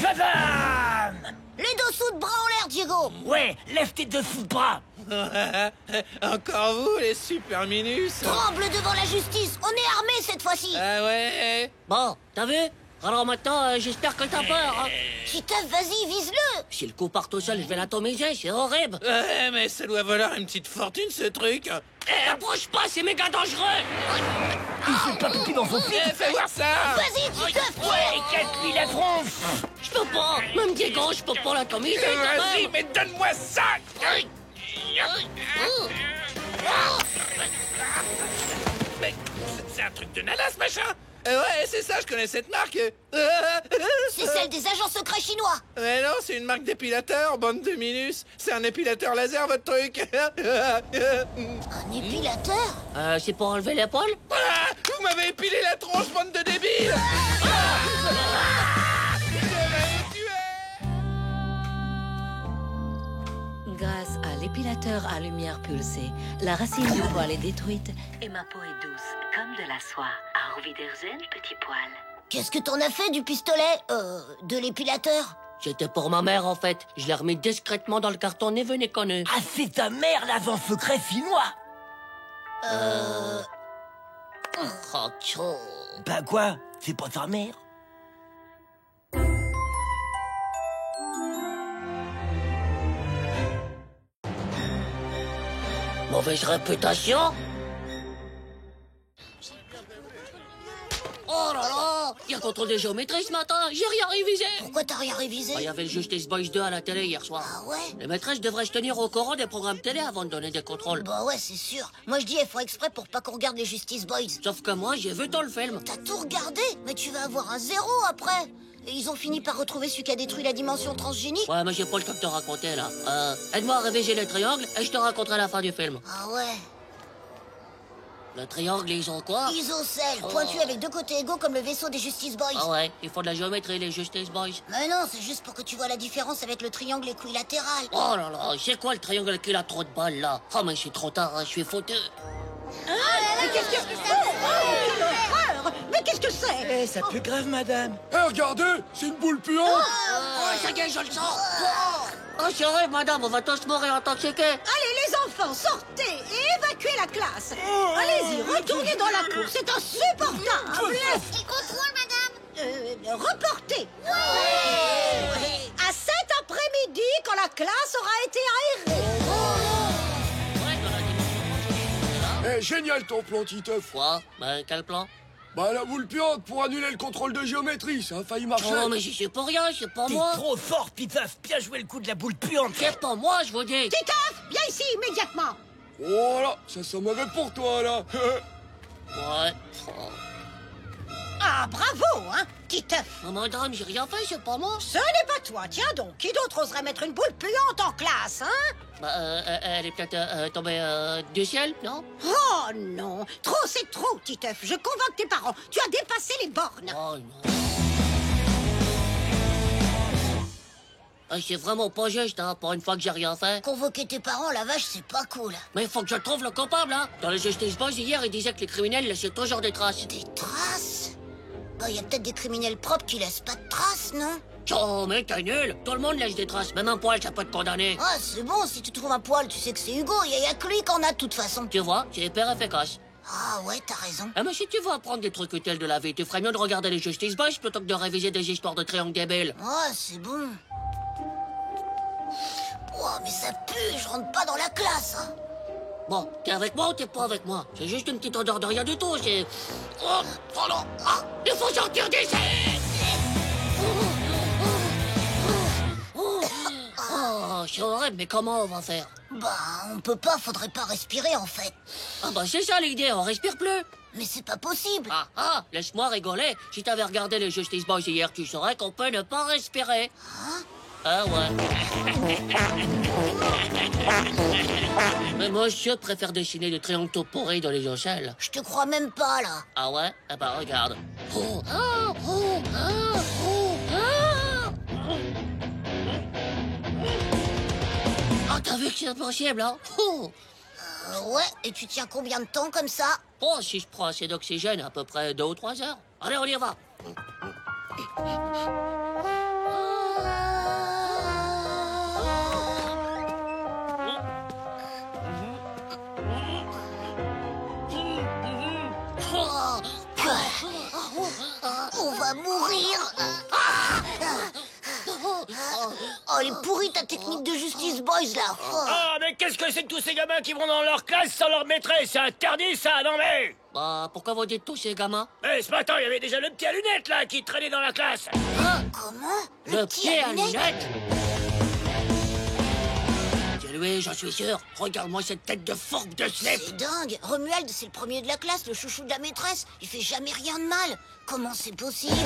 I: Shazam!
C: Les dessous de bras en l'air, Diego.
I: Ouais, lève tes dessous de bras!
N: Encore vous, les super minus!
C: Tremble devant la justice. On est armés cette fois-ci.
N: Ah ouais?
A: Bon, t'as vu? Alors maintenant, j'espère que t'as peur. Hein.
C: Titeuf, vas-y, vise-le.
A: Si le coup part tout seul, je vais l'atomiser, c'est horrible.
N: Ouais, mais ça doit valoir une petite fortune, ce truc!
A: Eh, approche pas, c'est méga dangereux.
I: Il fait pas pipi dans son slip!
N: Eh, fais voir ça!
C: Vas-y, Titeuf.
I: Ouais, casse-lui la tronche!
A: Je peux pas. Même Diego, je peux pas l'atomiser.
N: Vas-y, mais donne-moi ça! Mais c'est un truc de nanas, machin! Ouais, c'est ça, je connais cette marque!
C: C'est celle des agents secrets chinois.
N: Mais non, c'est une marque d'épilateur, bande de minus! C'est un épilateur laser, votre truc!
C: Un épilateur?
A: C'est pour enlever l'épaule?
N: Ah, vous m'avez épilé la tronche, bande de débiles!
U: Grâce à l'épilateur à lumière pulsée, la racine du poil est détruite et ma peau est douce, comme de la soie. Auf Wiedersehen, petit poil.
C: Qu'est-ce que t'en as fait du pistolet? De l'épilateur?
A: C'était pour ma mère, en fait. Je l'ai remis discrètement dans le carton ni vu ni connu.
I: Ah, c'est ta mère, l'agent secret chinois!
A: Oh, tchou.
I: Bah quoi? C'est pas ta mère?
A: Mauvaise réputation. Oh là là, il y a contrôle de géométrie ce matin, j'ai rien révisé.
C: Pourquoi t'as rien révisé?
A: Il y avait le Justice Boys 2 à la télé hier soir.
C: Ah ouais?
A: Les maîtresses devraient se tenir au courant des programmes télé avant de donner des contrôles.
C: Bah ouais, c'est sûr. Moi je dis, elles font exprès pour pas qu'on regarde les Justice Boys.
A: Sauf que moi, j'ai vu tout le film.
C: T'as tout regardé? Mais tu vas avoir un 0 après. Et ils ont fini par retrouver celui qui a détruit la dimension transgénique.
A: Ouais, mais j'ai pas le temps de te raconter, là. Aide-moi à réviser les triangles et je te raconterai la fin du film.
C: Ah ouais?
A: Le triangle, ils ont quoi?
C: Isocèle, pointu avec deux côtés égaux comme le vaisseau des Justice Boys.
A: Ah ouais, ils font de la géométrie, les Justice Boys.
C: Mais non, c'est juste pour que tu vois la différence avec le triangle équilatéral.
A: Oh là là, c'est quoi le triangle qui a trop de balles, là? Oh, mais c'est trop tard, hein, je suis foutu.
B: Mais qu'est-ce que c'est? Quelle horreur! Mais qu'est-ce que c'est?
I: Eh, ça pue grave, madame.
D: Eh, regardez, c'est une boule puante.
A: Oh, ça y est, je le sens. Oh, c'est vrai, madame, on va tous mourir intoxiqués.
B: Allez, les enfants, sortez et évacuez la classe. Allez-y, retournez dans la cour, c'est insupportable.
O: Et contrôle, madame.
B: Reportez. À cet après-midi, quand la classe aura été aérée.
D: Eh, génial ton plan, Titeuf.
A: Quoi? Ben, quel plan?
D: Bah, la boule puante pour annuler le contrôle de géométrie, ça a failli marcher.
A: Oh, mais c'est pour rien, c'est pas
I: T'es
A: moi.
I: trop fort, Pipaf. Bien joué le coup de la boule puante.
A: C'est pas moi, je vous dis.
B: Titeuf, viens ici immédiatement.
D: Voilà, ça sent mauvais pour toi, là.
A: Ouais.
B: Ah, bravo, hein, Titeuf.
A: Oh, madame, j'ai rien fait, c'est pas moi.
B: Ce n'est pas toi, tiens donc. Qui d'autre oserait mettre une boule puante en classe, hein?
A: Bah, elle est peut-être tombée du ciel, non?
B: Oh non, trop c'est trop, Titeuf. Je convoque tes parents. Tu as dépassé les bornes.
A: Oh non. Ah, c'est vraiment pas juste, hein, pour une fois que j'ai rien fait.
C: Convoquer tes parents, la vache, c'est pas cool.
A: Mais il faut que je trouve le coupable, hein. Dans les Justice Boys, hier, ils disaient que les criminels laissaient toujours des traces.
C: Des traces? Bah, y a peut-être des criminels propres qui laissent pas de traces, non?
A: Oh, mais t'es nul. Tout le monde laisse des traces. Même un poil, ça peut te condamner.
C: Ah, c'est bon, si tu trouves un poil, tu sais que c'est Hugo. Y a que lui qu'en a de toute façon.
A: Tu vois, c'est hyper efficace.
C: Ah ouais, t'as raison.
A: Ah, mais si tu veux apprendre des trucs utiles de la vie, tu ferais mieux de regarder les Justice Boys plutôt que de réviser des histoires de triangles débiles.
C: Ah, c'est bon. Oh, mais ça pue, je rentre pas dans la classe, hein.
A: Bon, t'es avec moi ou t'es pas avec moi? C'est juste une petite odeur de rien du tout, c'est... Oh, oh non, ah, il faut sortir d'ici! Oh, c'est horrible, mais comment on va faire?
C: Bah, on peut pas, faudrait pas respirer, en fait.
A: Ah bah c'est ça l'idée, on respire plus.
C: Mais c'est pas possible.
A: Ah, laisse-moi rigoler. Si t'avais regardé les Justice Boys hier, tu saurais qu'on peut ne pas respirer.
C: Hein?
A: Ah ouais. Mais monsieur préfère dessiner des triangles tout pourris dans les ocelles.
C: Je te crois même pas, là.
A: Ah ouais? Eh ben regarde. Ah, t'as vu que c'est possible, hein?
C: Ouais, et tu tiens combien de temps comme ça?
A: Oh, si je prends assez d'oxygène, à peu près 2 ou 3 heures. Allez, on y va.
C: On va mourir. Oh, elle est pourrie ta technique de Justice Boys, là.
I: Ah, mais qu'est-ce que c'est que tous ces gamins qui vont dans leur classe sans leur maîtresse? C'est interdit, ça, non mais...
A: Bah, pourquoi vous dites tous ces gamins?
I: Mais ce matin, il y avait déjà le petit à lunettes, là, qui traînait dans la classe.
C: Comment?
A: Le petit à lunettes? C'est lui, j'en suis sûr. Regarde-moi cette tête de fourbe de slip.
C: C'est dingue. Romuald, c'est le premier de la classe, le chouchou de la maîtresse. Il fait jamais rien de mal. Comment c'est possible?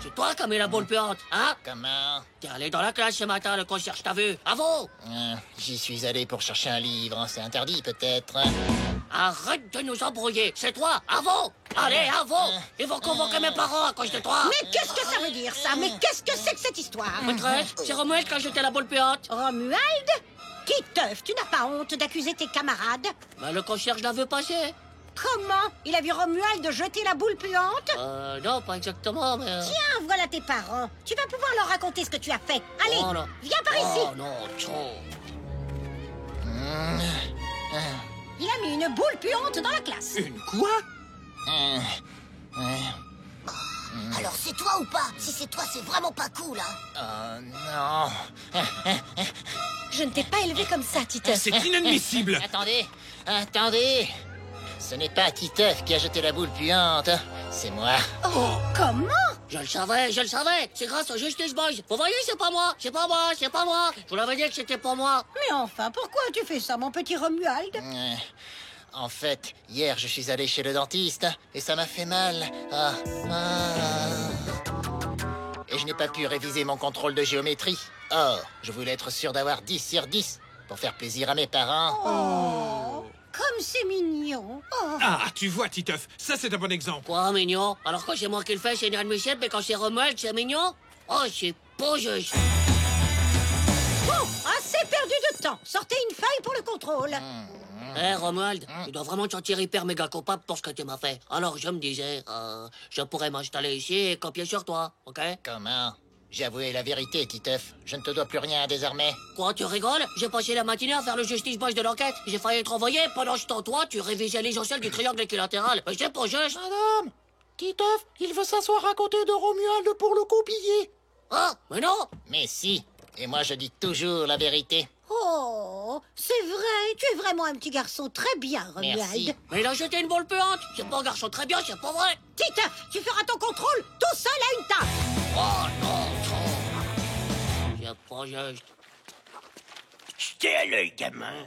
A: C'est toi qui as mis la boule puante, hein?
E: Comment?
A: T'es allé dans la classe ce matin, le concierge t'a vu. À vous!
E: J'y suis allé pour chercher un livre, hein. C'est interdit peut-être.
A: Arrête de nous embrouiller, c'est toi, à vous! Allez, à vous! Ils vont convoquer mes parents à cause de toi!
B: Mais qu'est-ce que ça veut dire, ça? Mais qu'est-ce que c'est que cette histoire?
A: Maîtresse, c'est Romuald qui a jeté la boule puante.
B: Romuald? Titeuf, tu n'as pas honte d'accuser tes camarades?
A: Mais le concierge l'a vu passer.
B: Comment? Il a vu Romuald jeter la boule puante?
A: Non, pas exactement, mais...
B: Tiens, voilà tes parents. Tu vas pouvoir leur raconter ce que tu as fait. Allez,
A: Oh, non.
B: viens par ici.
A: Oh non, trop.
B: Il a mis une boule puante dans la classe.
I: Une quoi?
C: Alors c'est toi ou pas? Si c'est toi, c'est vraiment pas cool, hein.
E: Oh non.
L: Je ne t'ai pas élevé comme ça, Titeuf.
N: C'est inadmissible.
E: Attendez. Ce n'est pas Titeuf qui a jeté la boule puante. C'est moi.
B: Oh, comment?
A: Je le savais. C'est grâce au Justice Boys. Vous voyez, c'est pas moi. Je vous l'avais dit que c'était pas moi.
B: Mais enfin, pourquoi tu fais ça, mon petit Romuald?
E: En fait, hier, je suis allé chez le dentiste et ça m'a fait mal. Et je n'ai pas pu réviser mon contrôle de géométrie. Or, je voulais être sûr d'avoir 10 sur 10 pour faire plaisir à mes parents.
B: Oh, comme c'est mignon. Oh.
N: Ah, tu vois, Titeuf, ça c'est un bon exemple.
A: Quoi, mignon? Alors quand c'est moi qui le fais, c'est inadmissible, mais quand c'est Romuald, c'est mignon? Oh, c'est pas juste.
B: Bon, assez perdu de temps. Sortez une feuille pour le contrôle.
A: Hé, Romuald, tu dois vraiment te sentir hyper méga coupable pour ce que tu m'as fait. Alors, je me disais, je pourrais m'installer ici et copier sur toi, ok?
E: Comment? J'ai avoué la vérité, Titeuf. Je ne te dois plus rien désormais.
A: Quoi, tu rigoles? J'ai passé la matinée à faire le Justice Boys de l'enquête. J'ai failli être envoyé. Pendant ce temps, toi, tu révisais l'essentiel du triangle équilatéral. Mais c'est pas juste.
F: Madame, Titeuf, il veut s'asseoir à côté de Romuald pour le copier.
A: Ah, mais non.
E: Mais si. Et moi, je dis toujours la vérité.
B: Oh, c'est vrai, tu es vraiment un petit garçon très bien, Romuald.
E: Merci.
A: Mais il a jeté une boule puante. C'est pas un garçon très bien, c'est pas vrai.
B: Titeuf, tu feras ton contrôle tout seul à une table.
A: Oh non, c'est pas juste.
H: Jetez à l'œil, gamin.